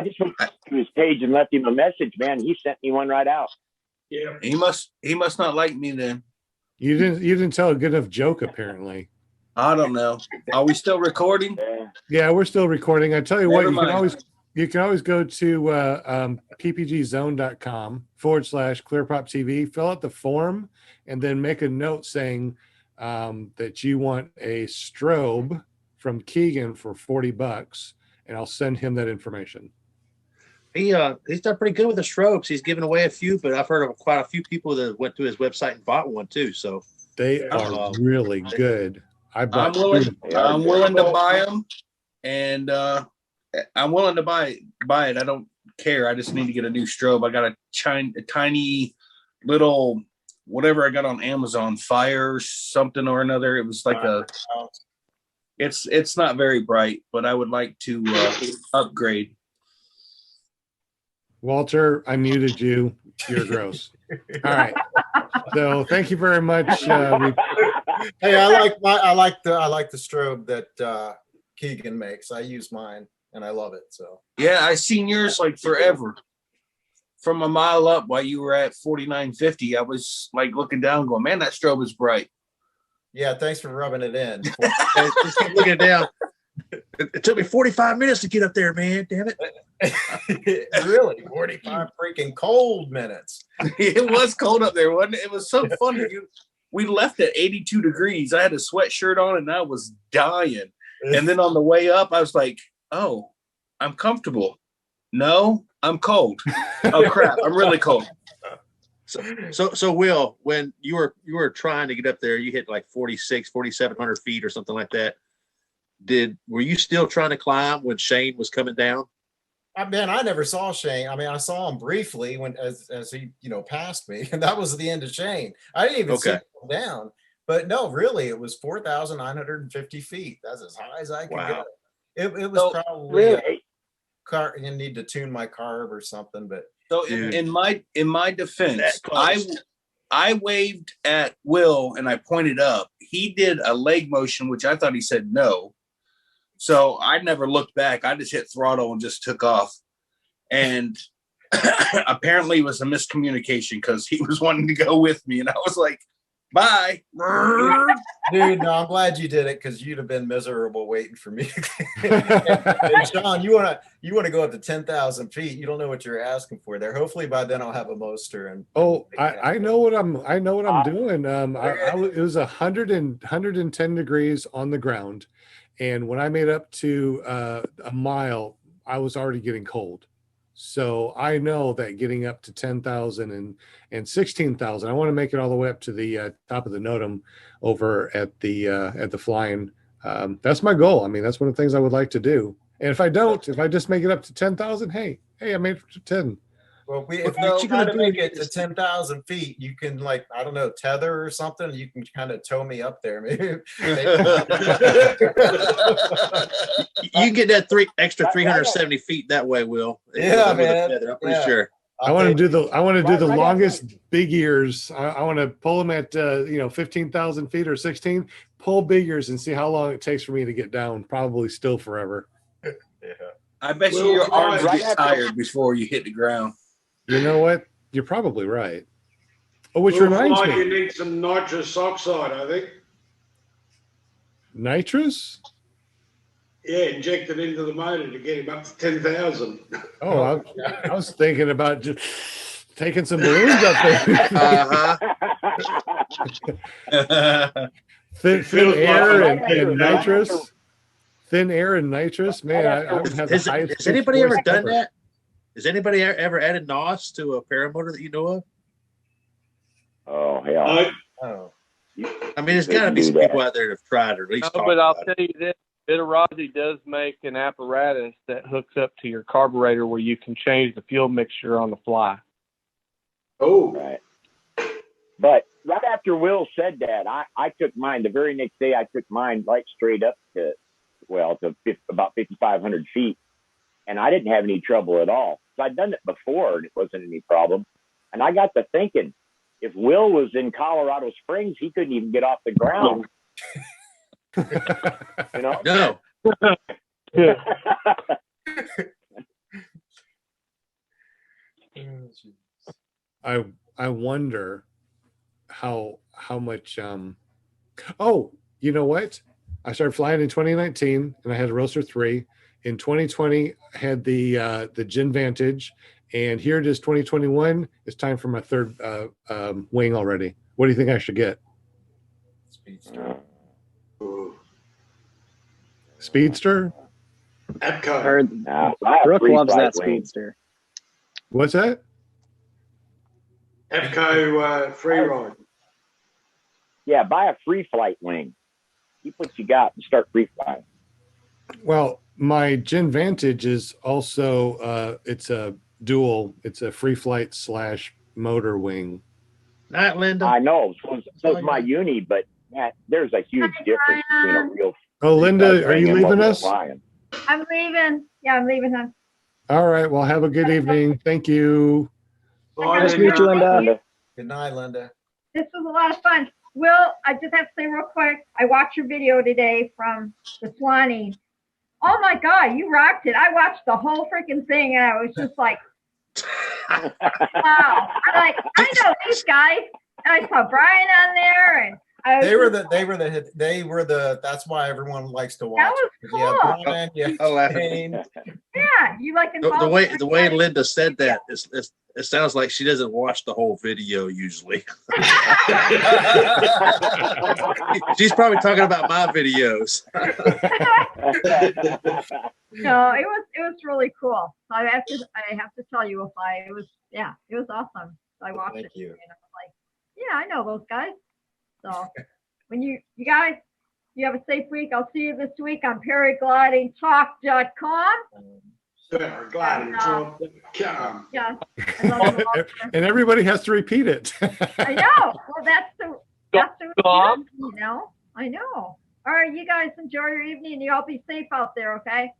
just went to his page and left him a message, man. He sent me one right out. Yeah. He must not like me then. You didn't tell a good enough joke, apparently. I don't know. Are we still recording? Yeah, we're still recording. I tell you what, Never mind. you can always go to ppgzone.com/clearpop TV, fill out the form, and then make a note saying that you want a strobe from Keegan for $40, and I'll send him that information. He's done pretty good with the strobes. He's given away a few, but I've heard of quite a few people that went to his website and bought one too. So they are really good. I'm willing to buy them, and I'm willing to buy it. I don't care. I just need to get a new strobe. I got a tiny little whatever I got on Amazon, Fire something or another. It was like it's not very bright, but I would like to upgrade. Walter, I muted you. You're gross. All right. So thank you very much. Hey, I like the strobe that Keegan makes. I use mine and I love it. So Yeah, I seen yours like forever. From a mile up while you were at 4950, I was like looking down, going, "Man, that strobe is bright." yeah, thanks for rubbing it in. Just keep looking down. It took me 45 minutes to get up there, man. Damn it. Really, 45 freaking cold minutes. It was cold up there, wasn't it? It was so funny. We left at 82 degrees. I had a sweatshirt on and I was dying. And then on the way up, I was like, "Oh, I'm comfortable. No, I'm cold. Oh crap, I'm really cold." So Will, when you were trying to get up there, you hit like 4,700 feet or something like that. Were you still trying to climb when Shane was coming down? Man, I never saw Shane. I mean, I saw him briefly as he passed me, and that was the end of Shane. I didn't even see him come down. But no, really, it was 4,950 feet. That's as high as I could go. It was probably car. You need to tune my carb or something. But so in my defense, I waved at Will and I pointed up. He did a leg motion, which I thought he said no. So I never looked back. I just hit throttle and just took off. And apparently it was a miscommunication because he was wanting to go with me. And I was like, "Bye." Dude, no, I'm glad you did it because you'd have been miserable waiting for me. And Sean, you wanna go up to 10,000 feet. You don't know what you're asking for there. Hopefully by then I'll have a Moster. And I know what I'm doing. It was 110 degrees on the ground, and when I made up to a mile, I was already getting cold. So I know that getting up to 10,000 and 16,000, I want to make it all the way up to the top of the NOTAM over at the flying. That's my goal. I mean, that's one of the things I would like to do. And if I just make it up to 10,000, hey, I made it to 10. Well, if you try to make it to 10,000 feet, you can, like, I don't know, tether or something. You can kind of tow me up there. Maybe. You get that extra 370 feet that way, Will. Yeah, man. I'm pretty sure. I want to do the longest big ears. I want to pull them at 15,000 feet or 16. Pull big ears and see how long it takes for me to get down. Probably still forever. Yeah. I bet you your arms get tired before you hit the ground. You know what? You're probably right. Oh, which reminds me, you need some nitrous oxide, I think. Nitrous? Yeah, inject it into the motor to get him up to 10,000. Oh, I was thinking about just taking some balloons up there. Thin air and nitrous. Thin air and nitrous. Man, I would have the highest. Has anybody ever done that? Has anybody ever added NOS to a paramotor that you know of? Oh, hell. I mean, there's got to be some people out there that have tried or at least No, but I'll tell you this. Bitterozzi does make an apparatus that hooks up to your carburetor where you can change the fuel mixture on the fly. Oh. Right. But right after Will said that, I took mine. The very next day, I took mine right straight up to about 5,500 feet. And I didn't have any trouble at all. So I'd done it before and it wasn't any problem. And I got to thinking, if Will was in Colorado Springs, he couldn't even get off the ground. You know? No. I wonder how much oh, you know what? I started flying in 2019 and I had a Roadster 3. In 2020, I had the Gen Vantage, and here it is 2021. It's time for my third wing already. What do you think I should get? Speedster? Brooke loves that Speedster. What's that? EPCO free ride. Yeah, buy a free flight wing. Keep what you got and start free flying. Well, my Gen Vantage is also it's a dual. It's a free flight / motor wing. Not Linda. I know. So is my uni, but there's a huge difference between a real. Oh, Linda, are you leaving us? I'm leaving. Yeah, I'm leaving him. All right. Well, have a good evening. Thank you. Nice to meet you, Linda. Good night, Linda. This was a lot of fun. Will, I just have to say real quick, I watched your video today from the Swanee. Oh my God, you rocked it. I watched the whole freaking thing and I was just like, wow. I know these guys. And I saw Brian on there and They were the that's why everyone likes to watch. That was it. cool. You have Brian, you have Shane. Yeah, you like the way Linda said that, it sounds like she doesn't watch the whole video usually. She's probably talking about my videos. No, it was really cool. I have to tell you, it was awesome. I watched it and I was like, yeah, I know those guys. So when you guys, you have a safe week. I'll see you this week on paraglidingtalk.com. Paraglidingtalk.com. Yeah. And everybody has to repeat it. I know. Well, that's the you know. I know. All right, you guys enjoy your evening. You all be safe out there, okay?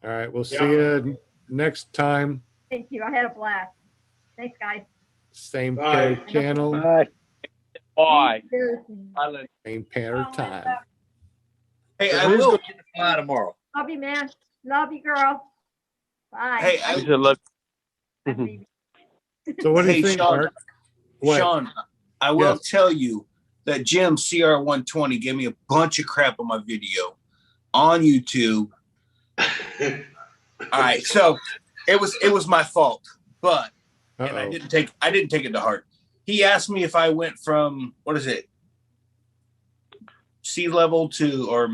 All right, we'll see you next time. Thank you. I had a blast. Thanks, guys. Same Bye. channel. Bye. Bye. Same pair time. Hey, I will get to fly tomorrow. Love you, man. Love you, girl. Bye. Hey, So what do you think, Sean, Mark? What? Sean, I will tell you that Jim CR120 gave me a bunch of crap on my video on YouTube. All right, so it was my fault, but and I didn't take it to heart. He asked me if I went from sea level to or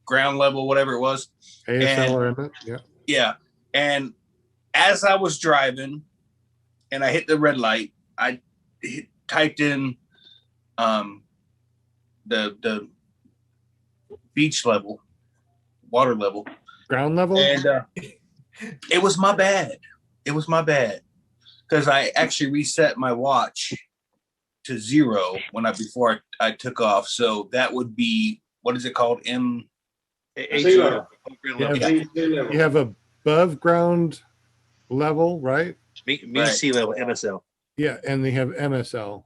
ground level, whatever it was. ASL or MF? Yeah. Yeah. And as I was driving and I hit the red light, I typed in the beach level, water level, ground level. And it was my bad. Because I actually reset my watch to 0 before I took off. So that would be, what is it called? You have above ground level, right? Mean sea level, MSL. Yeah, and they have MSL.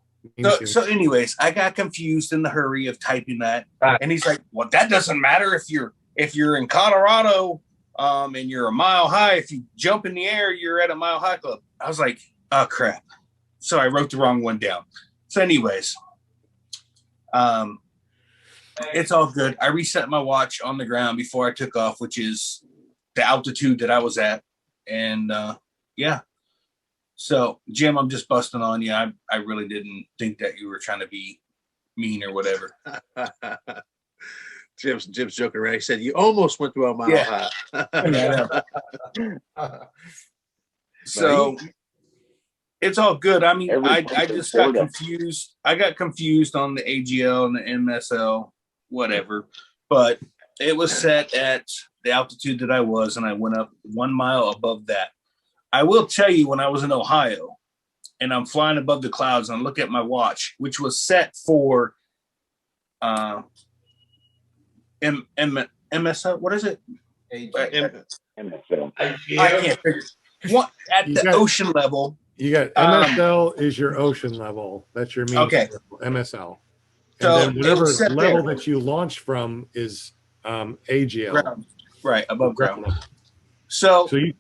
So anyways, I got confused in the hurry of typing that. And he's like, well, that doesn't matter if you're in Colorado and you're a mile high. If you jump in the air, you're at a mile high club. I was like, oh crap. So I wrote the wrong one down. So anyways, it's all good. I reset my watch on the ground before I took off, which is the altitude that I was at. And yeah. So Jim, I'm just busting on you. I really didn't think that you were trying to be mean or whatever. Jim's joking around. He said you almost went through a mile high. So it's all good. I mean, I just got confused. I got confused on the AGL and the MSL, whatever. But it was set at the altitude that I was, and I went up 1 mile above that. I will tell you, when I was in Ohio and I'm flying above the clouds and I look at my watch, which was set for MSL, what is it? MSL. I can't figure what at the ocean level. You got MSL is your ocean level. That's your mean level, MSL. And So then whatever it was set level there. that you launch from is AGL. Ground. Right, above ground. So you,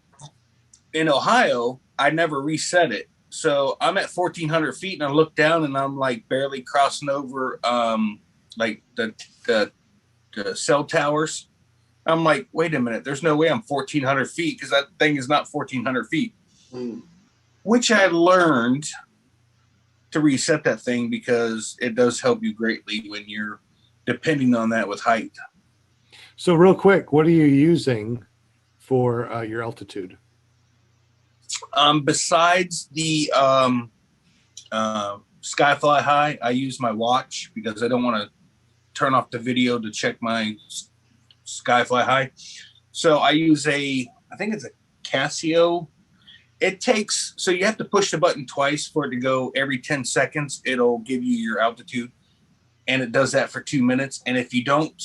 in Ohio, I never reset it. So I'm at 1,400 feet and I look down and I'm like barely crossing over like the cell towers. I'm like, wait a minute, there's no way I'm 1,400 feet because that thing is not 1,400 feet. Which I learned to reset that thing because it does help you greatly when you're depending on that with height. So real quick, what are you using for your altitude? Besides the Skyfly High, I use my watch because I don't want to turn off the video to check my Skyfly High. So I use I think it's a Casio. It takes, so you have to push the button twice for it to go every 10 seconds. It'll give you your altitude, and it does that for 2 minutes. And if you don't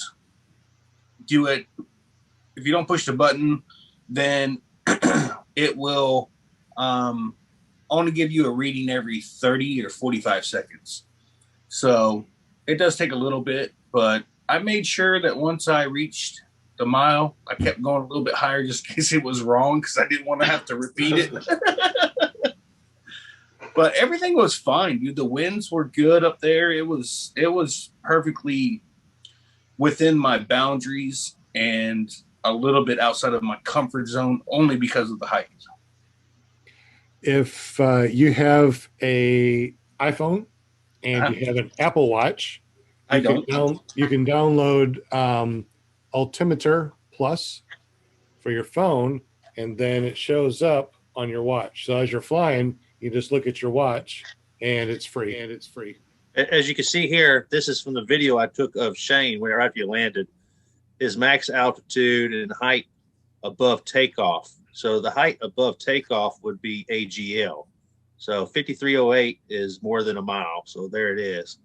do it, if you don't push the button, then it will only give you a reading every 30 or 45 seconds. So it does take a little bit, but I made sure that once I reached the mile, I kept going a little bit higher just in case it was wrong, because I didn't want to have to repeat it. But everything was fine, dude. The winds were good up there. It was perfectly within my boundaries and a little bit outside of my comfort zone, only because of the height. If you have a iPhone and you have an Apple Watch, you can download Altimeter Plus for your phone, and then it shows up on your watch. So as you're flying, you just look at your watch, and it's free. As you can see here, this is from the video I took of Shane right after you landed. His max altitude and height above takeoff. So the height above takeoff would be AGL. So 5308 is more than a mile. So there it is.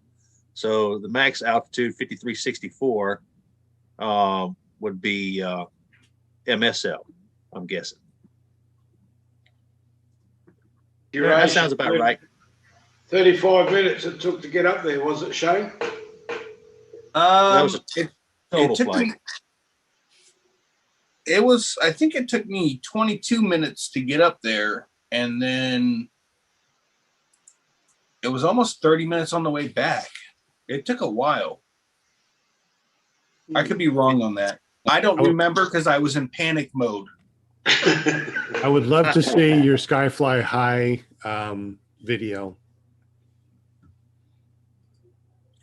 So the max altitude 5364 would be MSL, I'm guessing. That sounds about right. 35 minutes it took to get up there, was it, Shane? That was a total took flight. I think it took me 22 minutes to get up there, and then it was almost 30 minutes on the way back. It took a while. I could be wrong on that. I don't remember because I was in panic mode. I would love to see your Skyfly High video.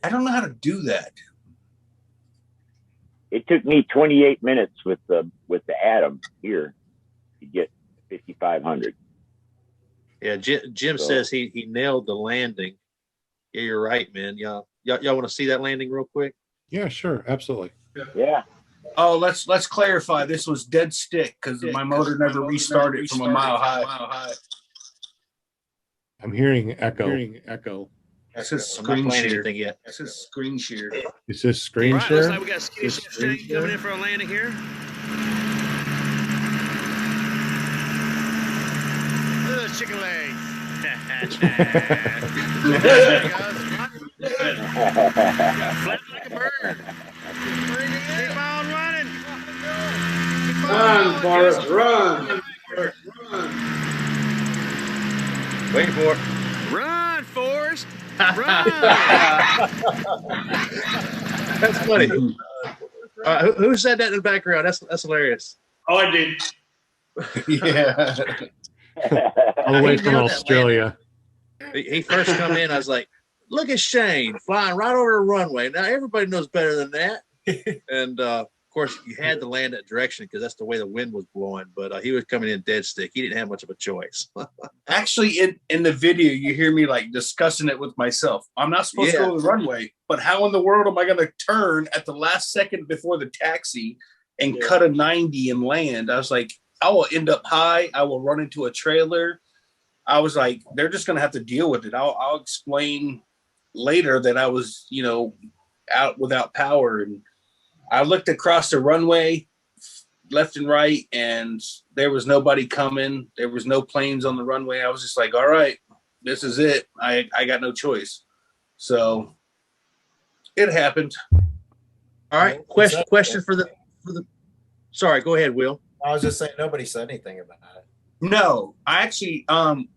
I don't know how to do that. It took me 28 minutes with the Atom here to get 5,500. Yeah, Jim says he nailed the landing. Yeah, you're right, man. Y'all want to see that landing real quick? Yeah, sure, absolutely. Yeah. Oh, let's clarify. This was dead stick because my motor never restarted from a mile high. I'm hearing echo. That's his I'm screen not playing share. anything yet. That's his screen share. Is this screen All right, share? looks like we got Skinny Shane coming in for a landing here. Little chicken leg. There he goes. Flat like a bird. Keep on running. Run, Forrest, run. Wait for it. Run, Forrest. Run. That's funny. Who said that in the background? That's hilarious. I did. Yeah. All the way from Australia. He first come in, I was like, look at Shane flying right over the runway. Now everybody knows better than that. And of course, you had to land that direction because that's the way the wind was blowing. But he was coming in dead stick. He didn't have much of a choice. Actually, in the video, you hear me like discussing it with myself. I'm not supposed to go to the runway, but how in the world am I going to turn at the last second before the taxi and cut a 90 and land? I was like, I will end up high. I will run into a trailer. I was like, they're just going to have to deal with it. I'll explain later that I was, out without power. And I looked across the runway left and right, and there was nobody coming. There was no planes on the runway. I was just like, all right, this is it. I got no choice. So it happened. All right. Question for the sorry, go ahead, Will. I was just saying nobody said anything about it. No, I actually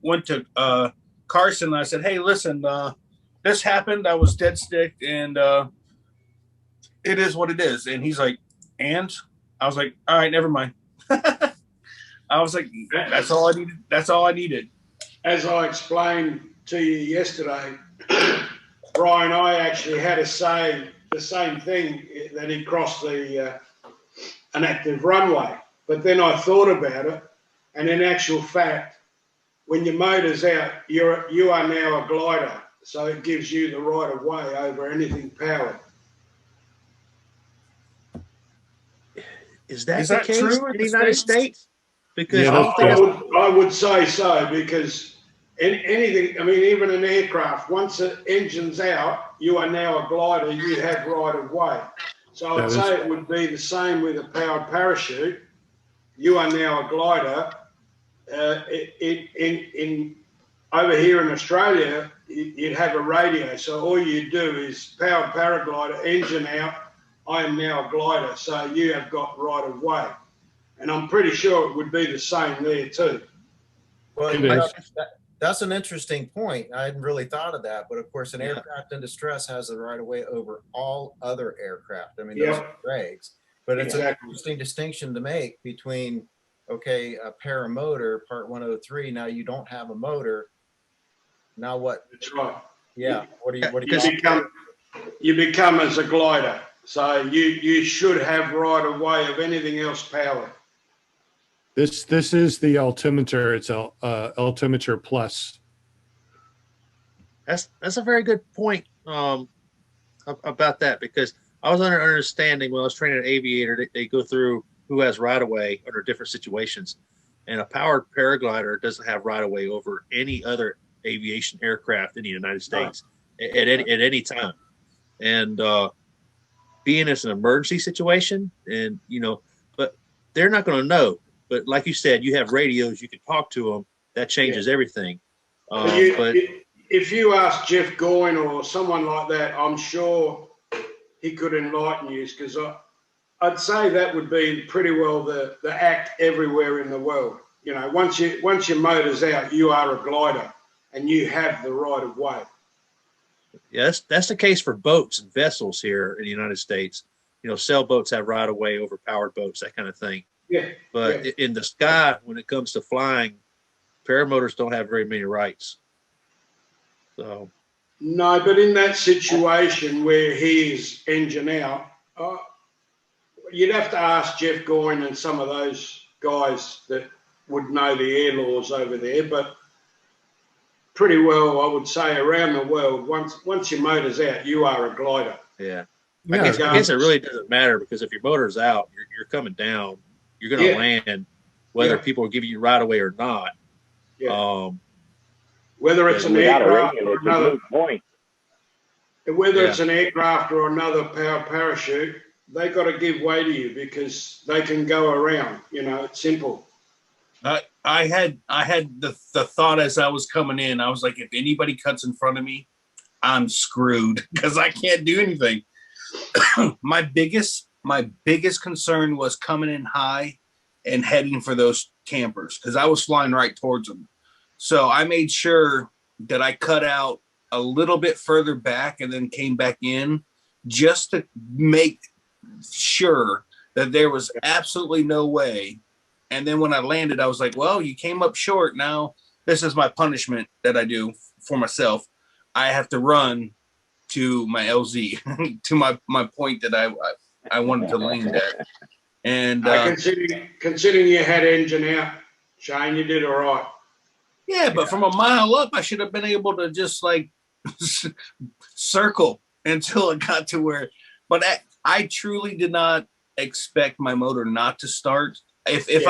went to Carson and I said, hey, listen, this happened. I was dead stick, and it is what it is. And he's like, and I was like, all right, never mind. I was like, that's all I needed. That's all I needed. As I explained to you yesterday, Brian, I actually had to say the same thing, that he crossed an active runway. But then I thought about it, and in actual fact, when your motor's out, you are now a glider, so it gives you the right of way over anything powered. Is that the case true in the United States? Because I would say so, because in anything, I mean, even an aircraft, once the engine's out, you are now a glider, you have right of way. So I'd say it would be the same with a powered parachute. You are now a glider. In over here in Australia, you'd have a radio. So all you do is power paraglider, engine out. I am now a glider, so you have got right of way. And I'm pretty sure it would be the same there too. Well, you know, that's an interesting point. I hadn't really thought of that, but of course, an aircraft in distress has the right of way over all other aircraft. I mean, those are regs, but it's an interesting distinction to make between, okay, a paramotor, Part 103. Now you don't have a motor. Now what? That's right. Yeah. What do you? You become as a glider, so you should have right of way of anything else powered. This is the altimeter. It's altimeter plus. That's a very good point about that, because I was under understanding when I was training an aviator, they go through who has right of way under different situations, and a powered paraglider doesn't have right of way over any other aviation aircraft in the United States at any time. And being as an emergency situation, and but they're not going to know. But like you said, you have radios, you can talk to them. That changes everything. But if you ask Jeff Goyne or someone like that, I'm sure he could enlighten you, because I'd say that would be pretty well the act everywhere in the world. Once your motor's out, you are a glider and you have the right of way. Yeah, that's the case for boats and vessels here in the United States. Sailboats have right of way over powered boats, that kind of thing. Yeah. But in the sky, when it comes to flying, paramotors don't have very many rights. So. No, but in that situation where he is engine out, you'd have to ask Jeff Goyne and some of those guys that would know the air laws over there. But pretty well, I would say around the world, once your motor's out, you are a glider. Yeah. I guess it really doesn't matter, because if your motor's out, you're coming down. You're going to land, whether people give you right away or not. Yeah. Whether it's an aircraft or another point. Whether it's an aircraft or another power parachute, they got to give way to you, because they can go around. It's simple. I had the thought as I was coming in. I was like, if anybody cuts in front of me, I'm screwed, because I can't do anything. My biggest concern was coming in high and heading for those campers, because I was flying right towards them. So I made sure that I cut out a little bit further back and then came back in, just to make sure that there was absolutely no way. And then when I landed, I was like, well, you came up short. Now this is my punishment that I do for myself. I have to run to my LZ, to my point that I wanted to land at. And considering you had engine out, Shane, you did all right. Yeah, but from a mile up, I should have been able to just like circle until it got to where. But I truly did not expect my motor not to start. If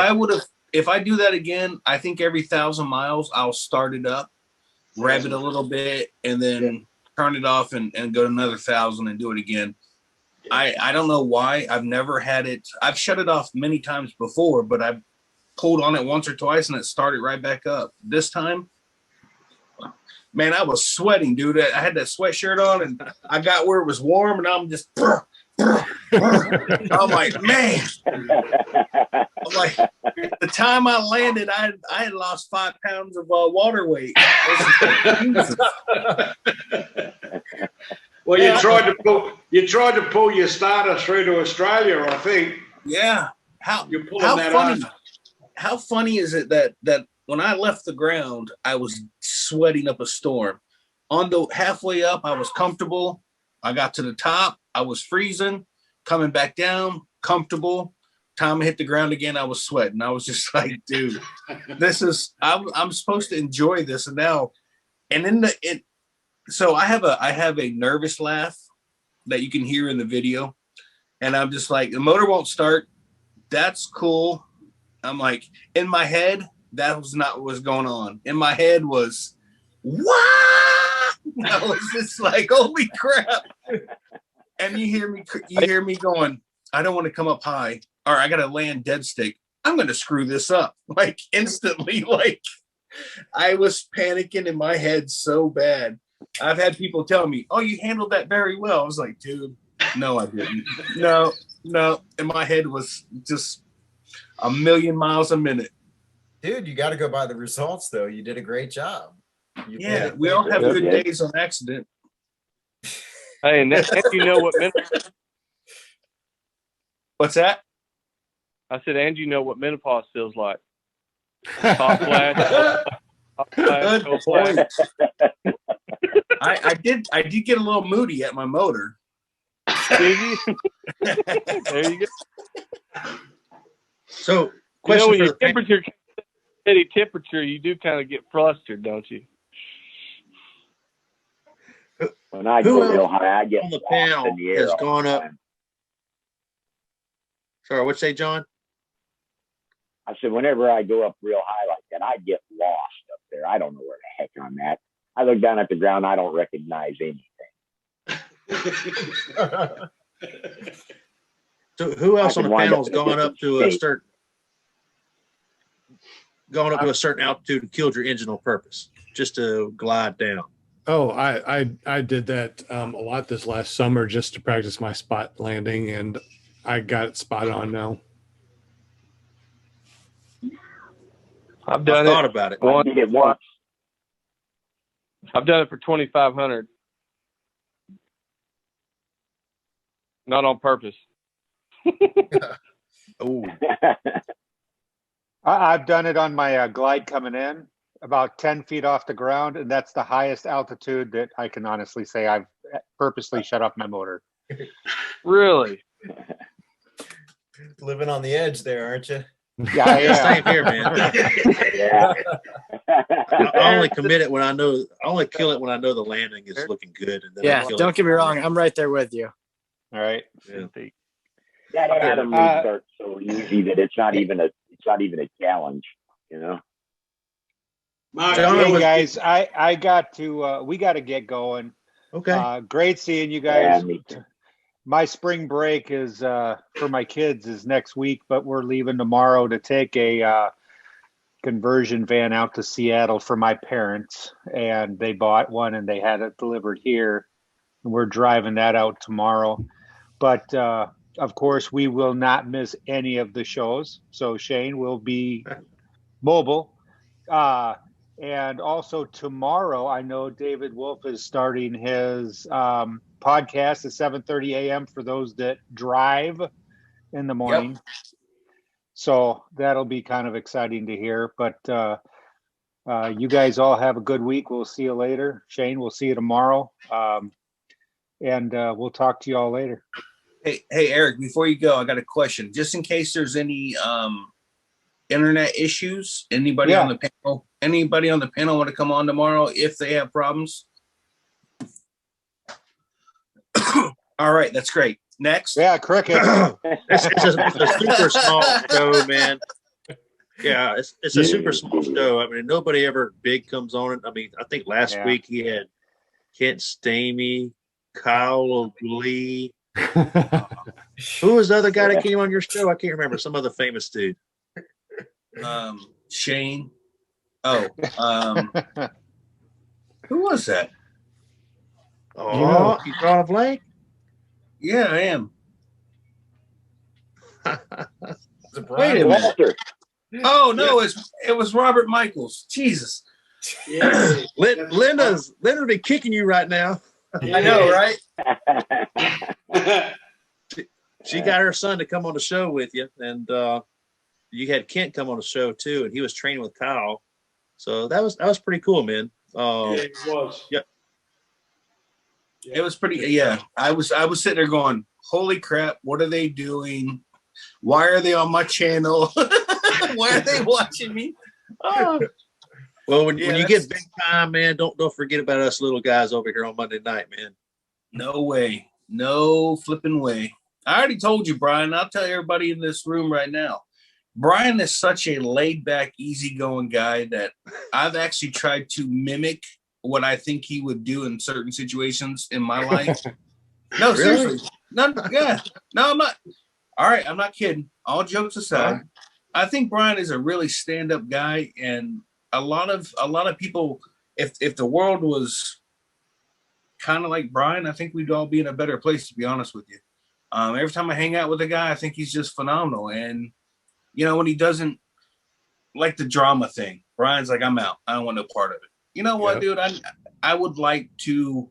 I do that again, I think every 1,000 miles I'll start it up, rev it a little bit, and then turn it off and go to another 1,000 and do it again. I don't know why. I've never had it. I've shut it off many times before, but I've pulled on it once or twice and it started right back up. This time, man, I was sweating, dude. I had that sweatshirt on and I got where it was warm, and I'm just I'm like, man. I'm like, the time I landed, I had lost 5 pounds of water weight. Well, you tried to pull your starter through to Australia, I think. Yeah. How funny is it that when I left the ground, I was sweating up a storm. On the halfway up, I was comfortable. I got to the top, I was freezing. Coming back down, comfortable. Time I hit the ground again, I was sweating. I was just like, dude, I'm supposed to enjoy this. And now, so I have a nervous laugh that you can hear in the video. And I'm just like, the motor won't start. That's cool. I'm like, in my head, that was not what was going on. In my head was, what? I was just like, holy crap. And you hear me going, I don't want to come up high, or I got to land dead stick. I'm going to screw this up, like instantly. Like I was panicking in my head so bad. I've had people tell me, "Oh, you handled that very well." I was like, "Dude, no, I didn't. No." And my head was just a million miles a minute. Dude, you got to go by the results, though. You did a great job. We all have good days on accident. Hey, and you know what What's that? I said, and you know what menopause feels like. Hot flash. Hot flash, cold flash. I did get a little moody at my motor. Did you? There you go. So, question when your temperature, steady temperature, you do kind of get flustered, don't you? When I go real high, I get on the panel in the air has all gone the up. time. Sorry, what'd you say, John? I said, whenever I go up real high like that, I get lost up there. I don't know where the heck I'm at. I look down at the ground, I don't recognize anything. So who else on the panel has gone gone up to a certain altitude and killed your engine on purpose just to glide down? Oh, I did that a lot this last summer just to practice my spot landing, and I got it spot on now. I've done thought about it. I did it once. I've done it for 2,500. Not on purpose. Oh. I've done it on my glide coming in, about 10 feet off the ground, and that's the highest altitude that I can honestly say I've purposely shut off my motor. Really? Living on the edge there, aren't you? Yeah. Same here, man. I only commit it when I know. I only kill it when I know the landing is looking good. And then I kill don't it. get me wrong. I'm right there with you. All right. Yeah. That Adam restarts so easy that it's not even a challenge, you know. Hey guys, I got to we got to get going. Okay. Great seeing you guys. Yeah, me too. My spring break is for my kids is next week, but we're leaving tomorrow to take a conversion van out to Seattle for my parents, and they bought one and they had it delivered here, and we're driving that out tomorrow. But of course, we will not miss any of the shows. So Shane will be mobile. And also tomorrow, I know David Wolf is starting his podcast at 7:30 a.m. for those that drive in the morning. Yep. So that'll be kind of exciting to hear. But you guys all have a good week. We'll see you later. Shane, we'll see you tomorrow. And we'll talk to you all later. Hey, Eric, before you go, I got a question. Just in case there's any internet issues, anybody on the panel want to come on tomorrow if they have problems? All right, that's great. Next. Yeah, cricket. It's a super small show, man. Yeah, it's a super small show. I mean, nobody ever big comes on it. I mean, I think last week he had Kent Stamey, Kyle Lee. Who was the other guy that came on your show? I can't remember. Some other famous dude. Shane. Oh, who was that? Oh, you drawing a blank? Yeah, I am. Wait a minute. Oh no, it was Robert Michaels. Jesus. Yeah. Linda's be kicking you right now. I know, right? She got her son to come on the show with you, and you had Kent come on the show too, and he was training with Kyle. So that was pretty cool, man. Yeah, it was. Yeah. It was pretty. Yeah, I was sitting there going, "Holy crap! What are they doing? Why are they on my channel? Why are they watching me?" Oh. Well, when you get big time, man, don't forget about us little guys over here on Monday night, man. No way, no flipping way. I already told you, Brian. I'll tell everybody in this room right now. Brian is such a laid-back, easygoing guy that I've actually tried to mimic what I think he would do in certain situations in my life. No, Really? seriously. No, yeah. No, I'm not. All right, I'm not kidding. All jokes aside, I think Brian is a really stand-up guy, and a lot of people, if the world was kind of like Brian. I think we'd all be in a better place, to be honest with you. Every time I hang out with a guy, I think he's just phenomenal. And, you know, when he doesn't like the drama thing, Brian's like, I'm out. I don't want no part of it. You know what, dude? I would like to.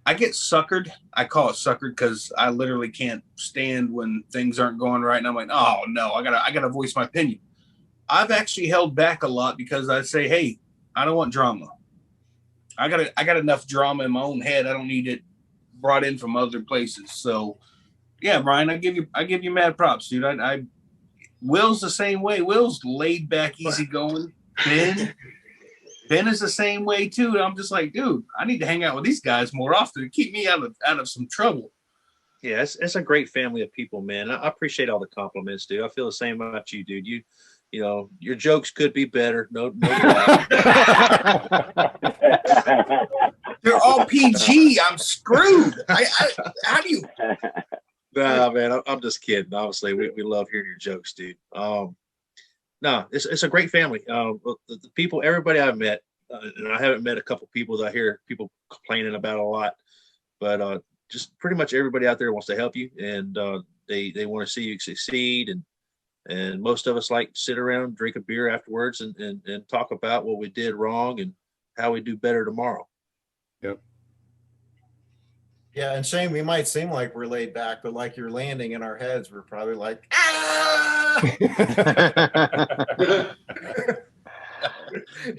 I get suckered. I call it suckered because I literally can't stand when things aren't going right. And I'm like, oh no, I gotta voice my opinion. I've actually held back a lot because I say, hey, I don't want drama. I got enough drama in my own head. I don't need it brought in from other places. So yeah, Brian, I give you mad props, dude. I Will's the same way. Will's laid back, easy going. Ben is the same way too. I'm just like, dude, I need to hang out with these guys more often to keep me out of some trouble. Yeah, it's a great family of people, man. I appreciate all the compliments, dude. I feel the same about you, dude. You know, your jokes could be better. No doubt. They're all PG. I'm screwed. How do you? Nah, man, I'm just kidding. Obviously, we love hearing your jokes, dude. No, it's a great family. The people, everybody I've met, and I haven't met a couple people that I hear people complaining about a lot, but just pretty much everybody out there wants to help you, and they want to see you succeed, and most of us like to sit around, drink a beer afterwards, and talk about what we did wrong and how we do better tomorrow. Yep. Yeah, and Shane, we might seem like we're laid back, but like you're landing in our heads, we're probably like, ah!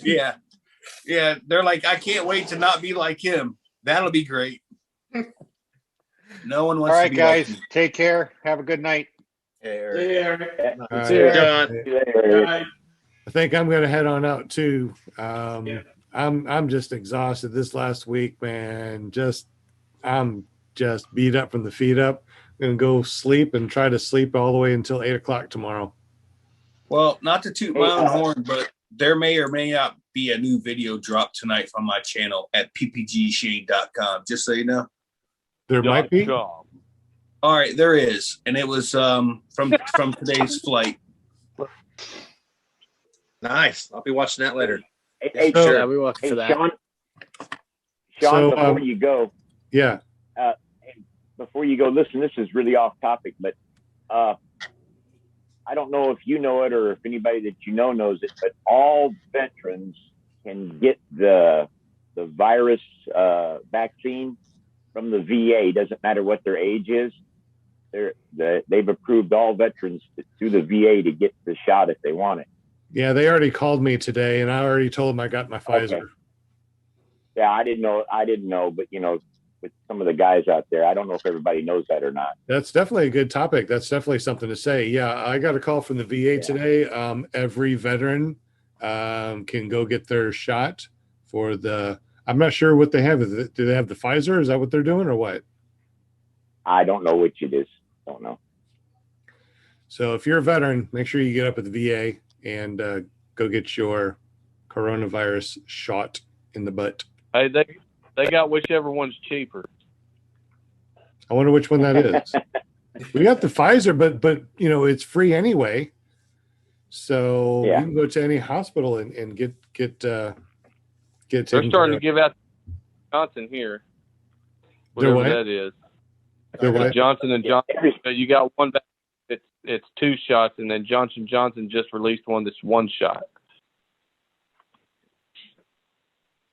Yeah. They're like, I can't wait to not be like him. That'll be great. No one wants. All right, to be guys, like me. take care. Have a good night. John. I think I'm going to head on out too. I'm just exhausted this last week, man. I'm just beat up from the feet up. I'm going to go sleep and try to sleep all the way until 8 o'clock tomorrow. Well, not to toot my own horn, but there may or may not be a new video drop tonight from my channel at ppgshane.com. Just so you know. There might be. All right, there is. And it was from today's flight. Nice. I'll be watching that later. Hey, Sure. I'll be watching for that. Sean, So, before you go, yeah. Before you go, listen, this is really off topic, but I don't know if you know it or if anybody that you know knows it, but all veterans can get the virus vaccine from the VA. Doesn't matter what their age is. They've approved all veterans through the VA to get the shot if they want it. Yeah, they already called me today, and I already told them I got my Pfizer. Okay. Yeah, I didn't know, but you know, with some of the guys out there, I don't know if everybody knows that or not. That's definitely a good topic. That's definitely something to say. Yeah, I got a call from the VA today. Every veteran can go get their shot for the. I'm not sure what they have. Do they have the Pfizer? Is that what they're doing, or what? I don't know which it is. Don't know. So if you're a veteran, make sure you get up at the VA and go get your coronavirus shot in the butt. Hey, they got whichever one's cheaper. I wonder which one that is. We got the Pfizer, but you know it's free anyway. So you can go to any hospital and get They're starting to give out Johnson here. Whatever that is. Johnson and Johnson. You got one back. It's 2 shots, and then Johnson just released one that's 1 shot.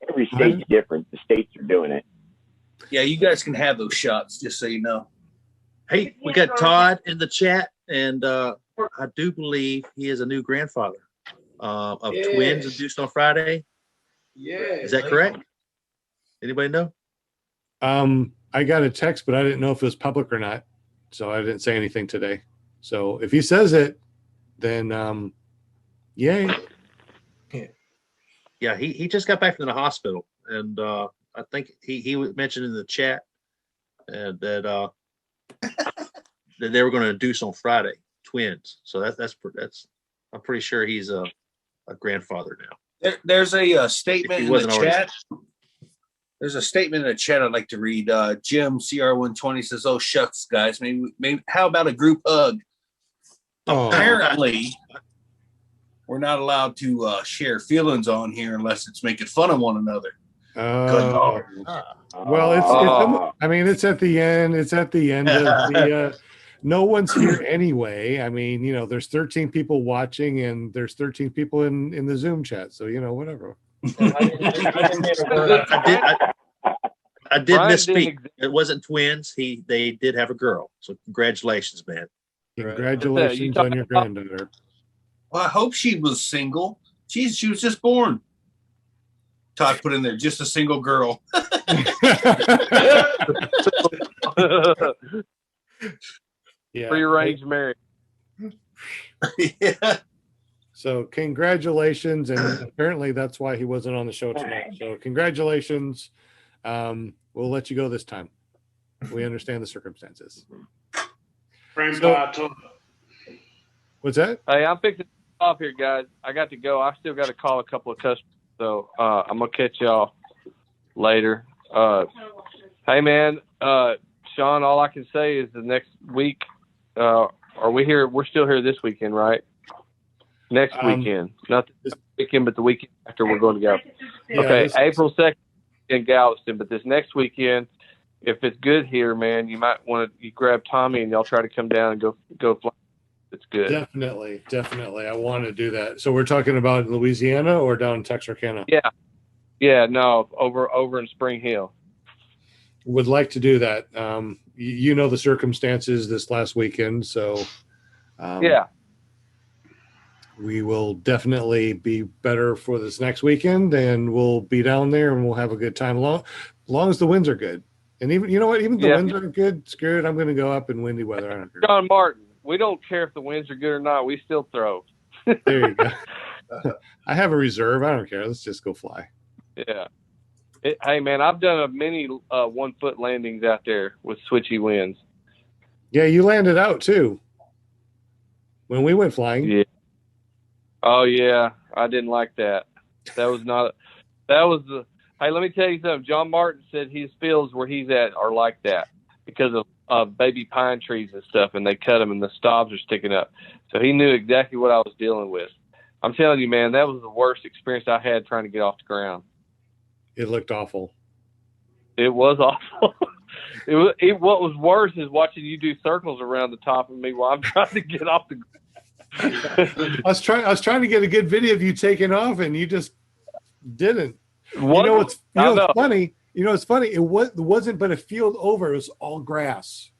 Every state's different. The states are doing it. Yeah, you guys can have those shots, just so you know. Hey, we got Todd in the chat, and I do believe he is a new grandfather of twins induced on Friday. Yeah. Is that correct? Anybody know? I got a text, but I didn't know if it was public or not, so I didn't say anything today. So if he says it, then yay. Yeah, he just got back from the hospital, and I think he mentioned in the chat that they were going to induce on Friday twins. So that's I'm pretty sure he's a grandfather now. There's a statement in the wasn't already. chat. There's a statement in the chat I'd like to read. Jim CR120 says, "Oh shucks, guys, maybe how about a group hug?" Apparently, we're not allowed to share feelings on here unless it's making fun of one another. Good Lord. Well, Ah. I mean, it's at the end. It's at the end of the. No one's here anyway. I mean, there's 13 people watching, and there's 13 people in the Zoom chat. So whatever. I did misspeak. It wasn't twins. They did have a girl. So congratulations, man. Congratulations on your granddaughter. Well, I hope she was single. Jeez, she was just born. Todd put in there, just a single girl. Yeah. Prearranged marriage. Yeah. So congratulations, and apparently that's why he wasn't on the show tonight. So congratulations. We'll let you go this time. We understand the circumstances. What's that? Hey, I'm fixing off here, guys. I got to go. I still got to call a couple of customers, so I'm gonna catch y'all later. Hey, man, Sean. All I can say is the next week. Are we here? We're still here this weekend, right? Next weekend, not this weekend, but the weekend after we're going to go. Yeah, Okay, April 2nd in Galveston, but this next weekend, if it's good here, man, you might want to grab Tommy and y'all try to come down and go fly. It's good. Definitely. I want to do that. So we're talking about Louisiana or down in Texarkana? Yeah, no, over in Spring Hill. Would like to do that. You know the circumstances this last weekend, so yeah. We will definitely be better for this next weekend, and we'll be down there and we'll have a good time. Long as the winds are good. And even the winds aren't good, screw it. I'm going to go up in windy weather. I don't care. John Martin, we don't care if the winds are good or not. We still throw. There you go. I have a reserve. I don't care. Let's just go fly. Yeah. Hey, man, I've done many 1 foot landings out there with switchy winds. Yeah, you landed out too when we went flying. Yeah. Oh yeah, I didn't like that. Hey, let me tell you something. John Martin said his fields where he's at are like that because of baby pine trees and stuff, and they cut them and the stobs are sticking up. So he knew exactly what I was dealing with. I'm telling you, man, that was the worst experience I had trying to get off the ground. It looked awful. It was awful. What was worse is watching you do circles around the top of me while I'm trying to get off the ground. I was trying to get a good video of you taking off, and you just didn't. It's funny. It's funny. It wasn't but a field over. It was all grass.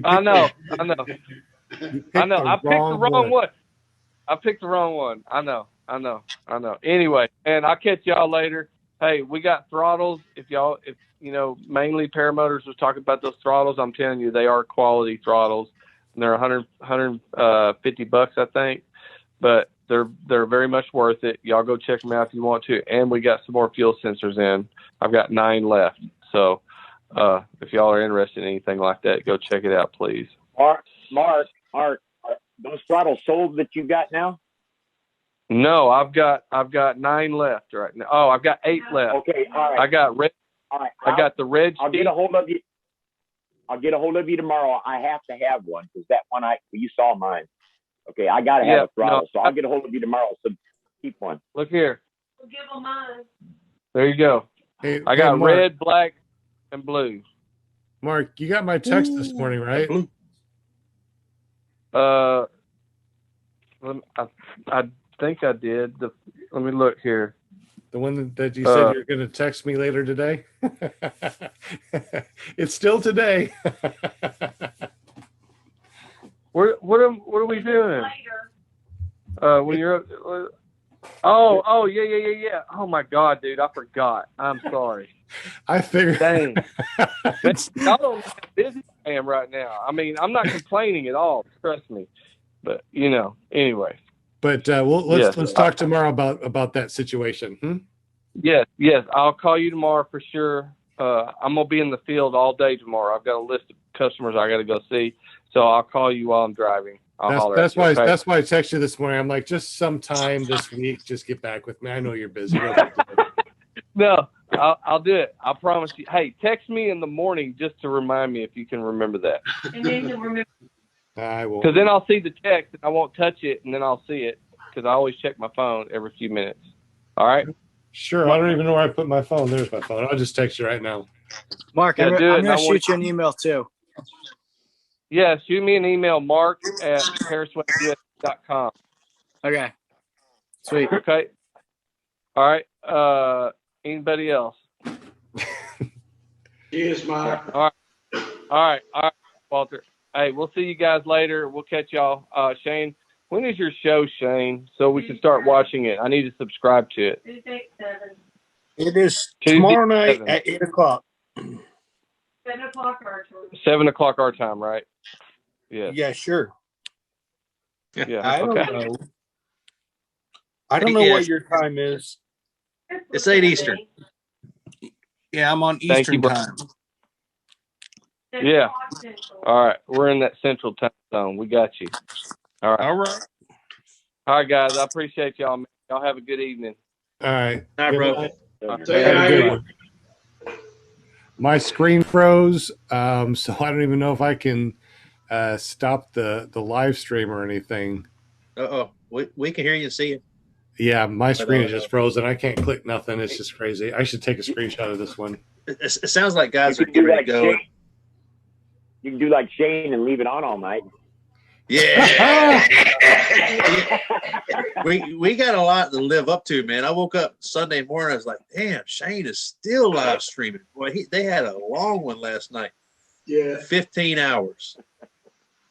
I know. I picked the wrong one. I picked the wrong one. I know. Anyway, and I'll catch y'all later. Hey, we got throttles. If Mainely Paramotors was talking about those throttles, I'm telling you, they are quality throttles. And they're $150, I think, but they're very much worth it. Y'all go check them out if you want to. And we got some more fuel sensors in. I've got 9 left. So if y'all are interested in anything like that, go check it out, please. Mark, those throttles sold that you got now? No, I've got 9 left right now. Oh, I've got 8 left. Okay, all right. I got red. All right. I got the red. I'll get a hold of you. I'll get a hold of you tomorrow. I have to have one because that one you saw mine. Okay, I gotta have a throttle, so I'll get a hold of you tomorrow. So keep one. Look here. We'll give them mine. There you go. Hey, I got Mark, red, black, and blue. Mark, you got my text this morning, right? I think I did. Let me look here. The one that you said you're going to text me later today? It's still today. What are we doing? When you're oh yeah. Oh my God, dude, I forgot. I'm sorry. I figured. Dang. Y'all don't know how busy I am right now. I mean, I'm not complaining at all. Trust me. But anyway. But let's talk tomorrow about that situation. Yes. I'll call you tomorrow for sure. I'm gonna be in the field all day tomorrow. I've got a list of customers I got to go see, so I'll call you while I'm driving. That's why I texted you this morning. I'm like, just sometime this week, just get back with me. I know you're busy. No, I'll do it. I promise you. Hey, text me in the morning just to remind me if you can remember that. And then you'll remember. I will. Because then I'll see the text and I won't touch it, and then I'll see it because I always check my phone every few minutes. All right. Sure. I don't even know where I put my phone. There's my phone. I'll just text you right now. Mark, Yeah, I'm do it, and going I to want- shoot you an email too. Yeah, shoot me an email, mark@paraswagusa.com. Okay. Sweet. Okay. All right. Anybody else? Cheers, Mark. All right, Walter. Hey, we'll see you guys later. We'll catch y'all. Shane, when is your show, Shane? So we can start watching it. I need to subscribe to it. Tuesday at 7. It is Tuesday tomorrow night 7. at 8 o'clock. 7 o'clock our time. 7 o'clock our time, right? Yes. Yeah, sure. Yeah. I don't okay. know. I don't know Yes. what your time is. It's 8 Eastern. Yeah, I'm on Thank Eastern you, bro. time. Yeah. All right. We're in that central time zone. We got you. All right. All right. All right, guys. I appreciate y'all, man. Y'all have a good evening. All right. All right, Good bro. night. All right. Say Have a hi. good one. My screen froze, so I don't even know if I can stop the live stream or anything. Uh-oh. We can hear you and see you. Yeah, my screen is just frozen. I can't click nothing. It's just crazy. I should take a screenshot of this one. It sounds like guys You are can getting do ready like to go. Shane. You can do like Shane and leave it on all night. Yeah. we got a lot to live up to, man. I woke up Sunday morning. I was like, damn, Shane is still live streaming. Boy, they had a long one last night. Yeah. 15 hours.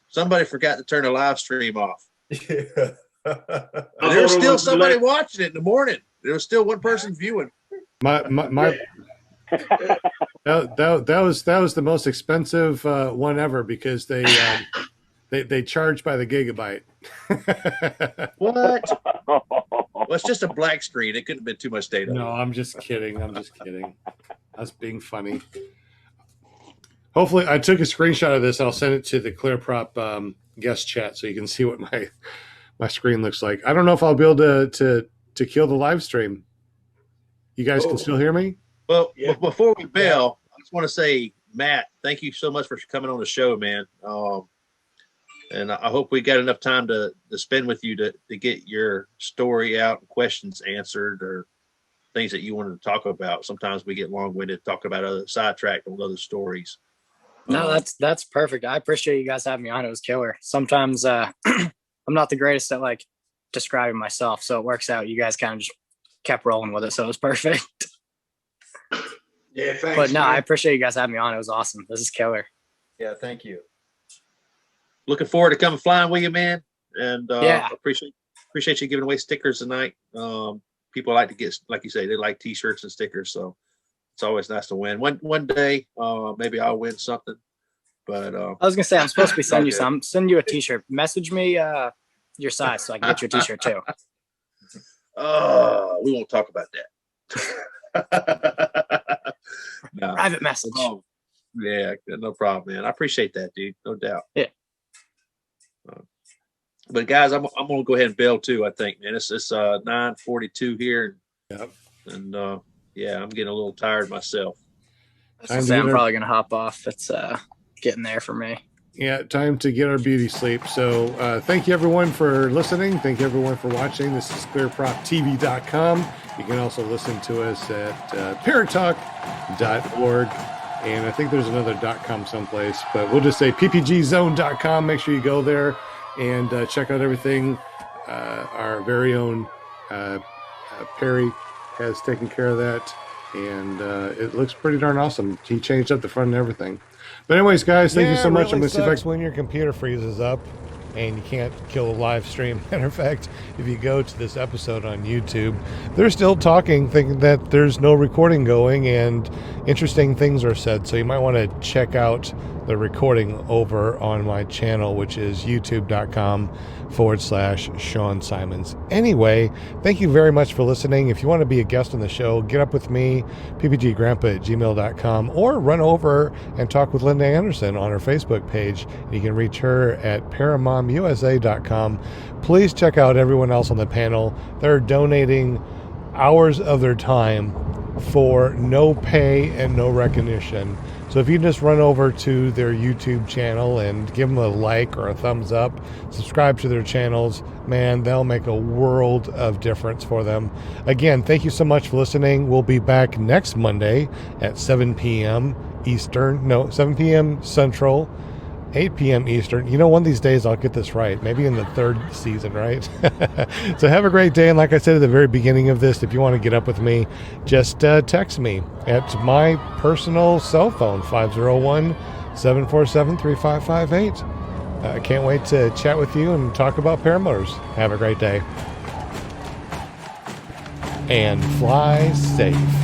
Somebody forgot to turn the live stream off. Yeah. There was still somebody watching it in the morning. There was still one person viewing. That was the most expensive one ever because they charge by the gigabyte. What? Well, it's just a black screen. It couldn't have been too much data. No, I'm just kidding. I was being funny. Hopefully, I took a screenshot of this. I'll send it to the ClearProp guest chat so you can see what my screen looks like. I don't know if I'll be able to kill the live stream. You guys can still hear me? Well, before we bail, I just want to say, Matt, thank you so much for coming on the show, man. And I hope we got enough time to spend with you to get your story out and questions answered or things that you wanted to talk about. Sometimes we get long-winded, talk about other sidetracked on other stories. No, that's perfect. I appreciate you guys having me on. It was killer. Sometimes I'm not the greatest at like describing myself, so it works out. You guys kind of just kept rolling with it, so it was perfect. Yeah, thanks. But no, man. I appreciate you guys having me on. It was awesome. This is killer. Yeah, thank you. Looking forward to coming flying with you, man. And Yeah. appreciate you giving away stickers tonight. People like to get, like you say, they like T-shirts and stickers, so it's always nice to win. One day, maybe I'll win something. But I was gonna say I'm supposed to be sending you Okay. some. Send you a T-shirt. Message me your size so I can get you a T-shirt too. we won't talk about that. No. Private message. Oh, yeah, no problem, man. I appreciate that, dude. No doubt. Yeah. But guys, I'm gonna go ahead and bail too. I think, man, it's 9:42 here, Yep. and yeah, I'm getting a little tired myself. I was gonna say, I'm probably gonna hop off. It's getting there for me. Yeah, time to get our beauty sleep. So thank you, everyone, for listening. Thank you, everyone, for watching. This is clearproptv.com. You can also listen to us at parenttalk.org. And I think there's another .com someplace. But we'll just say ppgzone.com. Make sure you go there and check out everything. Our very own Perry has taken care of that. And it looks pretty darn awesome. He changed up the front and everything. But anyways, guys, thank you so much. It I'm really going to see if I sucks when your computer freezes up and you can't kill a live stream. Matter of fact, if you go to this episode on YouTube, they're still talking, thinking that there's no recording going, and interesting things are said. So you might want to check out the recording over on my channel, which is youtube.com/Sean Simons. Anyway, thank you very much for listening. If you want to be a guest on the show, get up with me, ppggrandpa@gmail.com, or run over and talk with Linda Anderson on her Facebook page. You can reach her at paramomusa.com. Please check out everyone else on the panel. They're donating hours of their time for no pay and no recognition. So if you just run over to their YouTube channel and give them a like or a thumbs up, subscribe to their channels, man, they'll make a world of difference for them. Again, thank you so much for listening. We'll be back next Monday at 7 p.m. Eastern. No, 7 p.m. Central, 8 p.m. Eastern. You know, one of these days I'll get this right. Maybe in the third season, right? So have a great day. And like I said at the very beginning of this, if you want to get up with me, just text me at my personal cell phone, 501-747-3558. I can't wait to chat with you and talk about paramotors. Have a great day. And fly safe.